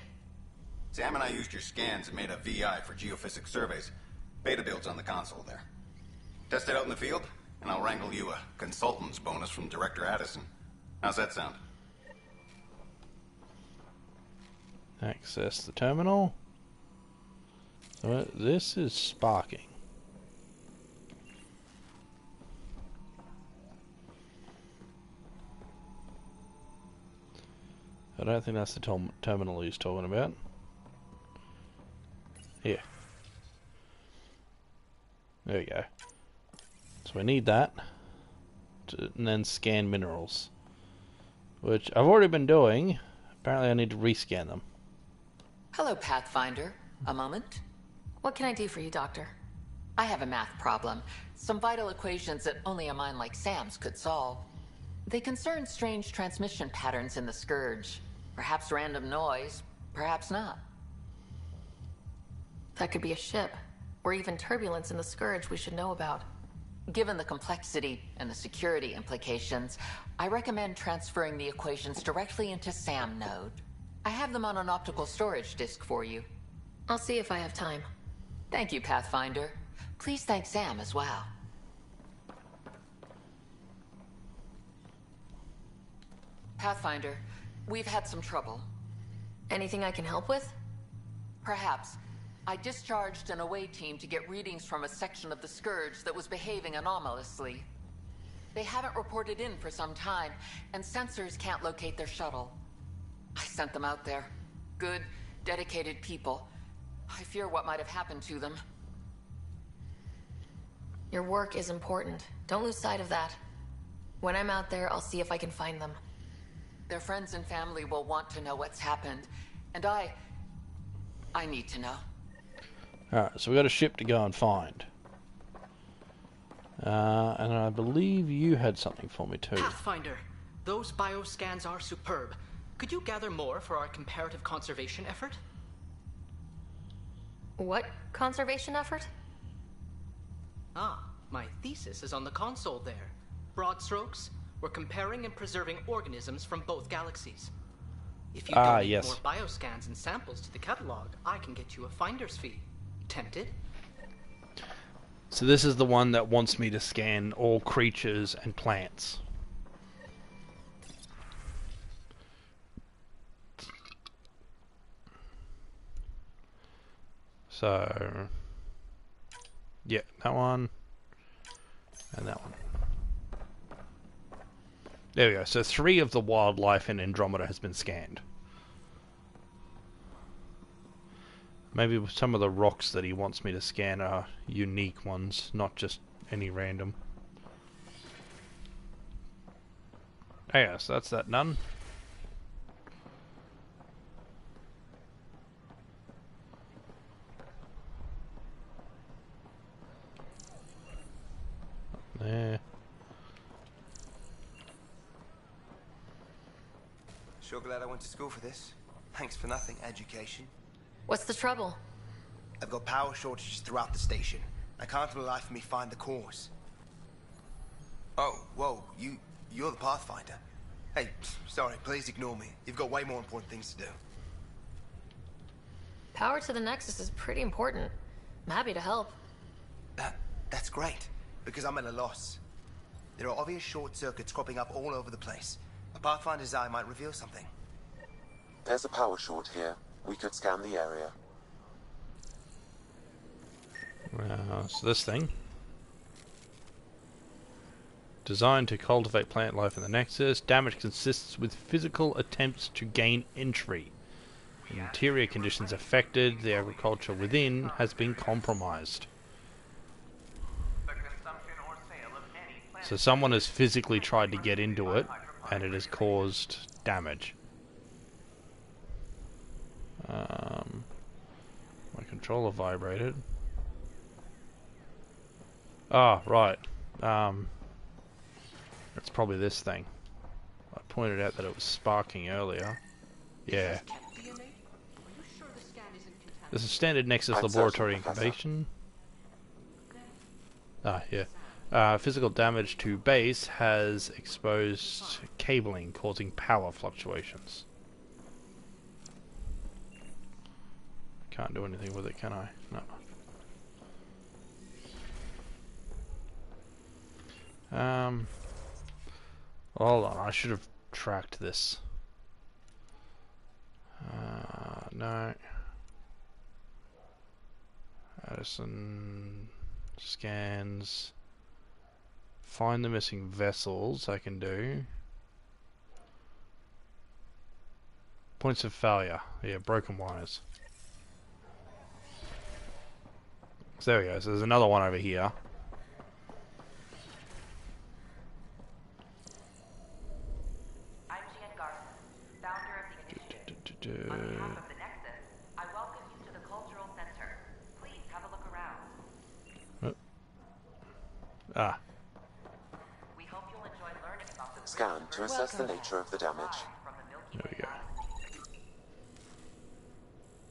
Sam and I used your scans and made a VI for geophysics surveys. Beta builds on the console there. Test it out in the field, and I'll wrangle you a consultant's bonus from Director Addison. How's that sound? Access the terminal. So this is sparking. I don't think that's the terminal he's talking about. Here. There we go. So we need that. And then scan minerals. Which I've already been doing. Apparently I need to rescan them. Hello, Pathfinder. A moment? What can I do for you, Doctor? I have a math problem. Some vital equations that only a mind like Sam's could solve. They concern strange transmission patterns in the Scourge. Perhaps random noise, perhaps not. That could be a ship, or even turbulence in the Scourge we should know about. Given the complexity and the security implications, I recommend transferring the equations directly into SAM node. I have them on an optical storage disk for you. I'll see if I have time. Thank you, Pathfinder. Please thank Sam as well. Pathfinder, we've had some trouble. Anything I can help with? Perhaps. I discharged an away team to get readings from a section of the Scourge that was behaving anomalously. They haven't reported in for some time, and sensors can't locate their shuttle. I sent them out there. Good, dedicated people. I fear what might have happened to them. Your work is important. Don't lose sight of that. When I'm out there, I'll see if I can find them. Their friends and family will want to know what's happened, and I need to know. Alright, so we got a ship to go and find. And I believe you had something for me too. Pathfinder, those bioscans are superb. Could you gather more for our comparative conservation effort? What conservation effort? Ah, my thesis is on the console there. Broad strokes, we're comparing and preserving organisms from both galaxies. If you donate yes. more bioscans and samples to the catalog, I can get you a finder's fee. Tempted? So this is the one that wants me to scan all creatures and plants. So, yeah, that one, and that one. There we go. So 3 of the wildlife in Andromeda has been scanned. Maybe some of the rocks that he wants me to scan are unique ones, not just any random. Oh yeah, so that's that done. There. Sure glad I went to school for this. Thanks for nothing, education. What's the trouble? I've got power shortages throughout the station. I can't for the life of me find the cause. Oh, whoa, you're the Pathfinder. Hey, sorry, please ignore me. You've got way more important things to do. Power to the Nexus is pretty important. I'm happy to help. That's great, because I'm at a loss. There are obvious short circuits cropping up all over the place. A Pathfinder's eye might reveal something. There's a power short here. We could scan the area. So this thing. Designed to cultivate plant life in the Nexus, damage consists with physical attempts to gain entry. Interior conditions affected, the agriculture within has been compromised. So someone has physically tried to get into it, and it has caused damage. My controller vibrated. Ah, right. It's probably this thing. I pointed out that it was sparking earlier. Yeah. This is standard Nexus laboratory incubation. Ah, yeah. Physical damage to base has exposed cabling, causing power fluctuations. Can't do anything with it, can I? No. Hold on, I should have tracked this. No. Addison scans. Find the missing vessels, I can do. Points of failure. Yeah, broken wires. So there we go. So there's another one over here. I'm Jan Garson, founder of the initiative. On behalf of the Nexus, I to assess the nature of the damage. There we go.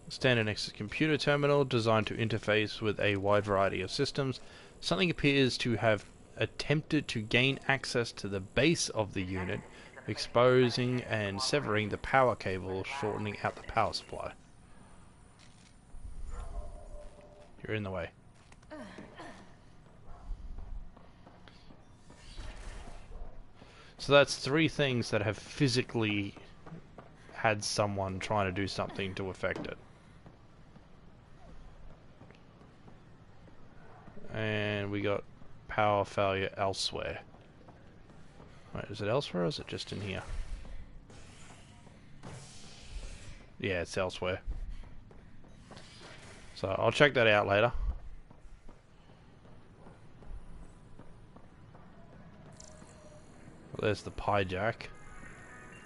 Standard Nexus computer terminal designed to interface with a wide variety of systems. Something appears to have attempted to gain access to the base of the unit, exposing and severing the power cable, shortening out the power supply. You're in the way. So that's 3 things that have physically had someone trying to do something to affect it. And we got power failure elsewhere. Wait, is it elsewhere or is it just in here? Yeah, it's elsewhere. So I'll check that out later. Well, there's the pie jack.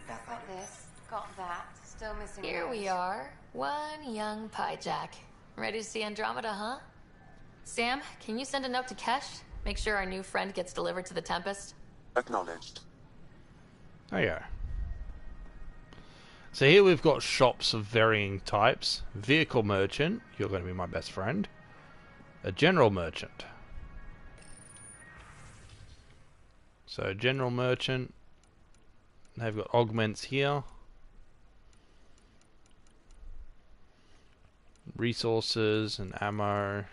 Got this, got that. Still missing. Here we are, one young pie jack. Ready to see Andromeda, huh? Sam, can you send a note to Kesh? Make sure our new friend gets delivered to the Tempest. Acknowledged. There you go. So here we've got shops of varying types. Vehicle merchant, you're going to be my best friend. A general merchant. So general merchant, they've got augments here. Resources and ammo.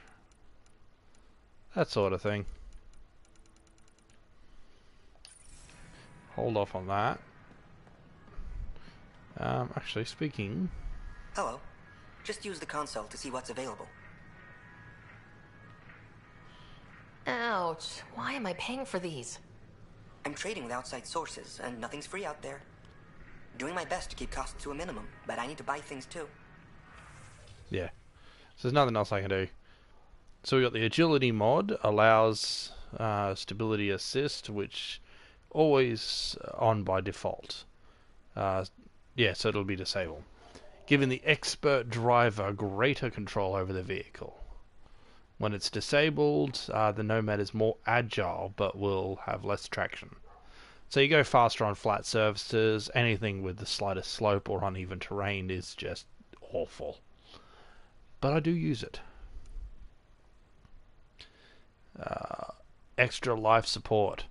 That sort of thing. Hold off on that. Actually, speaking... Hello. Just use the console to see what's available. Ouch. Why am I paying for these? I'm trading with outside sources, and nothing's free out there. Doing my best to keep costs to a minimum, but I need to buy things too. Yeah. So there's nothing else I can do. So we got the agility mod, allows stability assist, which always on by default. Yeah, so it'll be disabled. Giving the expert driver greater control over the vehicle. When it's disabled, the Nomad is more agile, but will have less traction. So you go faster on flat surfaces. Anything with the slightest slope or uneven terrain is just awful. But I do use it. Extra life support.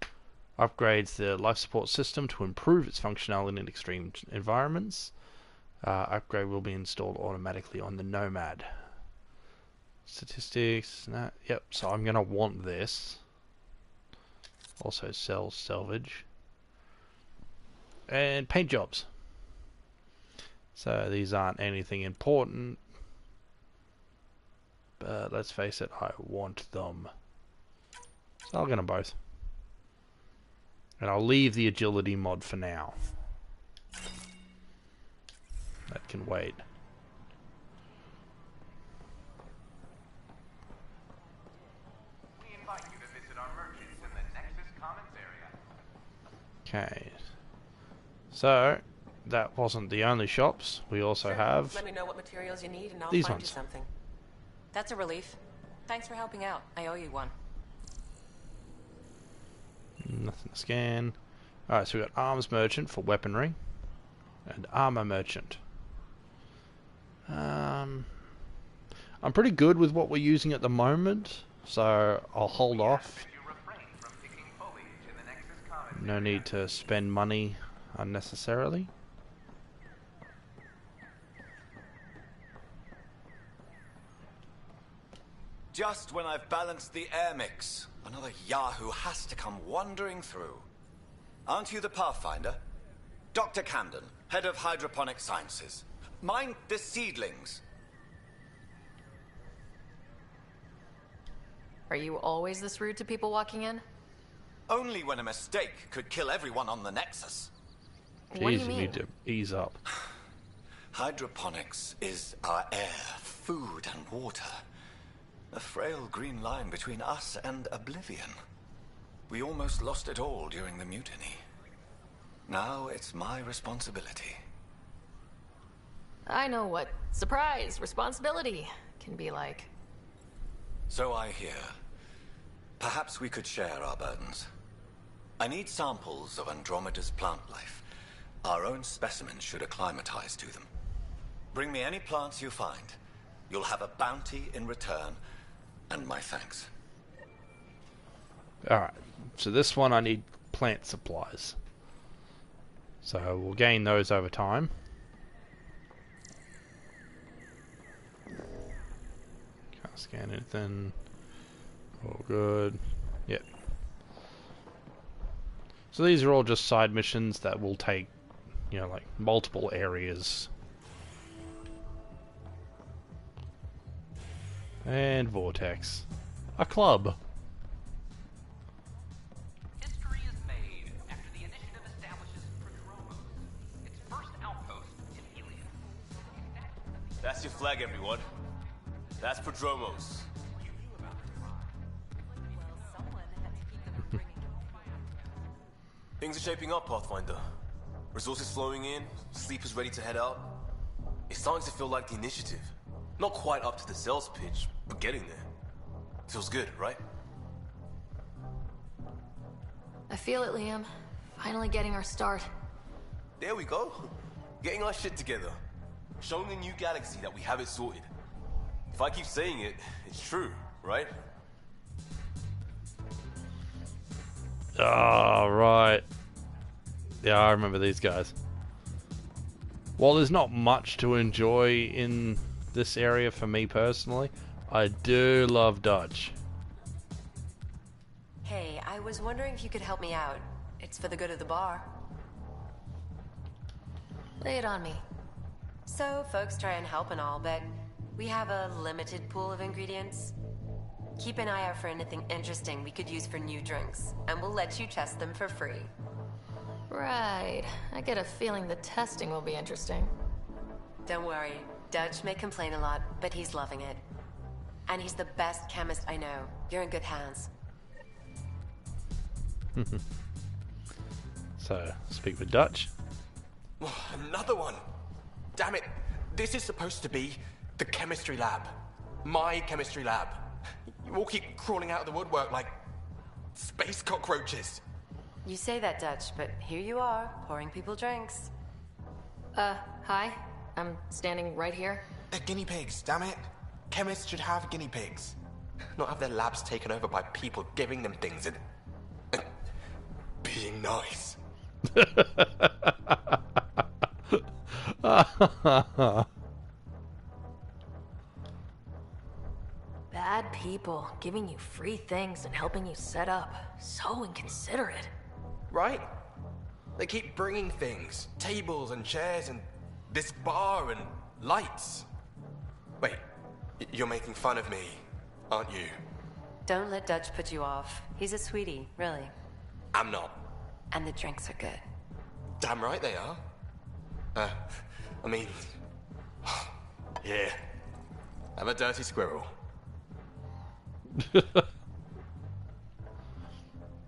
Upgrades the life support system to improve its functionality in extreme environments. Upgrade will be installed automatically on the Nomad. Statistics. Nah, yep, so I'm going to want this. Also sell salvage. And paint jobs. So these aren't anything important. But let's face it, I want them. So I'll get them both. And I'll leave the agility mod for now. That can wait. We invite you to visit our merchants in the Nexus Commons area. Okay. So, that wasn't the only shops. We also have Let me know what materials you need and I'll these find ones. you something. That's a relief. Thanks for helping out. I owe you one. Nothing to scan. Alright, so we've got arms merchant for weaponry. And armor merchant. I'm pretty good with what we're using at the moment, so I'll hold off. No need to spend money unnecessarily. Just when I've balanced the air mix, another Yahoo has to come wandering through. Aren't you the Pathfinder? Dr. Camden, head of hydroponic sciences. Mind the seedlings. Are you always this rude to people walking in? Only when a mistake could kill everyone on the Nexus. What do you Jeez, mean? need to ease up. Hydroponics is our air, food, and water. A frail green line between us and oblivion. We almost lost it all during the mutiny. Now it's my responsibility. I know what surprise, responsibility can be like. So I hear. Perhaps we could share our burdens. I need samples of Andromeda's plant life. Our own specimens should acclimatize to them. Bring me any plants you find. You'll have a bounty in return, and my thanks. Alright, so this one I need plant supplies. So we'll gain those over time. Can't scan anything. All good. Yep. So these are all just side missions that will take, you know, like multiple areas. And Vortex. A club. History is made after the initiative establishes Prodromos, its first outpost in Helios. That's your flag, everyone. That's Prodromos. Things are shaping up, Pathfinder. Resources flowing in, sleepers ready to head out. It's starting to feel like the initiative. Not quite up to the sales pitch, but getting there. Feels good, right? I feel it, Liam. Finally getting our start. There we go. Getting our shit together. Showing the new galaxy that we have it sorted. If I keep saying it, it's true, right? Ah, right. Yeah, I remember these guys. While there's not much to enjoy in this area for me personally, I do love Dutch. Hey, I was wondering if you could help me out. It's for the good of the bar. Lay it on me. So, folks try and help and all, but we have a limited pool of ingredients. Keep an eye out for anything interesting we could use for new drinks, and we'll let you test them for free. Right. I get a feeling the testing will be interesting. Don't worry. Dutch may complain a lot, but he's loving it. And he's the best chemist I know. You're in good hands. So, speak with Dutch. Another one! Damn it! This is supposed to be the chemistry lab. My chemistry lab. You all keep crawling out of the woodwork like space cockroaches. You say that, Dutch, but here you are, pouring people drinks. Hi. I'm standing right here. They're guinea pigs, damn it. Chemists should have guinea pigs. Not have their labs taken over by people giving them things and being nice. Bad people giving you free things and helping you set up. So inconsiderate. Right? They keep bringing things. Tables and chairs and this bar and lights. Wait, you're making fun of me, aren't you? Don't let Dutch put you off. He's a sweetie, really. I'm not. And the drinks are good. Damn right they are. I mean... yeah. I'm a dirty squirrel.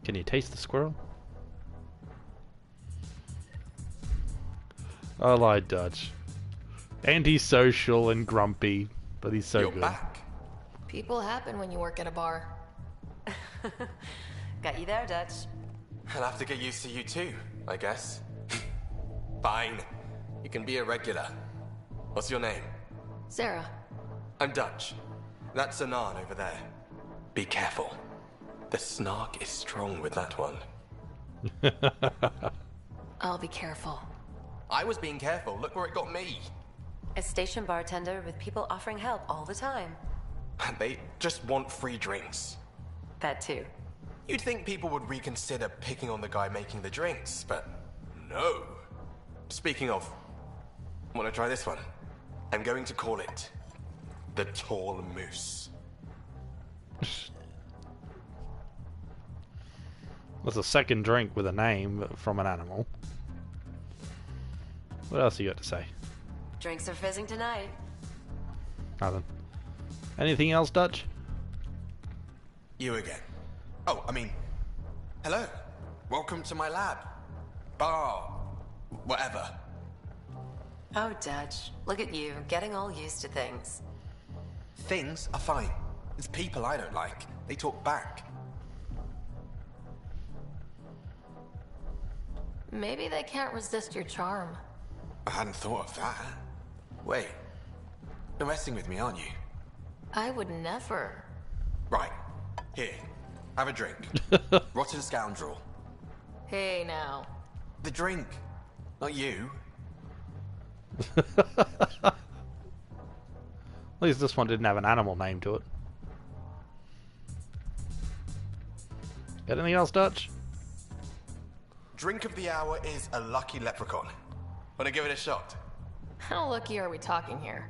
Can you taste the squirrel? I like Dutch. Antisocial and grumpy, but he's so good. Back. People happen when you work at a bar. Got you there, Dutch. I'll have to get used to you too, I guess. Fine. You can be a regular. What's your name? Sarah. I'm Dutch. That's Anan over there. Be careful. The snark is strong with that one. I'll be careful. I was being careful. Look where it got me. A station bartender with people offering help all the time. They just want free drinks. That too. You'd think people would reconsider picking on the guy making the drinks, but no. Speaking of, wanna try this one? I'm going to call it the Tall Moose. That's a second drink with a name from an animal. What else you got to say? Drinks are fizzing tonight. Nothing. Anything else, Dutch? You again. Oh, I mean, hello. Welcome to my lab. Bar. Whatever. Oh, Dutch. Look at you, getting all used to things. Things are fine. It's people I don't like. They talk back. Maybe they can't resist your charm. I hadn't thought of that. Wait. You're messing with me, aren't you? I would never. Right. Here. Have a drink. Rotten scoundrel. Hey, now. The drink. Not you. At least this one didn't have an animal name to it. Got anything else, Dutch? Drink of the hour is a lucky leprechaun. Wanna give it a shot? How lucky are we talking here?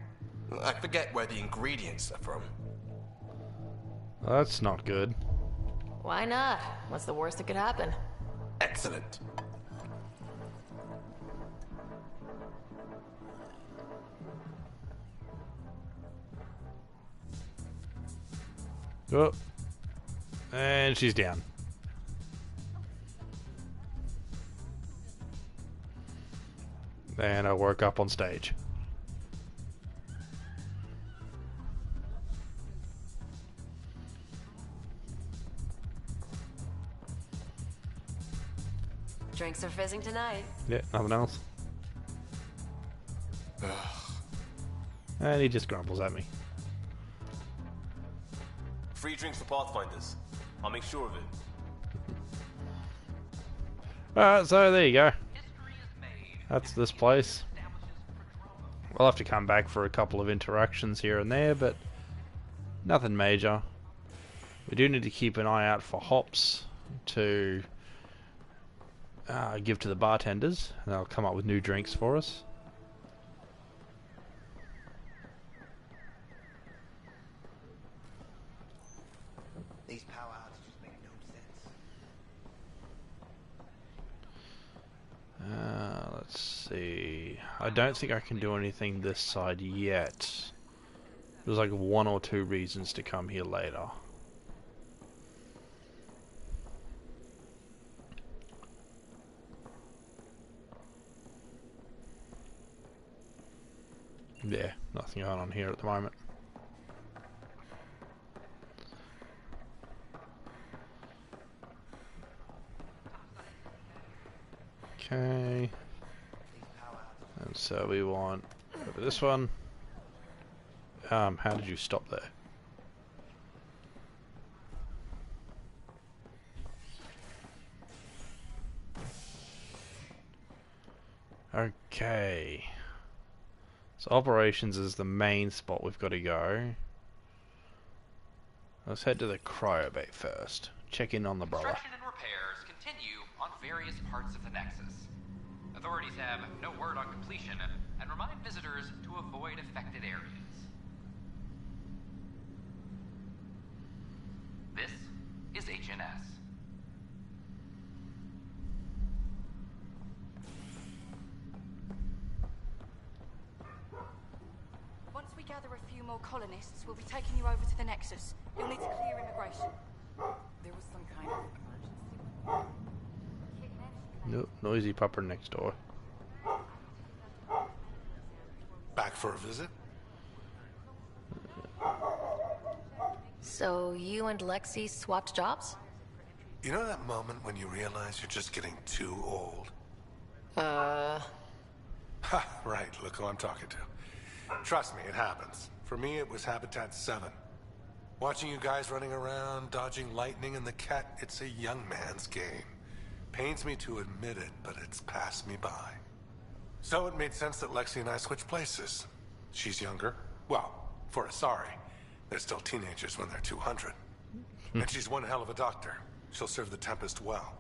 I forget where the ingredients are from. That's not good. Why not? What's the worst that could happen? Excellent. Oh. And she's down. And I woke up on stage. Drinks are fizzing tonight. Yeah, nothing else. And he just grumbles at me. Free drinks for Pathfinders. I'll make sure of it. Alright, so there you go. That's this place. We'll have to come back for a couple of interactions here and there, but nothing major. We do need to keep an eye out for hops to give to the bartenders, and they'll come up with new drinks for us. These power outages make no sense. Let's see. I don't think I can do anything this side yet. There's like 1 or 2 reasons to come here later. Yeah, nothing going on here at the moment. Okay. And so we want over this one. How did you stop there? Okay. So operations is the main spot we've got to go. Let's head to the cryobay first. Check in on the brother. Construction and repairs continue on various parts of the Nexus. Authorities have no word on completion and remind visitors to avoid affected areas. This is HNS. Once we gather a few more colonists, we'll be taking you over to the Nexus. You'll need to clear immigration. There was some kind of emergency. Nope, noisy pupper next door. Back for a visit? So you and Lexi swapped jobs? You know that moment when you realize you're just getting too old? Uh... Ha, right, look who I'm talking to. Trust me, it happens. For me, it was Habitat 7. Watching you guys running around, dodging lightning and the cat, it's a young man's game. Pains me to admit it, but it's passed me by. So it made sense that Lexi and I switched places. She's younger. Well, for Asari. They're still teenagers when they're 200. And she's one hell of a doctor. She'll serve the Tempest well.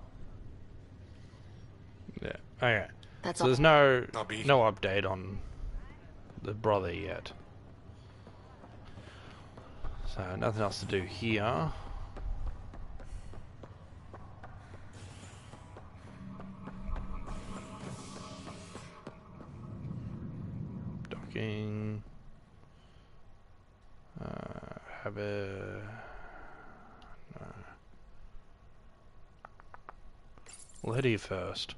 Yeah. Okay. That's so there's no update on the brother yet. So nothing else to do here. Docking. Have a... No. We'll head here first.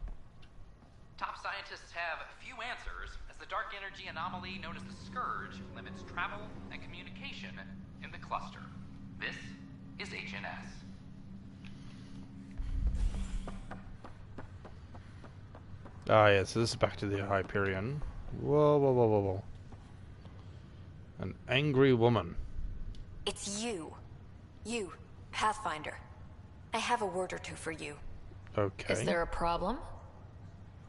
Top scientists have few answers, as the dark energy anomaly known as the Scourge limits travel and communication in the cluster. This is HNS. Ah, yeah, so this is back to the Hyperion. Whoa, whoa, whoa, whoa, whoa. An angry woman. It's you. You, Pathfinder. I have a word or two for you. Okay. Is there a problem?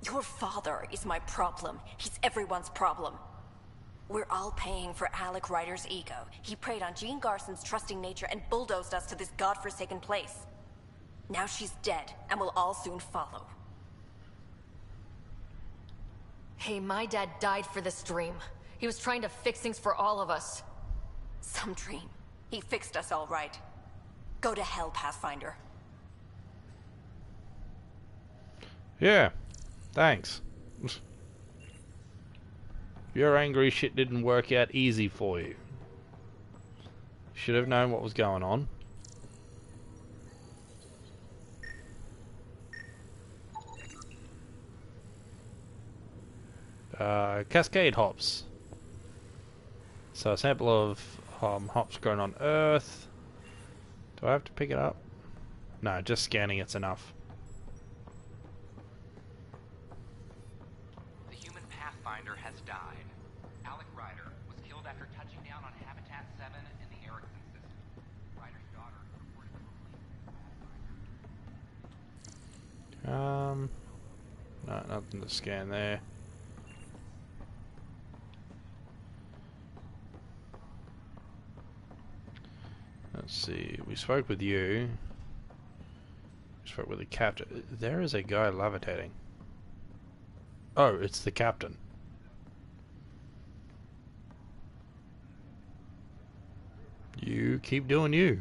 Your father is my problem. He's everyone's problem. We're all paying for Alec Ryder's ego. He preyed on Jean Garson's trusting nature and bulldozed us to this godforsaken place. Now she's dead, and we'll all soon follow. Hey, my dad died for this dream. He was trying to fix things for all of us. Some dream. He fixed us all right. Go to hell, Pathfinder. Yeah, thanks. Your angry shit didn't work out easy for you. Should have known what was going on. Cascade hops. So a sample of hops grown on Earth. Do I have to pick it up? No, just scanning it's enough. The human Pathfinder has died. Alec Ryder was killed after touching down on Habitat 7 in the Erickson system. Ryder's daughter reported No, nothing to scan there. Let's see, we spoke with you. We spoke with the captain. There is a guy levitating. Oh, it's the captain. You keep doing you.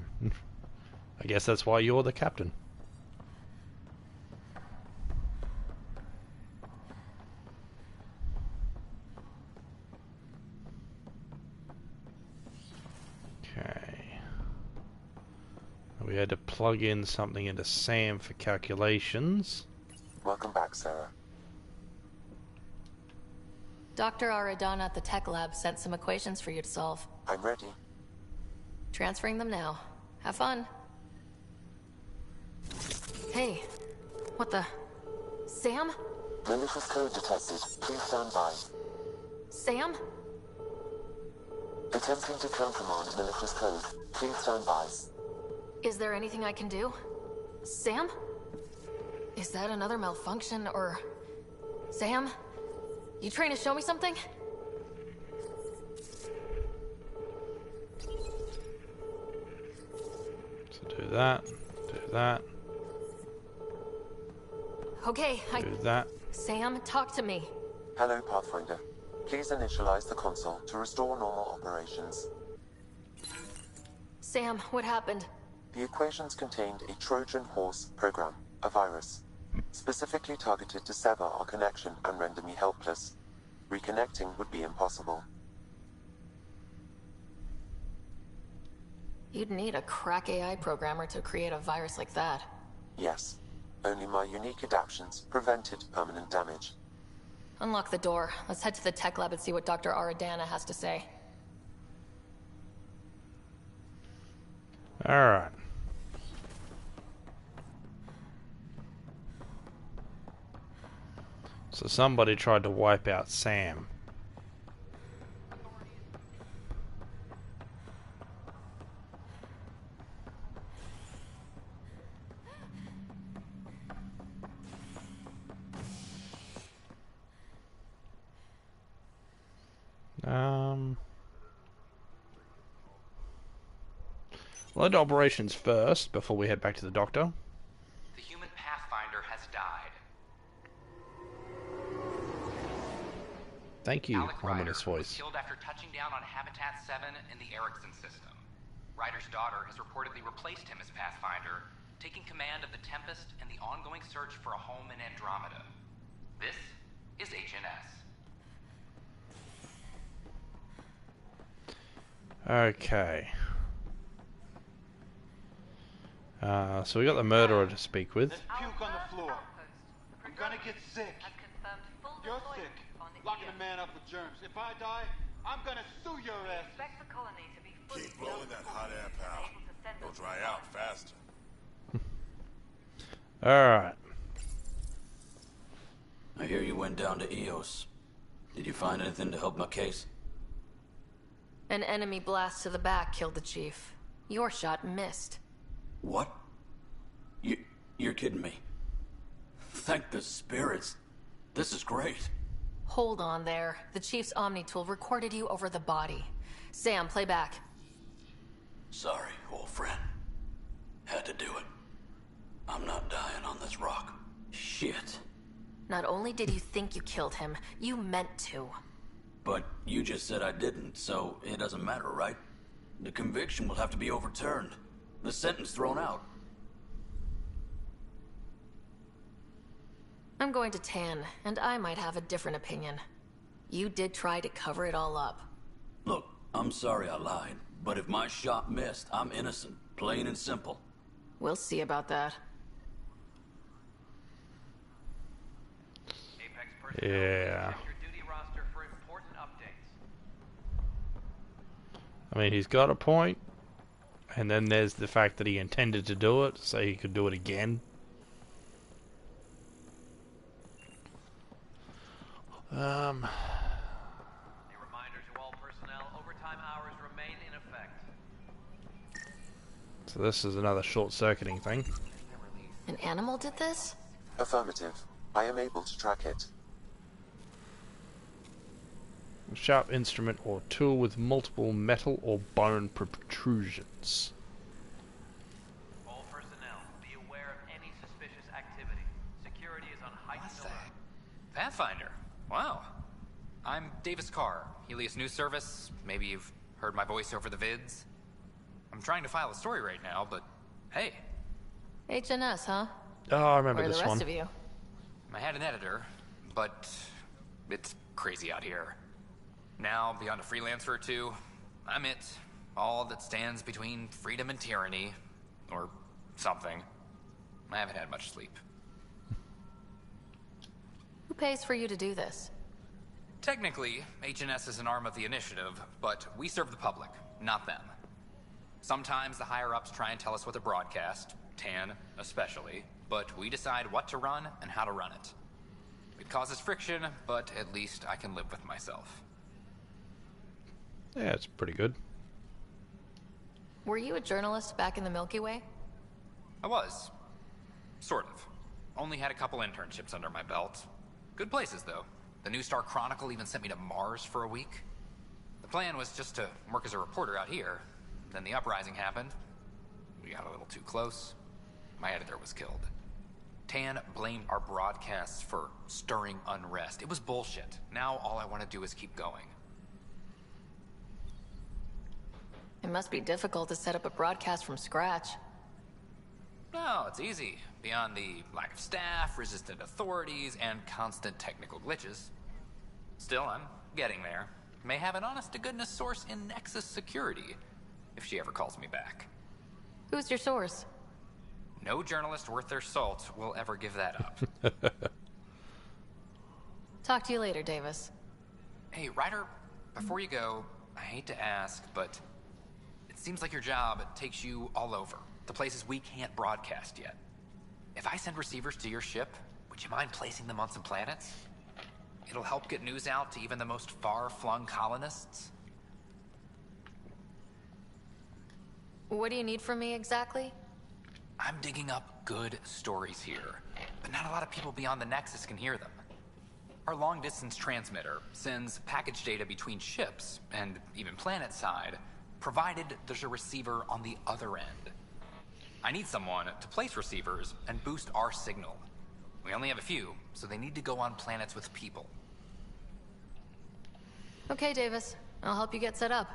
I guess that's why you're the captain. We had to plug in something into Sam for calculations. Welcome back, Sarah. Dr. Aradana at the tech lab sent some equations for you to solve. I'm ready. Transferring them now. Have fun. Hey, what the... Sam? Malicious code detected. Please stand by. Sam? Attempting to countermand malicious code. Please stand by. Is there anything I can do? Sam? Is that another malfunction, or... Sam? You trying to show me something? So do that, do that. Okay, do that. Sam, talk to me. Hello, Pathfinder. Please initialize the console to restore normal operations. Sam, what happened? The equations contained a Trojan horse program, a virus, specifically targeted to sever our connection and render me helpless. Reconnecting would be impossible. You'd need a crack AI programmer to create a virus like that. Yes. Only my unique adaptions prevented permanent damage. Unlock the door. Let's head to the tech lab and see what Dr. Aradana has to say. Alright. So somebody tried to wipe out Sam. We'll head to operations first before we head back to the doctor. The human Pathfinder has died. Thank you, Alec Ryder ominous voice. was killed after touching down on Habitat 7 in the Erickson system. Ryder's daughter has reportedly replaced him as Pathfinder, taking command of the Tempest and the ongoing search for a home in Andromeda. This is HNS. Okay. So we got the murderer to speak with. Puke on the floor. I'm gonna get sick. You're sick. Locking a man up with germs. If I die, I'm gonna sue your ass. Keep blowing that hot air, pal. It'll dry out faster. Alright. I hear you went down to EOS. Did you find anything to help my case? An enemy blast to the back killed the chief. Your shot missed. What? You're kidding me. Thank the spirits. This is great. Hold on there. The chief's Omni tool recorded you over the body. Sam, play back. Sorry, old friend. Had to do it. I'm not dying on this rock. Shit. Not only did you think you killed him, you meant to. But you just said I didn't, so it doesn't matter, right? The conviction will have to be overturned. The sentence thrown out. I'm going to Tan, and I might have a different opinion. You did try to cover it all up. Look, I'm sorry I lied, but if my shot missed, I'm innocent. Plain and simple. We'll see about that. Yeah. I mean, he's got a point, and then there's the fact that he intended to do it, so he could do it again. A reminder to all personnel, overtime hours remain in effect. So this is another short-circuiting thing. An animal did this? Affirmative. I am able to track it. A sharp instrument or tool with multiple metal or bone protrusions. All personnel, be aware of any suspicious activity. Security is on heightened alert. Pathfinder. Wow. I'm Davis Carr, Helios News Service. Maybe you've heard my voice over the vids. I'm trying to file a story right now, but hey. HNS, huh? Oh, I remember Where are this the rest one. of you? I had an editor, but it's crazy out here. Now, beyond a freelancer or two, I'm it. All that stands between freedom and tyranny. Or something. I haven't had much sleep. Who pays for you to do this? Technically, HNS is an arm of the initiative, but we serve the public, not them. Sometimes the higher-ups try and tell us what to broadcast, Tan especially, but we decide what to run and how to run it. It causes friction, but at least I can live with myself. Yeah, it's pretty good. Were you a journalist back in the Milky Way? I was. Sort of. Only had a couple internships under my belt. Good places, though. The New Star Chronicle even sent me to Mars for a week. The plan was just to work as a reporter out here. Then the uprising happened. We got a little too close. My editor was killed. Tan blamed our broadcasts for stirring unrest. It was bullshit. Now all I want to do is keep going. It must be difficult to set up a broadcast from scratch. No, it's easy. Beyond the lack of staff, resistant authorities, and constant technical glitches. Still, I'm getting there. May have an honest-to-goodness source in Nexus security, if she ever calls me back. Who's your source? No journalist worth their salt will ever give that up. Talk to you later, Davis. Hey, Ryder, before you go, I hate to ask, but it seems like your job takes you all over, the places we can't broadcast yet. If I send receivers to your ship, would you mind placing them on some planets? It'll help get news out to even the most far-flung colonists. What do you need from me exactly? I'm digging up good stories here, but not a lot of people beyond the Nexus can hear them. Our long-distance transmitter sends package data between ships, and even planet-side, provided there's a receiver on the other end. I need someone to place receivers and boost our signal. We only have a few, so they need to go on planets with people. Okay, Davis. I'll help you get set up.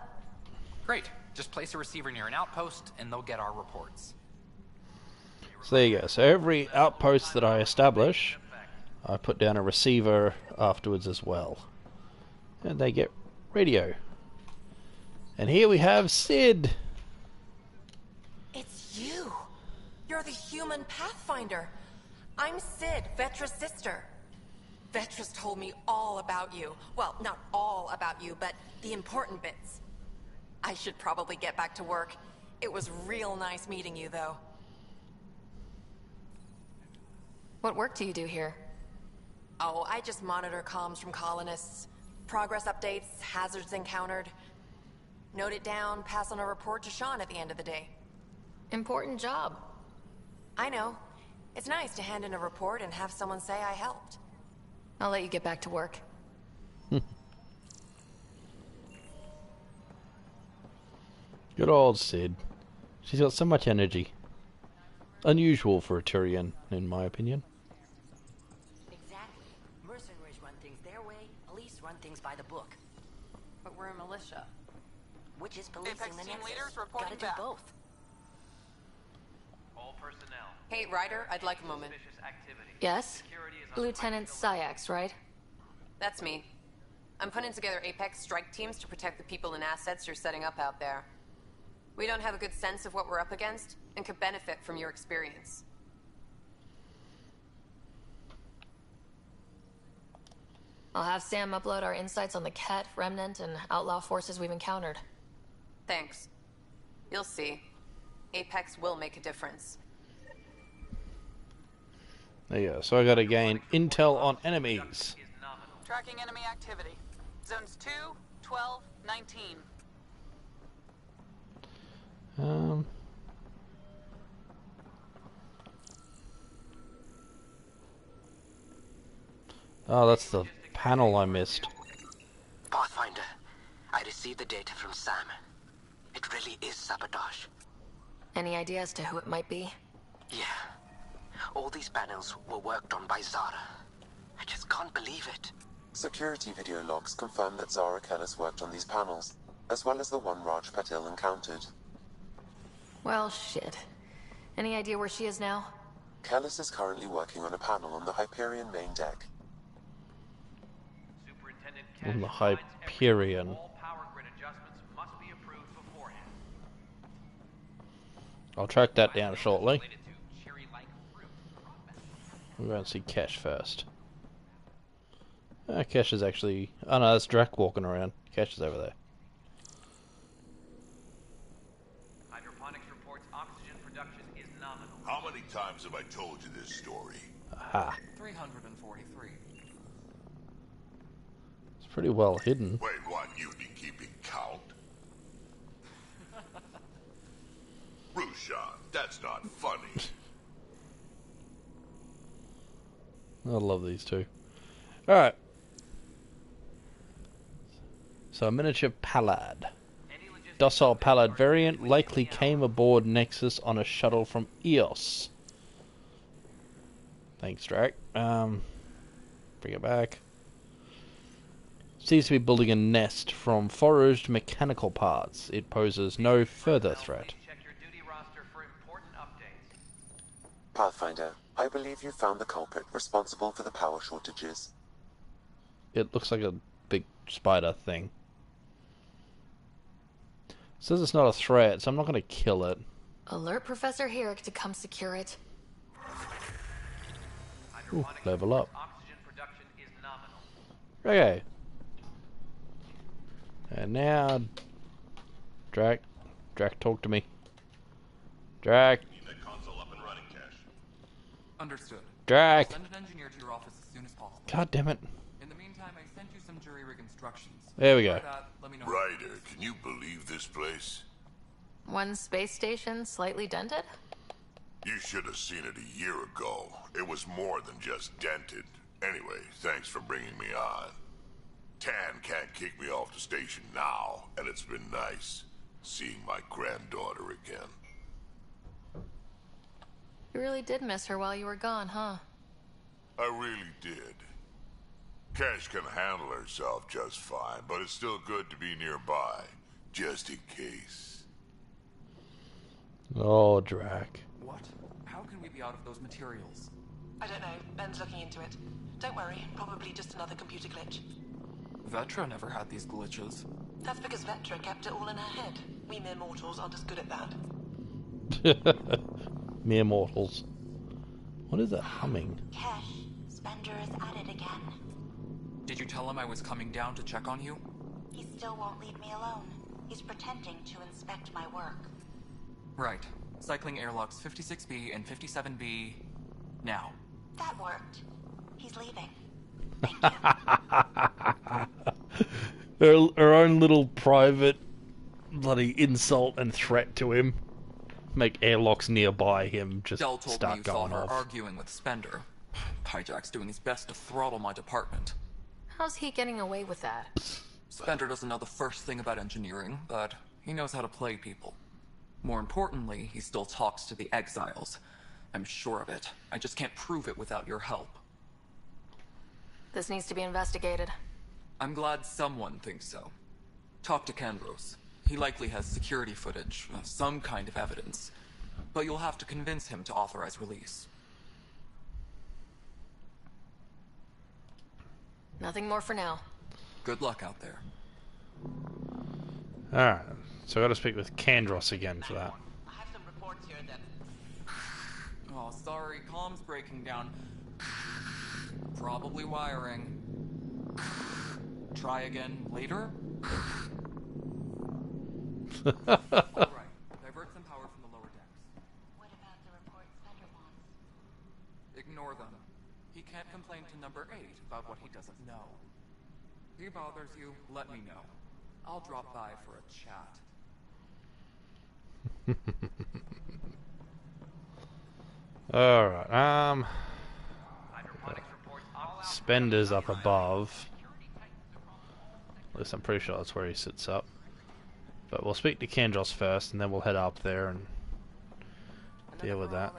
Great. Just place a receiver near an outpost, and they'll get our reports. So there you go. So every outpost that I establish, I put down a receiver afterwards as well. And they get radio. And here we have Sid. It's you. You're the human Pathfinder. I'm Sid, Vetra's sister. Vetra's told me all about you. Well, not all about you, but the important bits. I should probably get back to work. It was real nice meeting you, though. What work do you do here? Oh, I just monitor comms from colonists. Progress updates, hazards encountered. Note it down, pass on a report to Sean at the end of the day. Important job. I know. It's nice to hand in a report and have someone say I helped. I'll let you get back to work. Good old Sid. She's got so much energy. Unusual for a Turian, in my opinion. Exactly. Mercenaries run things their way, police run things by the book. But we're a militia. Which is policing Apex the team Nexus. leaders reporting Gotta do back. both. All personnel. Hey, Ryder, I'd like a moment. Suspicious activity. Yes? Security is on Lieutenant Syax, right? That's me. I'm putting together Apex strike teams to protect the people and assets you're setting up out there. We don't have a good sense of what we're up against, and could benefit from your experience. I'll have Sam upload our insights on the Ket, Remnant, and outlaw forces we've encountered. Thanks. You'll see. Apex will make a difference. There you go. So I gotta gain intel on enemies. Tracking enemy activity. Zones 2, 12, 19. Oh, that's the panel I missed. Pathfinder, I received the data from Sam. It really is sabotage. Any idea as to who it might be? Yeah. All these panels were worked on by Zara. I just can't believe it. Security video logs confirm that Zara Kellis worked on these panels, as well as the one Raj Patil encountered. Well, shit. Any idea where she is now? Kellis is currently working on a panel on the Hyperion main deck. On the Hyperion. All power grid adjustments must be approved beforehand. I'll track that down shortly. We're going to see Kesh first. Kesh is actually... Oh no, that's Drac walking around. Kesh is over there. Hydroponics reports oxygen production is nominal. How many times have I told you this story? Aha. 343. It's pretty well hidden. Wait, what? You've been keeping count? Rushan, that's not funny. I love these two. Alright. So, a miniature Pallad. Docile Pallad variant likely came aboard Nexus on a shuttle from EOS. Thanks, Drac. Bring it back. Seems to be building a nest from foraged mechanical parts. It poses no further threat. Pathfinder, I believe you found the culprit responsible for the power shortages. It looks like a big spider thing. It says it's not a threat, so I'm not going to kill it. Alert Professor Herrick to come secure it. Ooh, level up. Okay. And now... Drac, talk to me. Drac. Understood. Drac. Send an engineer to your office as soon as possible. God damn it. In the meantime, I sent you some jury rig instructions. There we go. Let me know. Ryder, can you believe this place? One space station slightly dented? You should have seen it a year ago. It was more than just dented. Anyway, thanks for bringing me on. Tan can't kick me off the station now, and it's been nice seeing my granddaughter again. You really did miss her while you were gone, huh? I really did. Cash can handle herself just fine, but it's still good to be nearby, just in case. Oh, Drac. What? How can we be out of those materials? I don't know. Ben's looking into it. Don't worry, probably just another computer glitch. Vetra never had these glitches. That's because Vetra kept it all in her head. We mere mortals aren't as good at that. Mere mortals. What is that humming? Cash, Spender is at it again. Did you tell him I was coming down to check on you? He still won't leave me alone. He's pretending to inspect my work. Right. Cycling airlocks 56B and 57B... now. That worked. He's leaving. Her own little private bloody insult and threat to him. Make airlocks nearby him just Dell told me start you saw going her off. arguing with Spender. Hijack's doing his best to throttle my department. How's he getting away with that? Spender doesn't know the first thing about engineering, but he knows how to play people. More importantly, he still talks to the exiles. I'm sure of it. I just can't prove it without your help. This needs to be investigated. I'm glad someone thinks so. Talk to Kandros. He likely has security footage, some kind of evidence. But you'll have to convince him to authorize release. Nothing more for now. Good luck out there. Alright, so I gotta speak with Kandros again for that. Oh, sorry, comms breaking down. Probably wiring. Try again later? Alright, divert some power from the lower decks. What about the reports Spender wants? Ignore them. He can't complain to number 8 about what he doesn't know. If he bothers you, let me know. I'll drop by for a chat. Alright, Spender's up above. At least I'm pretty sure that's where he sits up. But we'll speak to Kandros first, and then we'll head up there and deal with that.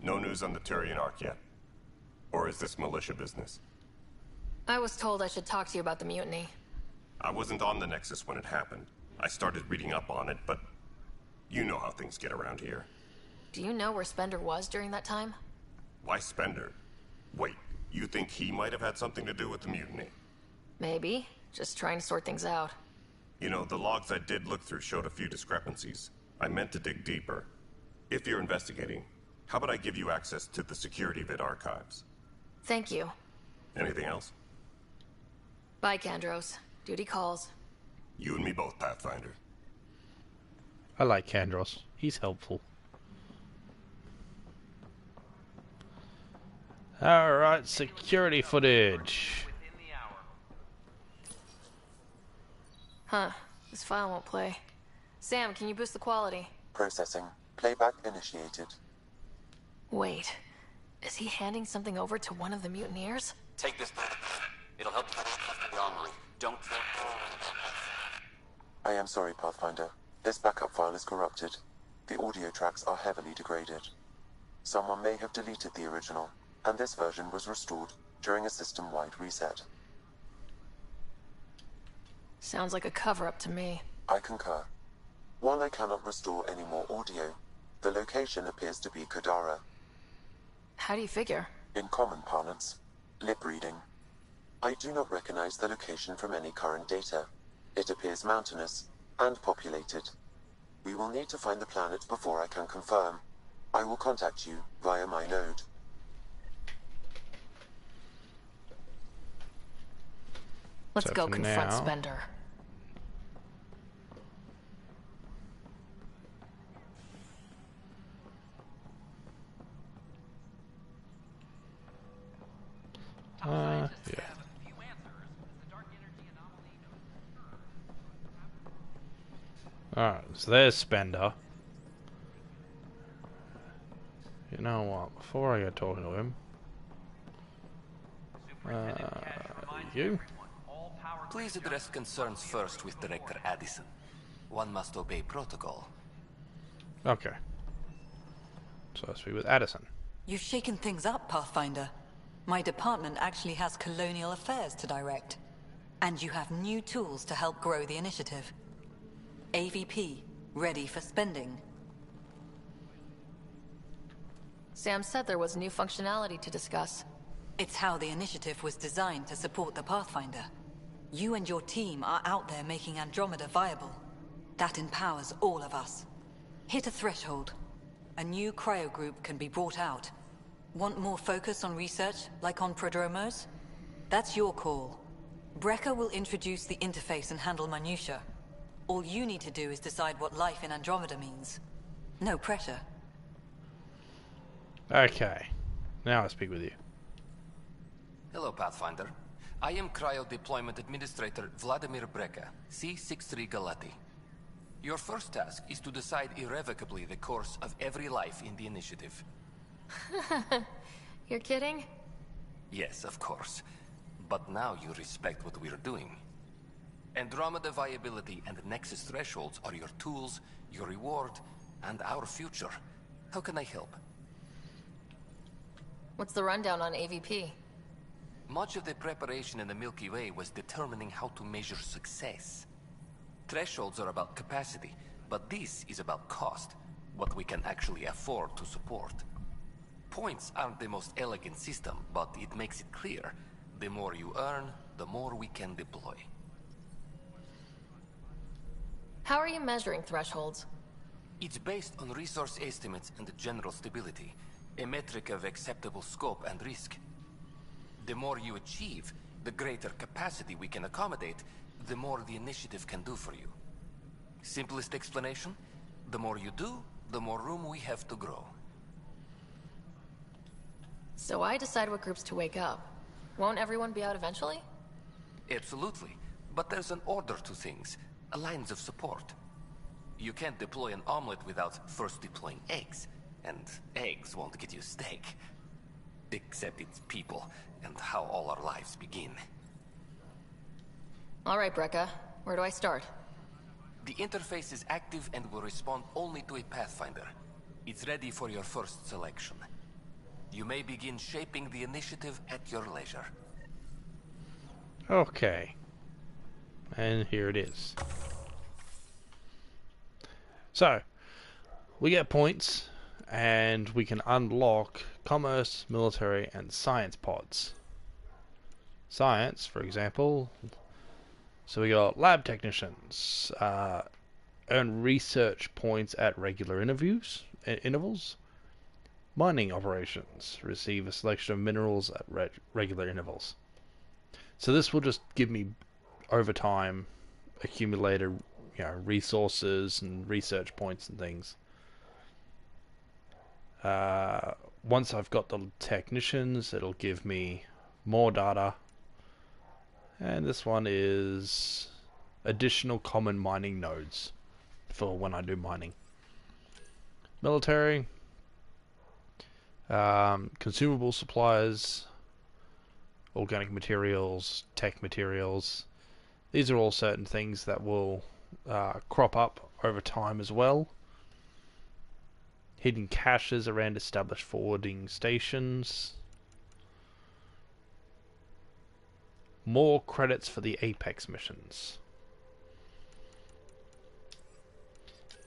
No news on the Turian Ark yet? Or is this militia business? I was told I should talk to you about the mutiny. I wasn't on the Nexus when it happened. I started reading up on it, but you know how things get around here. Do you know where Spender was during that time? Why Spender? Wait, you think he might have had something to do with the mutiny? Maybe. Just trying to sort things out. You know, the logs I did look through showed a few discrepancies. I meant to dig deeper. If you're investigating, how about I give you access to the security vid archives? Thank you. Anything else? Bye, Kandros. Duty calls. You and me both, Pathfinder. I like Kandros. He's helpful. Alright, security footage. Huh. This file won't play. Sam, can you boost the quality? Processing. Playback initiated. Wait. Is he handing something over to one of the mutineers? Take this. It'll help you the armory. Don't... I am sorry, Pathfinder. This backup file is corrupted. The audio tracks are heavily degraded. Someone may have deleted the original, and this version was restored during a system-wide reset. Sounds like a cover-up to me. I concur. While I cannot restore any more audio, the location appears to be Kadara. How do you figure? In common parlance, lip reading. I do not recognize the location from any current data. It appears mountainous and populated. We will need to find the planet before I can confirm. I will contact you via my node. Let's go for confront now. Spender. Yeah. Alright, so there's Spender. You know what? Before I go talking to him, you? Please address concerns first with Director Addison. One must obey protocol. Okay. So I'll speak with Addison. You've shaken things up, Pathfinder. My department actually has colonial affairs to direct. And you have new tools to help grow the initiative. AVP, ready for spending. Sam said there was new functionality to discuss. It's how the initiative was designed to support the Pathfinder. You and your team are out there making Andromeda viable. That empowers all of us. Hit a threshold. A new cryo group can be brought out. Want more focus on research, like on Prodromos? That's your call. Brecker will introduce the interface and handle minutiae. All you need to do is decide what life in Andromeda means. No pressure. Okay. Now I speak with you. Hello, Pathfinder. I am Cryo Deployment Administrator Vladimir Breka, C-63 Galati. Your first task is to decide irrevocably the course of every life in the initiative. You're kidding? Yes, of course. But now you respect what we're doing. Andromeda viability and Nexus thresholds are your tools, your reward, and our future. How can I help? What's the rundown on AVP? Much of the preparation in the Milky Way was determining how to measure success. Thresholds are about capacity, but this is about cost, what we can actually afford to support. Points aren't the most elegant system, but it makes it clear. The more you earn, the more we can deploy. How are you measuring thresholds? It's based on resource estimates and general stability, a metric of acceptable scope and risk. The more you achieve, the greater capacity we can accommodate, the more the initiative can do for you. Simplest explanation, the more you do, the more room we have to grow. So I decide what groups to wake up. Won't everyone be out eventually? Absolutely. But there's an order to things, lines of support. You can't deploy an omelet without first deploying eggs. And eggs won't get you steak. Except it's people, and how all our lives begin. Alright, Breka. Where do I start? The interface is active and will respond only to a Pathfinder. It's ready for your first selection. You may begin shaping the initiative at your leisure. Okay. And here it is. So, we get points, and we can unlock commerce, military, and science pods. Science, for example. So we got lab technicians, earn research points at regular intervals. Mining operations, receive a selection of minerals at regular intervals. So this will just give me, over time, accumulated, resources and research points and things. Once I've got the technicians, it'll give me more data. And this one is additional common mining nodes for when I do mining. Military, consumable supplies, organic materials, tech materials. These are all certain things that will crop up over time as well. Hidden caches around established forwarding stations. More credits for the Apex missions.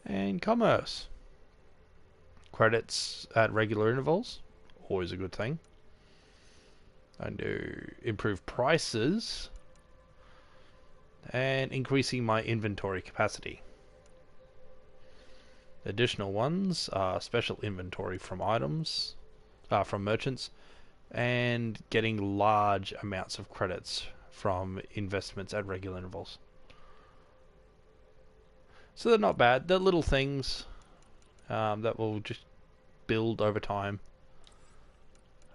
And commerce. Credits at regular intervals. Always a good thing. I do improve prices. And increasing my inventory capacity. Additional ones are special inventory from items, from merchants, and getting large amounts of credits from investments at regular intervals. So they're not bad. They're little things that will just build over time.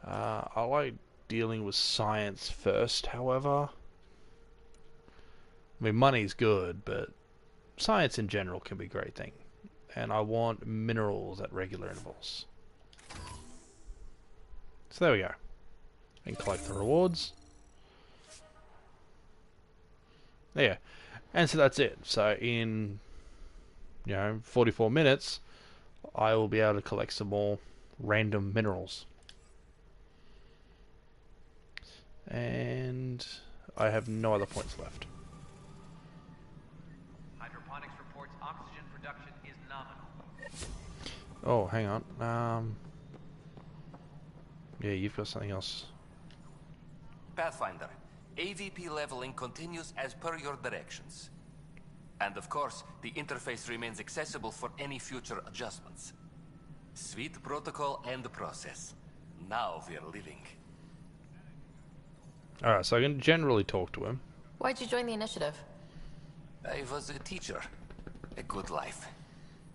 I like dealing with science first, however. I mean, money's good, but science in general can be a great thing. And I want minerals at regular intervals. So there we go. And collect the rewards. There. And so that's it. So in 44 minutes I will be able to collect some more random minerals. And I have no other points left. Hydroponics reports oxygen production is nominal. Oh, hang on. Yeah, you've got something else. Pathfinder, AVP leveling continues as per your directions. And of course, the interface remains accessible for any future adjustments. Sweet protocol and process. Now we're living. Alright, so I can generally talk to him. Why'd you join the initiative? I was a teacher. A good life.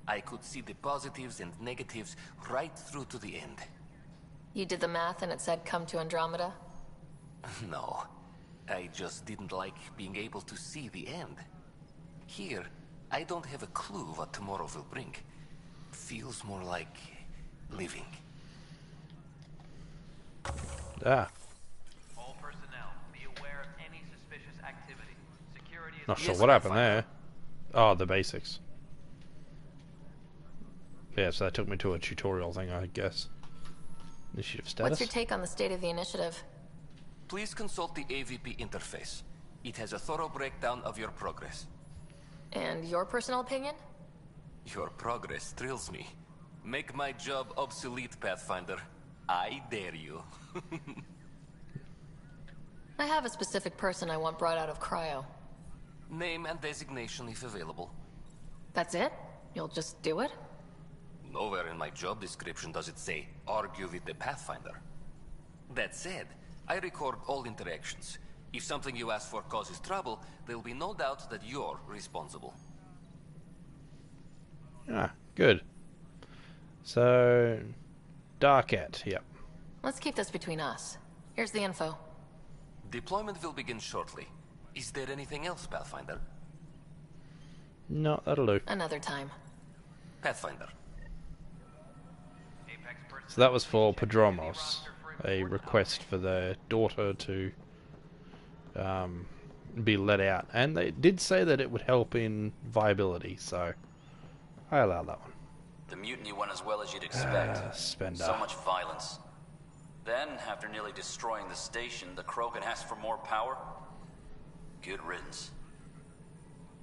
I could see the positives and negatives right through to the end. You did the math and it said come to Andromeda? No, I just didn't like being able to see the end. Here, I don't have a clue what tomorrow will bring. Feels more like living. Ah. All personnel, be aware of any suspicious activity. Security is Not sure what happened there. Oh, the basics. Yeah, so that took me to a tutorial thing, I guess. Initiative status. What's your take on the state of the initiative? Please consult the AVP interface. It has a thorough breakdown of your progress. And your personal opinion? Your progress thrills me. Make my job obsolete, Pathfinder. I dare you. I have a specific person I want brought out of cryo. Name and designation if available. That's it? You'll just do it? Nowhere in my job description does it say, argue with the Pathfinder. That said, I record all interactions. If something you ask for causes trouble, there will be no doubt that you're responsible. Ah, good. So, Darket, yep. Let's keep this between us. Here's the info. Deployment will begin shortly. Is there anything else, Pathfinder? No, that'll do. Another time. Pathfinder. So that was for Podromos, a request for their daughter to be let out. And they did say that it would help in viability, so I allow that one. The mutiny went as well as you'd expect. Spender. So much violence. Then, after nearly destroying the station, the Krogan asked for more power? Good riddance.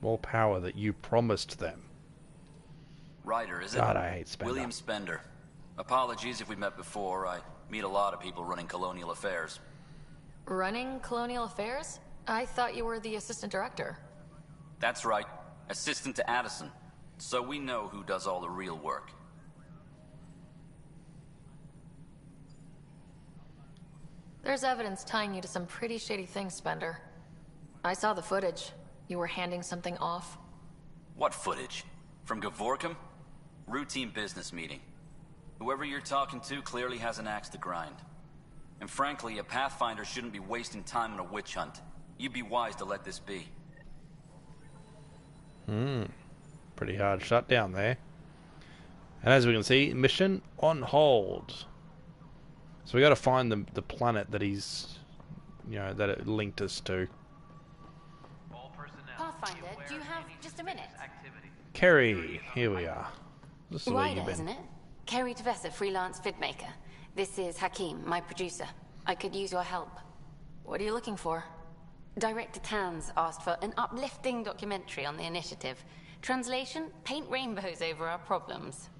More power that you promised them. Ryder, is it? God, I hate Spender. William Spender. Apologies if we met before. I meet a lot of people running colonial affairs. Running colonial affairs? I thought you were the assistant director. That's right. Assistant to Addison. So we know who does all the real work. There's evidence tying you to some pretty shady things, Spender. I saw the footage. You were handing something off. What footage? From Gavorkum? Routine business meeting. Whoever you're talking to clearly has an axe to grind. And frankly, a Pathfinder shouldn't be wasting time on a witch hunt. You'd be wise to let this be. Pretty hard shutdown there. And as we can see, mission on hold. So we got to find the planet that he's, that it linked us to. Pathfinder, do you have just a minute? Kerry, here we are. This is where Ryder, you've been. isn't it? Kerry Tevessa, freelance vidmaker. This is Hakim, my producer. I could use your help. What are you looking for? Director Tans asked for an uplifting documentary on the initiative. Translation, paint rainbows over our problems.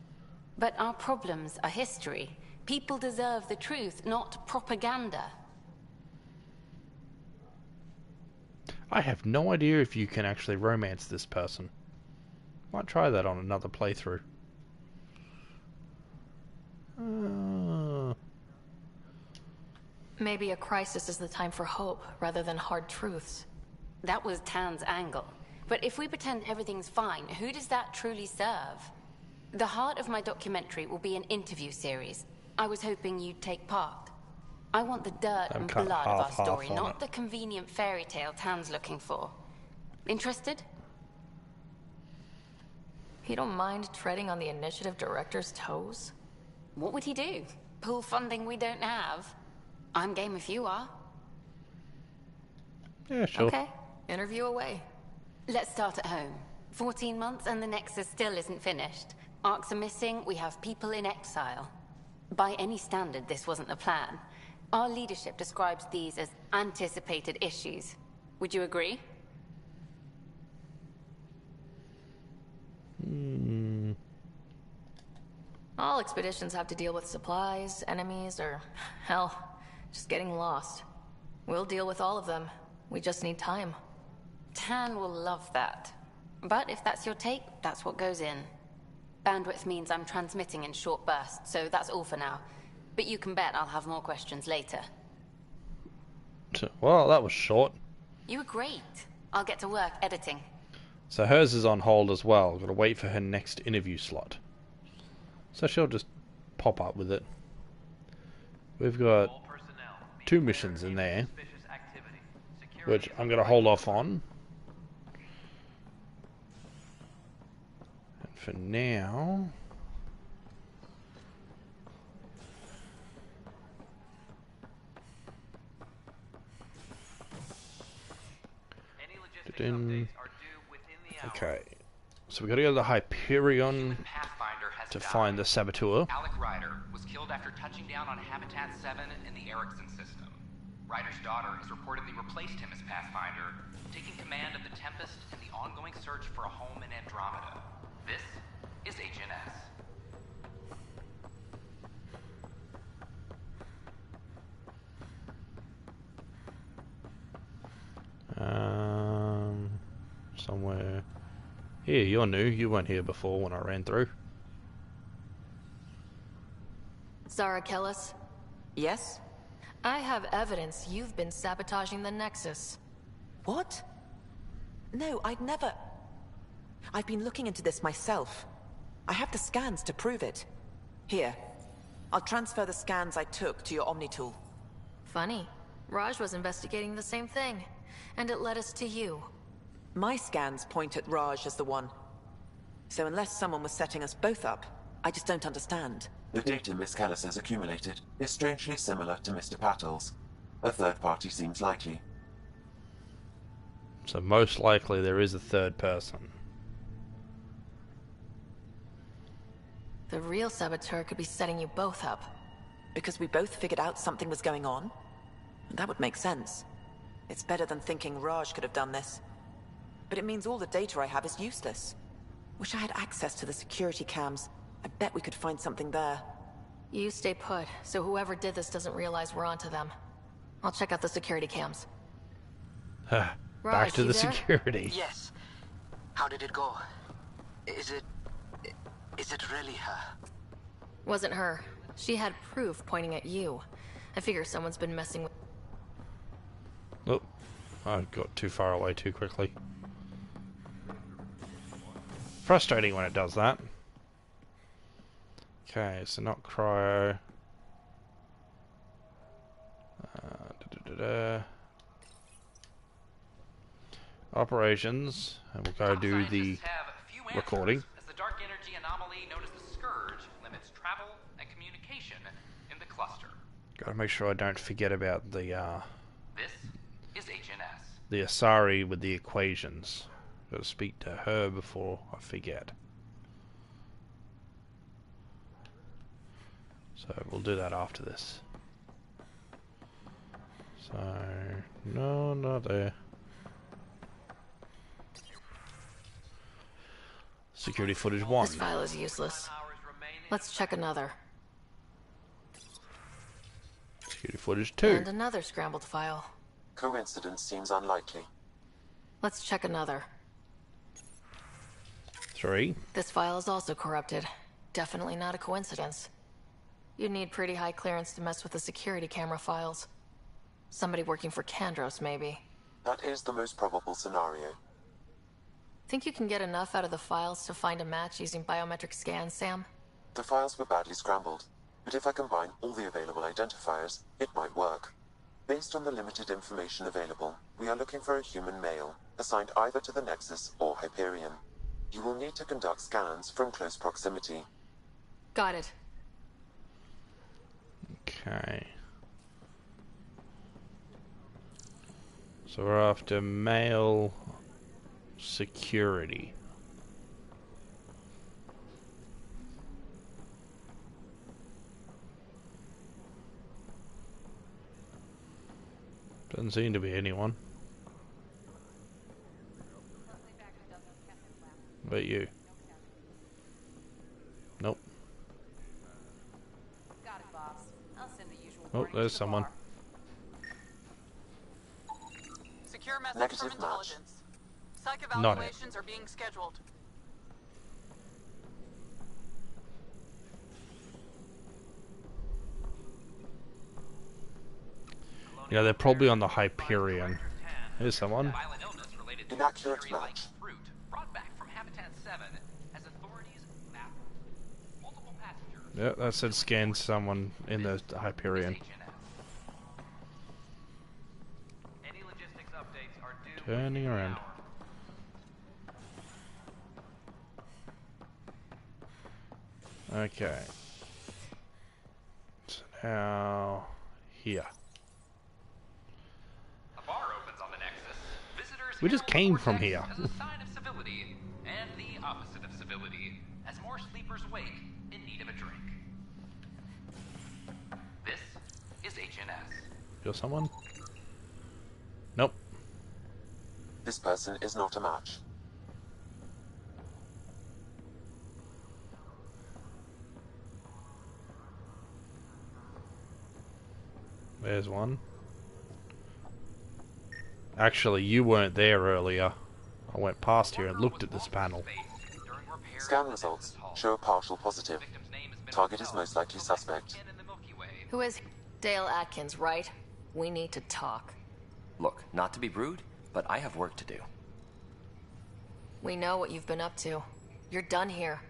But our problems are history. People deserve the truth, not propaganda. I have no idea if you can actually romance this person. Might try that on another playthrough. Maybe a crisis is the time for hope, rather than hard truths. That was Tan's angle. But if we pretend everything's fine, who does that truly serve? The heart of my documentary will be an interview series. I was hoping you'd take part. I want the dirt and blood of our story, not the convenient fairy tale Tan's looking for. Interested? You don't mind treading on the initiative director's toes? What would he do? Pull funding we don't have? I'm game if you are. Yeah, sure. Okay, interview away. Let's start at home. 14 months and the Nexus still isn't finished. Arcs are missing, we have people in exile. By any standard, this wasn't the plan. Our leadership describes these as anticipated issues. Would you agree? All expeditions have to deal with supplies, enemies, or, hell, just getting lost. We'll deal with all of them. We just need time. Tan will love that. But if that's your take, that's what goes in. Bandwidth means I'm transmitting in short bursts, so that's all for now. But you can bet I'll have more questions later. Well, that was short. You were great. I'll get to work editing. So hers is on hold as well. Got to wait for her next interview slot. So she'll just pop up with it. We've got 2 missions in there, which I'm going to hold off on. And for now... Okay, so we got to go to the Hyperion to find the saboteur. Alec Ryder was killed after touching down on Habitat 7 in the Erickson system. Ryder's daughter has reportedly replaced him as Pathfinder, taking command of the Tempest and the ongoing search for a home in Andromeda. This is HNS. Somewhere here. You're new. You weren't here before when I ran through. Zara Kellis? Yes? I have evidence you've been sabotaging the Nexus. What? No, I'd never... I've been looking into this myself. I have the scans to prove it. Here. I'll transfer the scans I took to your Omni tool. Funny. Raj was investigating the same thing, and it led us to you. My scans point at Raj as the one. So unless someone was setting us both up, I just don't understand. The data Miss Kellis has accumulated is strangely similar to Mr. Patel's. A third party seems likely. So most likely there is a third person. The real saboteur could be setting you both up. Because we both figured out something was going on? That would make sense. It's better than thinking Raj could have done this. But it means all the data I have is useless. Wish I had access to the security cams. I bet we could find something there. You stay put, so whoever did this doesn't realize we're onto them. I'll check out the security cams. Back to the security. Yes. How did it go? Is it really her? Wasn't her. She had proof pointing at you. I figure someone's been messing with... Oh, I got too far away too quickly. Frustrating when it does that. Okay, so not cryo. Operations, and we'll go do the recording. As the dark energy anomaly known as the Scourge limits travel and communication in the cluster. Gotta make sure I don't forget about the This is HNS. the Asari with the equations. Gotta speak to her before I forget. So we'll do that after this. So, no, not there. Security footage 1. This file is useless. Let's check another. Security footage 2. And another scrambled file. Coincidence seems unlikely. Let's check another. 3. This file is also corrupted. Definitely not a coincidence. You'd need pretty high clearance to mess with the security camera files. Somebody working for Kandros, maybe. That is the most probable scenario. Think you can get enough out of the files to find a match using biometric scans, Sam? The files were badly scrambled, but if I combine all the available identifiers, it might work. Based on the limited information available, we are looking for a human male, assigned either to the Nexus or Hyperion. You will need to conduct scans from close proximity. Got it. Okay. So we're after male security. Doesn't seem to be anyone. But you. Nope. Got it, boss. I'll send the usual Oh, warning there's to the someone. bar. Secure message Negative from match. intelligence. Psych Not it. evaluations are being scheduled. Yeah, they're probably on the Hyperion. Here's someone. Violent illness related to Inaccurate Fury-like match. fruit brought back from Habitat 7 as authorities map multiple passengers. Yeah, that said scan someone in the Hyperion. Turning around. Okay. So now here. A bar opens on the Nexus. Visitors We just came from text here. as a sign of civility, and the opposite of civility, as more sleepers wake in need of a drink. This is HNS. You're someone? Nope. This person is not a match. There's one. Actually, you weren't there earlier. I went past here and looked at this panel. Scan results show a partial positive. Target is most likely suspect. Who is Dale Atkins, right? We need to talk. Look, not to be rude, but I have work to do. We know what you've been up to. You're done here.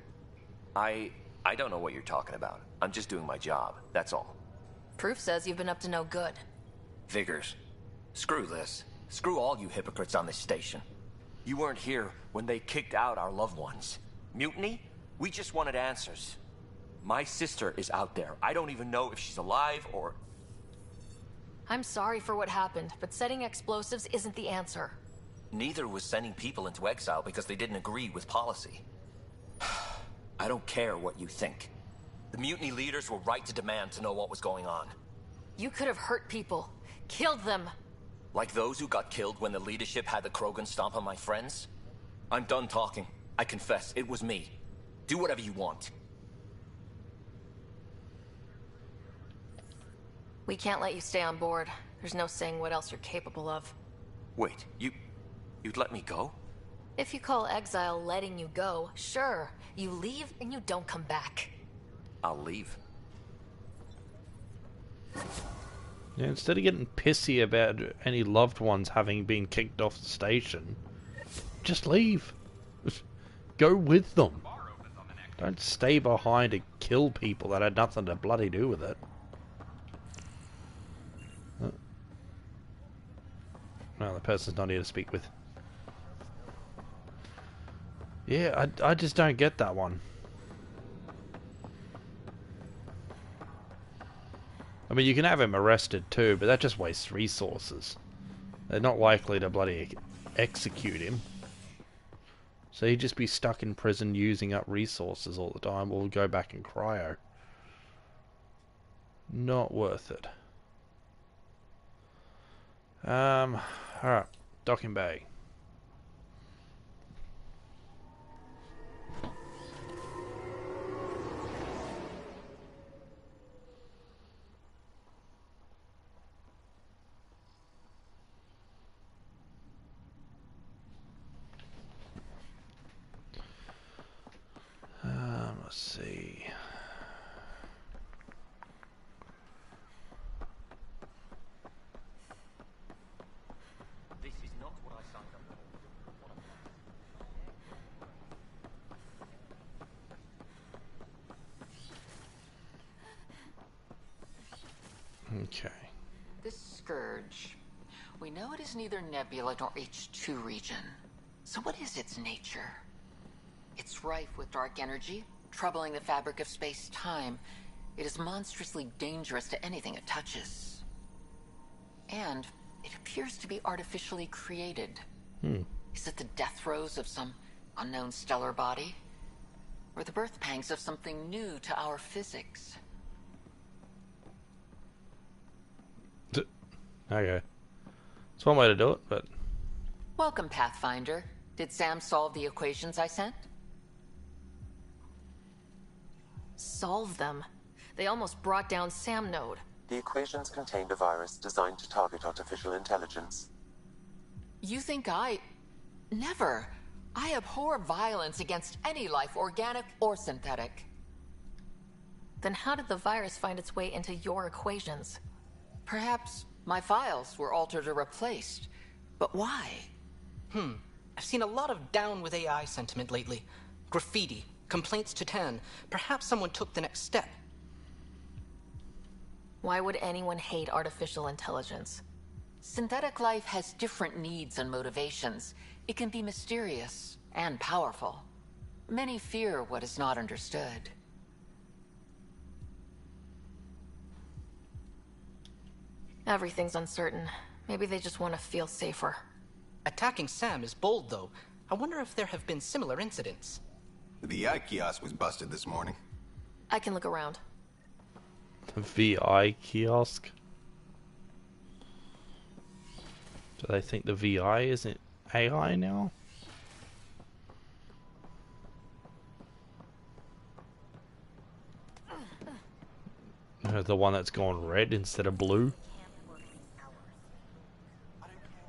I don't know what you're talking about. I'm just doing my job, that's all. Proof says you've been up to no good. Vigors, screw this. Screw all you hypocrites on this station. You weren't here when they kicked out our loved ones. Mutiny? We just wanted answers. My sister is out there. I don't even know if she's alive or... I'm sorry for what happened, but setting explosives isn't the answer. Neither was sending people into exile because they didn't agree with policy. I don't care what you think. The mutiny leaders were right to demand to know what was going on. You could have hurt people. Killed them. Like those who got killed when the leadership had the Krogan stomp on my friends? I'm done talking. I confess, it was me. Do whatever you want. We can't let you stay on board. There's no saying what else you're capable of. Wait, you'd let me go? If you call exile letting you go, sure. You leave and you don't come back. I'll leave. Yeah, instead of getting pissy about any loved ones having been kicked off the station, just leave. Go with them. Don't stay behind to kill people that had nothing to bloody do with it. No, the person's not here to speak with. Yeah, I just don't get that one. I mean, you can have him arrested too, but that just wastes resources. They're not likely to bloody execute him. So he'd just be stuck in prison using up resources all the time, or go back in cryo. Not worth it. Alright, docking bay. Let's see. This is not what I signed up for. Okay. This scourge. We know it is neither nebula nor H2 region. So what is its nature? It's rife with dark energy, troubling the fabric of space-time. It is monstrously dangerous to anything it touches. And it appears to be artificially created. Is it the death throes of some unknown stellar body? Or the birth pangs of something new to our physics? Okay. It's one way to do it, but... Welcome, Pathfinder. Did Sam solve the equations I sent? Solve them? They almost brought down Sam Node. The equations contained a virus designed to target artificial intelligence. You think I... Never. I abhor violence against any life, organic or synthetic. Then how did the virus find its way into your equations? Perhaps my files were altered or replaced. But why? I've seen a lot of down with AI sentiment lately. Graffiti, complaints to 10. Perhaps someone took the next step. Why would anyone hate artificial intelligence? Synthetic life has different needs and motivations. It can be mysterious and powerful. Many fear what is not understood. Everything's uncertain. Maybe they just want to feel safer. Attacking Sam is bold, though. I wonder if there have been similar incidents. The VI kiosk was busted this morning. I can look around. The VI kiosk? Do they think the VI isn't AI now? The one that's gone red instead of blue?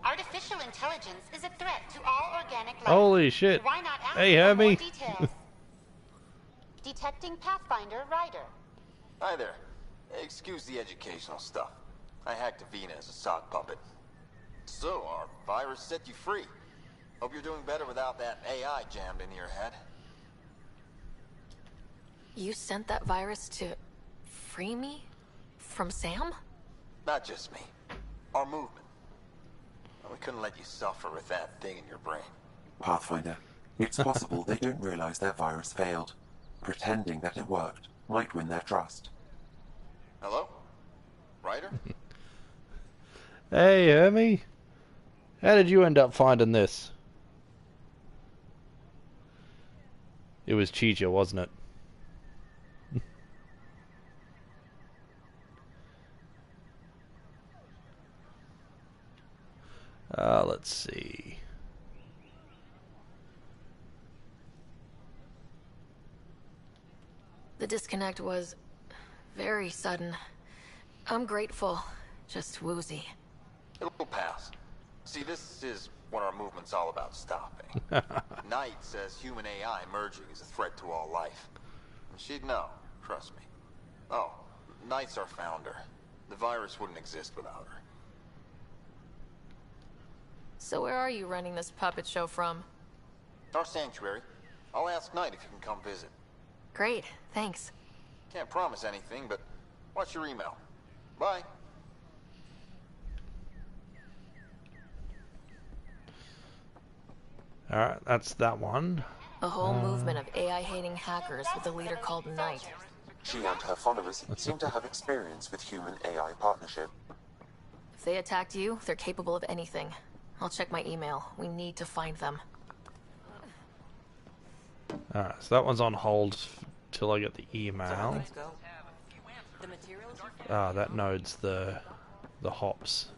Artificial intelligence is a threat to all organic life. Holy shit. Why not ask Hey, for Hermie. more details? Detecting Pathfinder Ryder. Hi there. Excuse the educational stuff. I hacked Avina as a sock puppet. So, our virus set you free. Hope you're doing better without that AI jammed into your head. You sent that virus to free me? From Sam? Not just me. Our movement. We couldn't let you suffer with that thing in your brain. Pathfinder, it's possible they don't realize their virus failed. Pretending that it worked might win their trust. Hello? Ryder? Hey, Hermie. How did you end up finding this? It was Cheetah, wasn't it? Let's see. The disconnect was very sudden. I'm grateful, just woozy. It'll pass. See, this is what our movement's all about stopping. Knight says human AI merging is a threat to all life. She'd know, trust me. Oh, Knight's our founder. The virus wouldn't exist without her. So where are you running this puppet show from? Our sanctuary. I'll ask Knight if you can come visit. Great, thanks. Can't promise anything, but watch your email. Bye. Alright, that's that one. A whole movement of AI-hating hackers with a leader called Knight. She and her followers seem to have experience with human-AI partnership. If they attacked you, they're capable of anything. I'll check my email. We need to find them. Alright, so that one's on hold till I get the email. That node's the hops.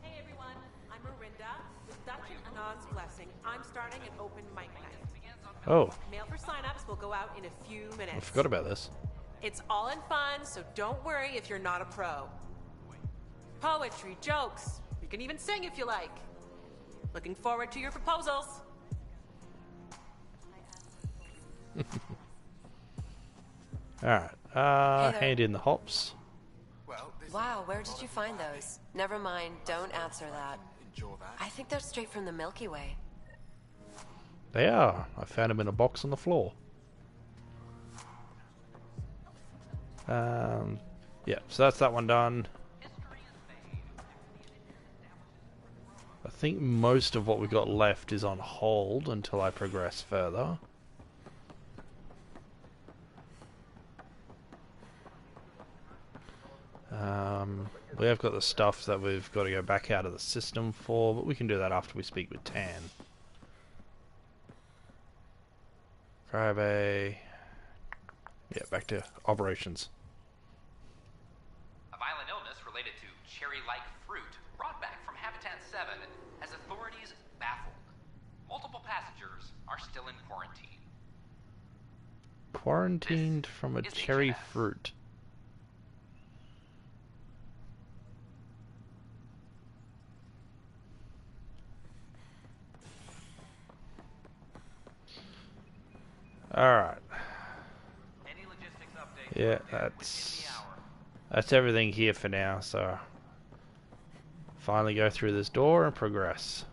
Hey everyone, I'm Marinda. With Dutch and Anand's blessing, I'm starting an open mic night. Oh. Mail for signups will go out in a few minutes. I forgot about this. It's all in fun, so don't worry if you're not a pro. Poetry, jokes, you can even sing if you like. Looking forward to your proposals. Alright, hand in the hops. Wow, where did you find those? Never mind, don't answer that. I think they're straight from the Milky Way. They are. I found them in a box on the floor. Yeah, so that's that one done. I think most of what we've got left is on hold until I progress further. We have got the stuff that we've got to go back out of the system for, but we can do that after we speak with Tan. Friday. Yeah, back to operations. A violent illness related to cherry-like fruit brought back from Habitat 7 has authorities baffled. Multiple passengers are still in quarantine. Quarantined from a cherry fruit. Alright. Yeah, that's everything here for now, so finally go through this door and progress.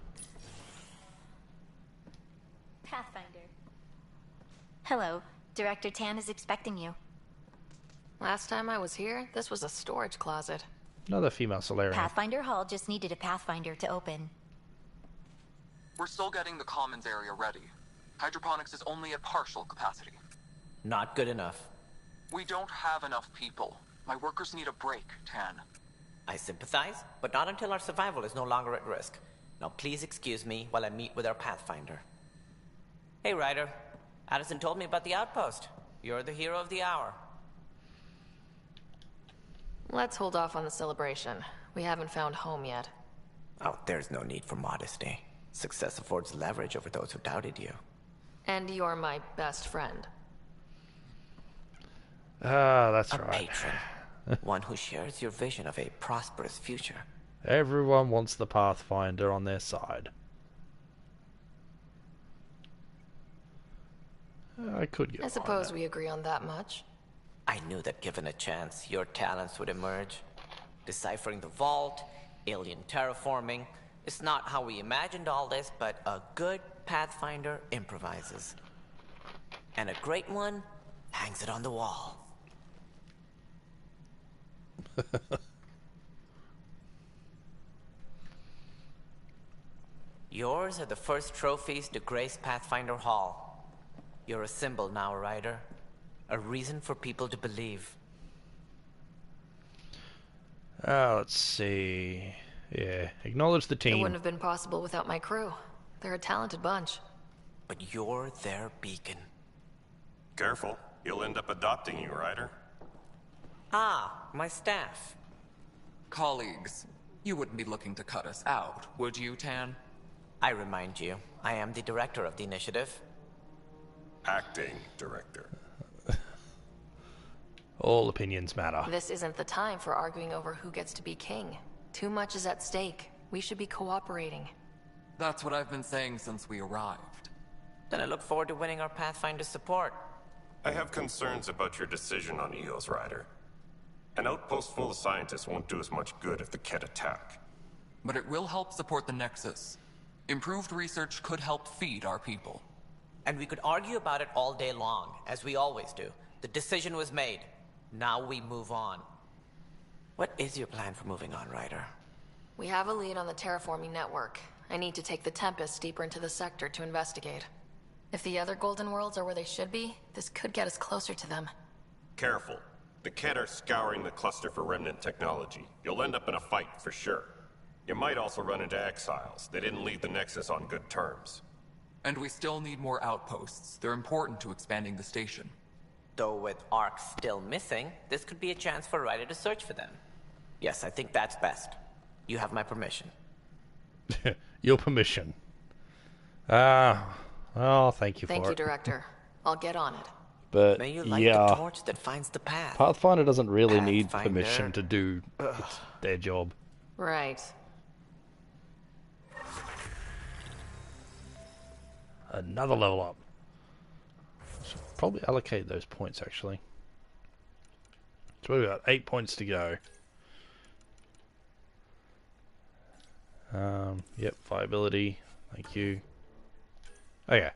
Pathfinder. Hello. Director Tan is expecting you. Last time I was here, this was a storage closet. Another female Solarian. Pathfinder Hall just needed a Pathfinder to open. We're still getting the commons area ready. Hydroponics is only at partial capacity. Not good enough. We don't have enough people. My workers need a break, Tan. I sympathize, but not until our survival is no longer at risk. Now please excuse me while I meet with our Pathfinder. Hey, Ryder. Addison told me about the outpost. You're the hero of the hour. Let's hold off on the celebration. We haven't found home yet. Oh, there's no need for modesty. Success affords leverage over those who doubted you. And you're my best friend. Ah, that's a right. Patron. One who shares your vision of a prosperous future. Everyone wants the Pathfinder on their side. I could get I suppose we agree on that much. I knew that given a chance, your talents would emerge. Deciphering the vault, alien terraforming. It's not how we imagined all this, but a good Pathfinder improvises. And a great one hangs it on the wall. Yours are the first trophies to grace Pathfinder Hall. You're a symbol now, Ryder. A reason for people to believe. Let's see. Yeah, acknowledge the team. It wouldn't have been possible without my crew. They're a talented bunch. But you're their beacon. Careful. You'll end up adopting you, Ryder. Ah, my staff. Colleagues, you wouldn't be looking to cut us out, would you, Tan? I remind you, I am the director of the initiative. Acting director. All opinions matter. This isn't the time for arguing over who gets to be king. Too much is at stake. We should be cooperating. That's what I've been saying since we arrived. Then I look forward to winning our Pathfinder support. I have concerns about your decision on EOS, Ryder. An outpost full of scientists won't do us much good if the Kett attack. But it will help support the Nexus. Improved research could help feed our people. And we could argue about it all day long, as we always do. The decision was made. Now we move on. What is your plan for moving on, Ryder? We have a lead on the terraforming network. I need to take the Tempest deeper into the sector to investigate. If the other Golden Worlds are where they should be, this could get us closer to them. Careful. The Kett are scouring the cluster for remnant technology. You'll end up in a fight, for sure. You might also run into exiles. They didn't leave the Nexus on good terms. And we still need more outposts. They're important to expanding the station. Though with Ark still missing, this could be a chance for Ryder to search for them. Yes, I think that's best. You have my permission. Your permission. Oh, thank you for it. Thank you, Director. I'll get on it. But, may you light yeah, the torch that finds the path. Pathfinder doesn't really need Pathfinder. permission to do their job. Right. Another level up. Should probably allocate those points, actually. So we've got 8 points to go. Yep, viability. Thank you. Okay.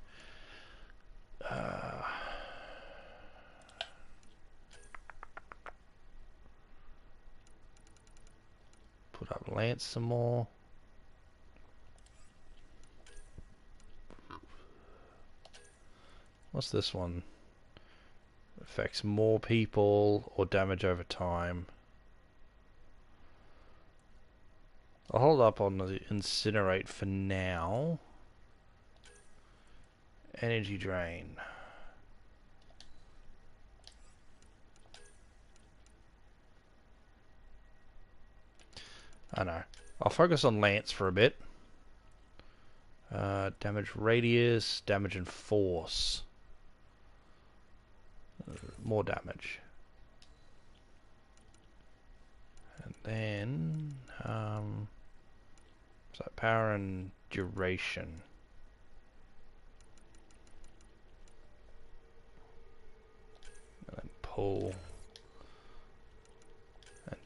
Put up Lance some more. What's this one? Affects more people or damage over time. I'll hold up on the incinerate for now. Energy drain. I know. I'll focus on Lance for a bit. Damage radius, damage and force. More damage. And then, so power and duration. And then pull. And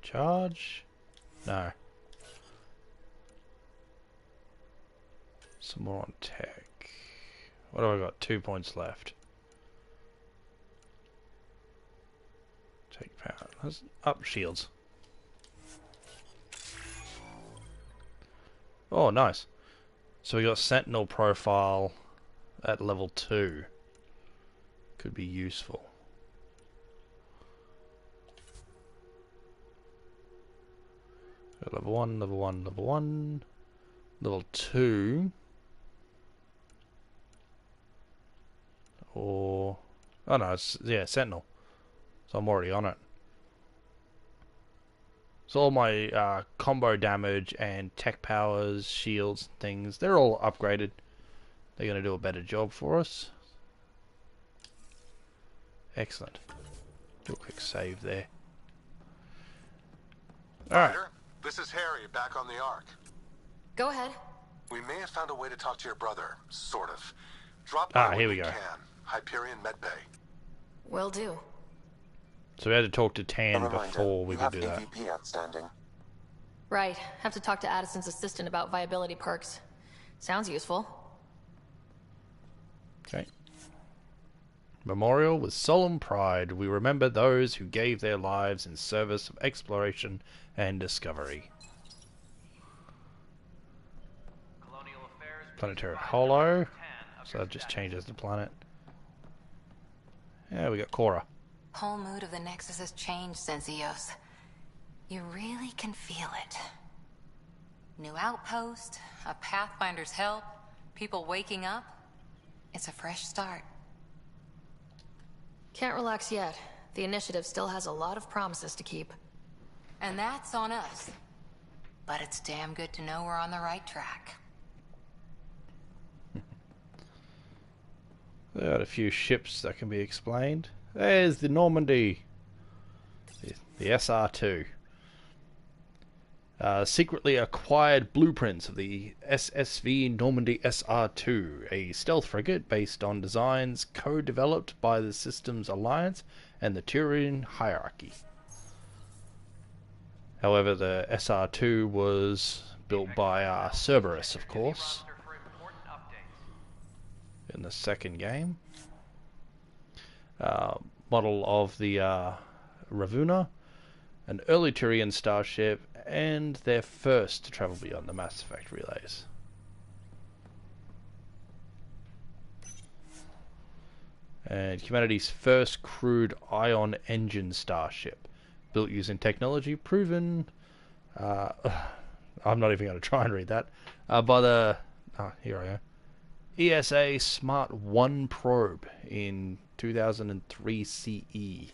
charge? No. Some more on tech. What have I got? 2 points left. Take power. Let's up shields. Oh, nice. So we got Sentinel profile at level 2. Could be useful. So level 1, level 1, level 1. Level 2. Or... Oh no, it's... Yeah, Sentinel. So I'm already on it. So all my combo damage and tech powers, shields, things, they're all upgraded. They're going to do a better job for us. Excellent. Do a quick save there. Alright. This is Harry, back on the Ark. Go ahead. We may have found a way to talk to your brother, sort of. Drop by here when we you go. can. Hyperion Medbay. Will do. So we had to talk to Tan A reminder, before we you could have do that. AVP outstanding. Right. Have to talk to Addison's assistant about viability perks. Sounds useful. Okay. Memorial with solemn pride, we remember those who gave their lives in service of exploration and discovery. Planetary Hollow. So that just changes the planet. Yeah, we got Cora. Whole mood of the Nexus has changed since EOS. You really can feel it. New outpost, a Pathfinder's help, people waking up. It's a fresh start. Can't relax yet. The initiative still has a lot of promises to keep. And that's on us. But it's damn good to know we're on the right track. There are a few ships that can be explained. There's the Normandy. The SR-2. Secretly acquired blueprints of the SSV Normandy SR-2, a stealth frigate based on designs co-developed by the Systems Alliance and the Turian Hierarchy. However, the SR-2 was built by Cerberus, of course, in the second game. Model of the Ravuna, an early Turian starship, and their first to travel beyond the Mass Effect relays. And humanity's first crewed ion engine starship, built using technology proven... I'm not even going to try and read that. By the... here I go. ESA Smart 1 probe in 2003 CE.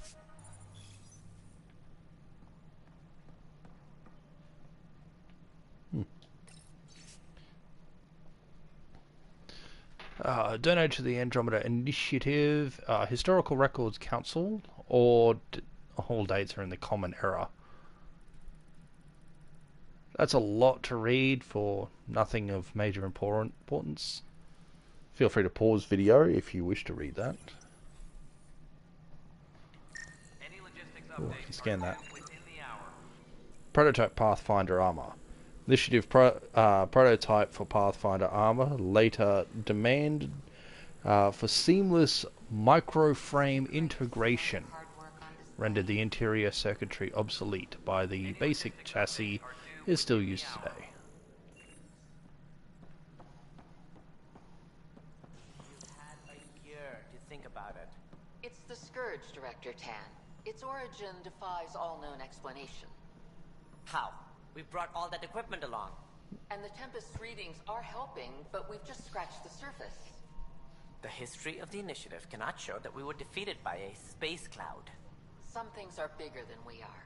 Donate to the Andromeda Initiative, Historical Records Council, or all dates are in the Common Era. That's a lot to read for nothing of major importance. Feel free to pause video if you wish to read that. Ooh, I can scan that. Prototype Pathfinder armor. Initiative prototype for Pathfinder armor, later demanded for seamless microframe integration, rendered the interior circuitry obsolete by the basic chassis, is still used today. It's the Scourge, Director Tan. Its origin defies all known explanation. How? We brought all that equipment along. And the Tempest's readings are helping, but we've just scratched the surface. The history of the initiative cannot show that we were defeated by a space cloud. Some things are bigger than we are.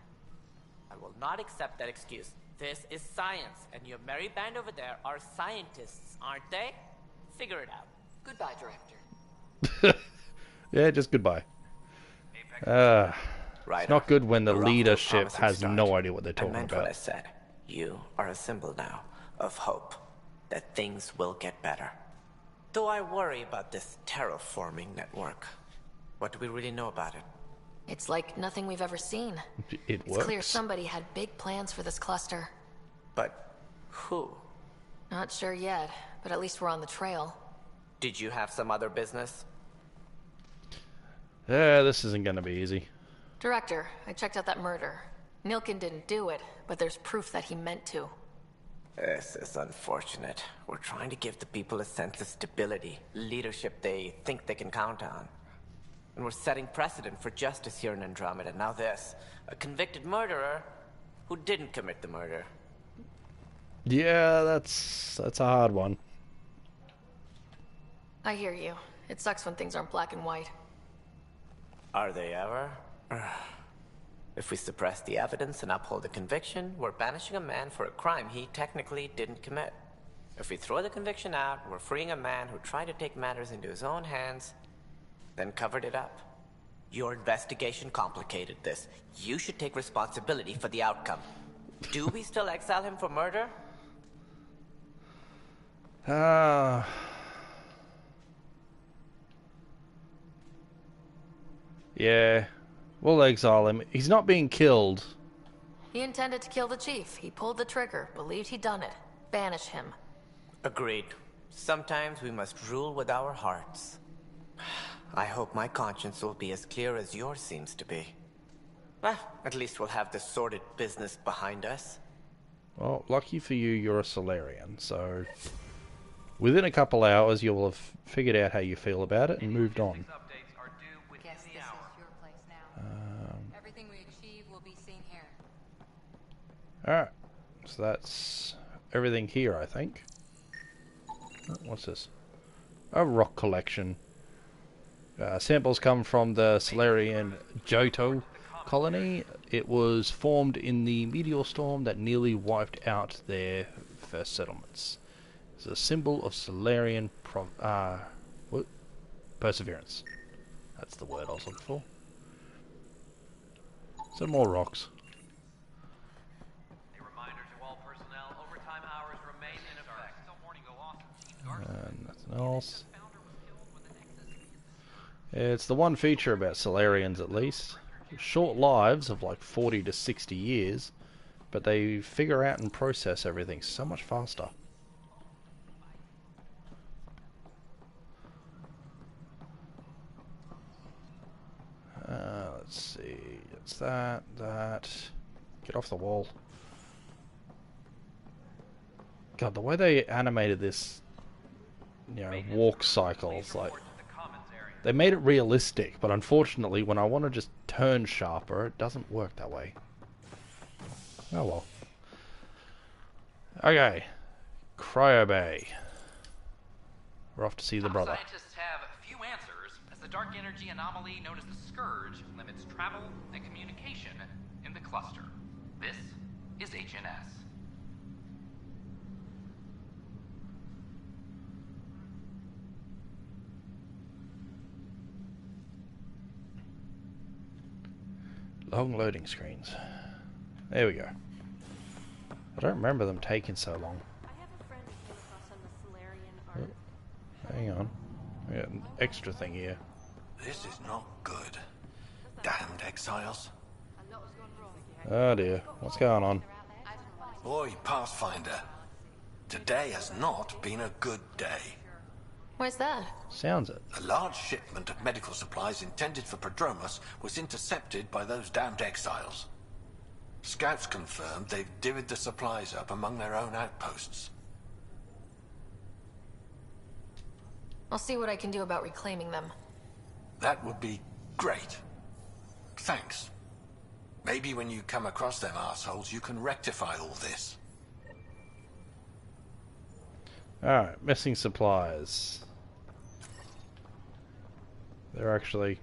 I will not accept that excuse. This is science, and your merry band over there are scientists, aren't they? Figure it out. Goodbye, Director. Yeah, just goodbye. It's not good when the leadership has no idea what they're talking I meant about. what I said. You are a symbol now of hope that things will get better. Though I worry about this terraforming network. What do we really know about it? It's like nothing we've ever seen. It It's clear somebody had big plans for this cluster. But who? Not sure yet, but at least we're on the trail. Did you have some other business? Yeah, this isn't going to be easy. Director, I checked out that murder. Nilkin didn't do it, but there's proof that he meant to. This is unfortunate. We're trying to give the people a sense of stability, leadership they think they can count on. And we're setting precedent for justice here in Andromeda. Now this, a convicted murderer who didn't commit the murder. Yeah, that's a hard one. I hear you. It sucks when things aren't black and white. Are they ever? If we suppress the evidence and uphold the conviction, we're banishing a man for a crime he technically didn't commit. If we throw the conviction out, we're freeing a man who tried to take matters into his own hands, then covered it up. Your investigation complicated this. You should take responsibility for the outcome. Do we still exile him for murder? Yeah, we'll exile him. He's not being killed. He intended to kill the chief. He pulled the trigger, believed he'd done it. Banish him. Agreed. Sometimes we must rule with our hearts. I hope my conscience will be as clear as yours seems to be. Well, at least we'll have this sordid business behind us. Well, lucky for you, you're a Solarian, so within a couple hours you'll have figured out how you feel about it and moved on. Guess this is your place now. Everything we achieve will be seen here. Alright, so that's everything here, I think. Oh, what's this? A rock collection. Samples come from the Solarian Johto colony. It was formed in the meteor storm that nearly wiped out their first settlements. It's a symbol of Solarian perseverance. That's the word I was looking for. Some more rocks. A reminder to all personnel, overtime hours remain in effect. Nothing else. It's the one feature about Solarians, at least. Short lives of like 40 to 60 years, but they figure out and process everything so much faster. Let's see. It's that. Get off the wall. God, the way they animated this, walk cycles, like, they made it realistic, but unfortunately, when I want to just turn sharper, it doesn't work that way. Oh well. Okay. Cryo Bay. We're off to see the brother. Scientists have few answers, as the dark energy anomaly known as the Scourge limits travel and communication in the cluster. This is HNS. Long loading screens. There we go. I don't remember them taking so long. Oh, hang on. We got an extra thing here. This is not good. Damned exiles. Oh dear. What's going on? Boy, Pathfinder. Today has not been a good day. Why's that? Sounds it. A large shipment of medical supplies intended for Prodromus was intercepted by those damned exiles. Scouts confirmed they've divvied the supplies up among their own outposts. I'll see what I can do about reclaiming them. That would be great. Thanks. Maybe when you come across them assholes, you can rectify all this. Alright, missing supplies. They're actually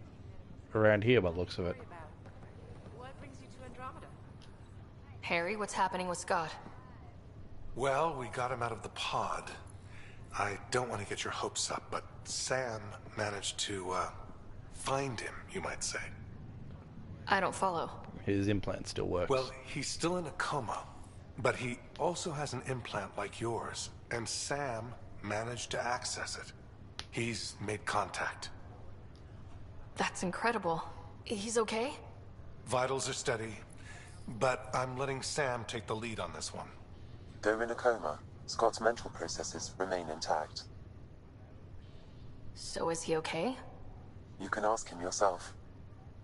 around here by the looks of it. What brings you to Andromeda? Harry, what's happening with Scott? Well, we got him out of the pod. I don't want to get your hopes up, but Sam managed to, find him, you might say. I don't follow. His implant still works. Well, he's still in a coma, but he also has an implant like yours, and Sam managed to access it. He's made contact. That's incredible. He's okay? Vitals are steady, but I'm letting Sam take the lead on this one. Though in a coma, Scott's mental processes remain intact. So is he okay? You can ask him yourself.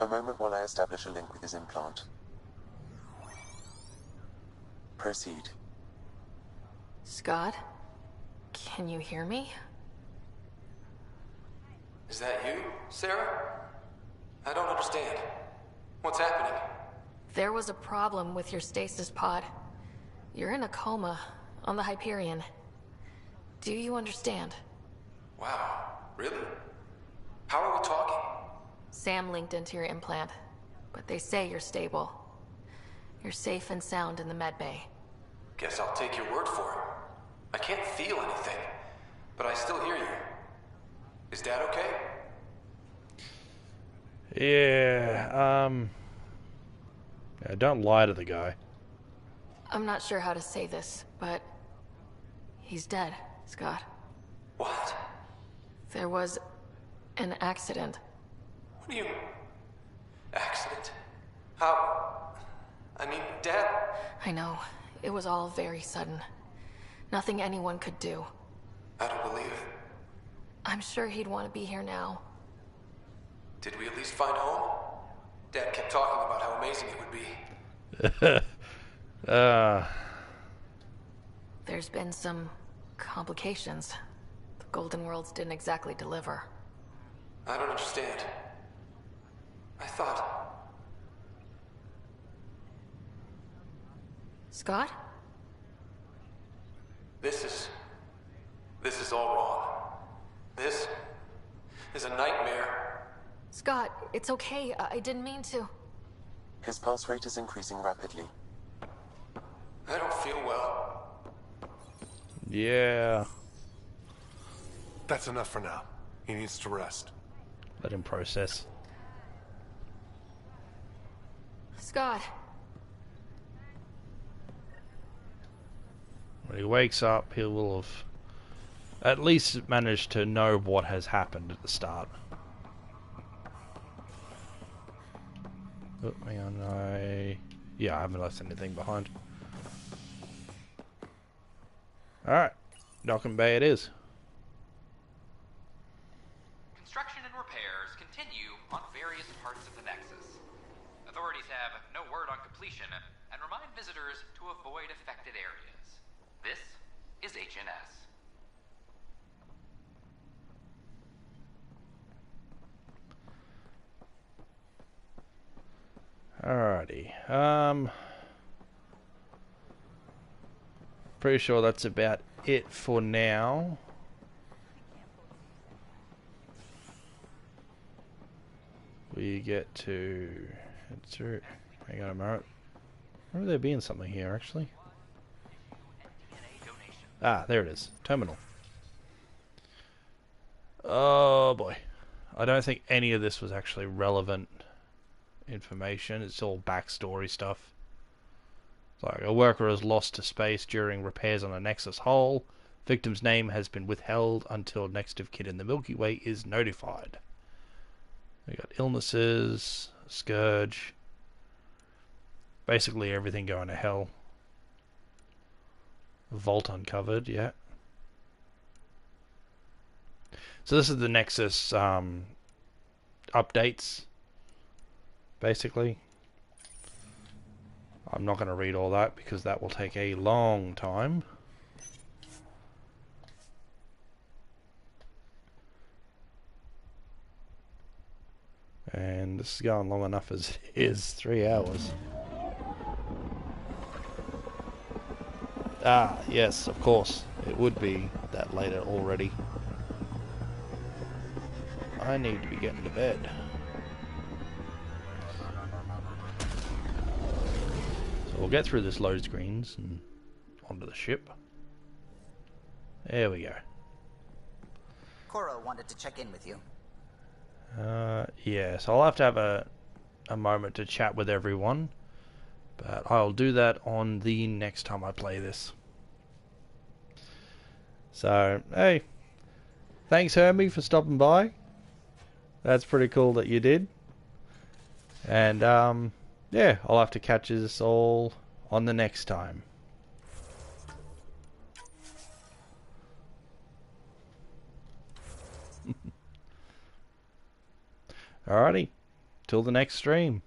A moment while I establish a link with his implant. Proceed. Scott? Can you hear me? Is that you, Sarah? I don't understand. What's happening? There was a problem with your stasis pod. You're in a coma on the Hyperion. Do you understand? Wow, really? How are we talking? Sam linked into your implant, but they say you're stable. You're safe and sound in the medbay. Guess I'll take your word for it. I can't feel anything, but I still hear you. Is Dad okay? Yeah, don't lie to the guy. I'm not sure how to say this, but he's dead, Scott. What? There was an accident. What do you... Accident? How... I mean, Dad... I know. It was all very sudden. Nothing anyone could do. I don't believe it. I'm sure he'd want to be here now. Did we at least find home? Dad kept talking about how amazing it would be. There's been some complications. The Golden Worlds didn't exactly deliver. I don't understand. I thought... Scott? This is all wrong. This is a nightmare. Scott, it's okay. I didn't mean to. His pulse rate is increasing rapidly. I don't feel well. Yeah. That's enough for now. He needs to rest. Let him process. Scott. When he wakes up, he will have at least managed to know what has happened at the start. Oh, hang on, I haven't left anything behind. Alright, Docking Bay it is. Construction and repairs continue on various parts of the Nexus. Authorities have no word on completion and remind visitors to avoid affected areas. This is HNS. Alrighty. Pretty sure that's about it for now. We get to head through. Hang on a moment. Remember there being something here actually. Ah, there it is. Terminal. Oh boy. I don't think any of this was actually relevant information. It's all backstory stuff. It's like a worker is lost to space during repairs on a Nexus hull. Victim's name has been withheld until next of kin in the Milky Way is notified. We got illnesses, scourge, basically everything going to hell. Vault uncovered, yeah. So this is the Nexus updates, basically. I'm not going to read all that because that will take a long time. And this is going long enough as it is, 3 hours. Ah, yes, of course. It would be that later already. I need to be getting to bed. So we'll get through this load screens and onto the ship. There we go. Cora wanted to check in with you. Yeah, so I'll have to have a moment to chat with everyone. But I'll do that on the next time I play this. So, hey. Thanks, Hermie, for stopping by. That's pretty cool that you did. And, yeah, I'll have to catch us all on the next time. Alrighty. Till till the next stream.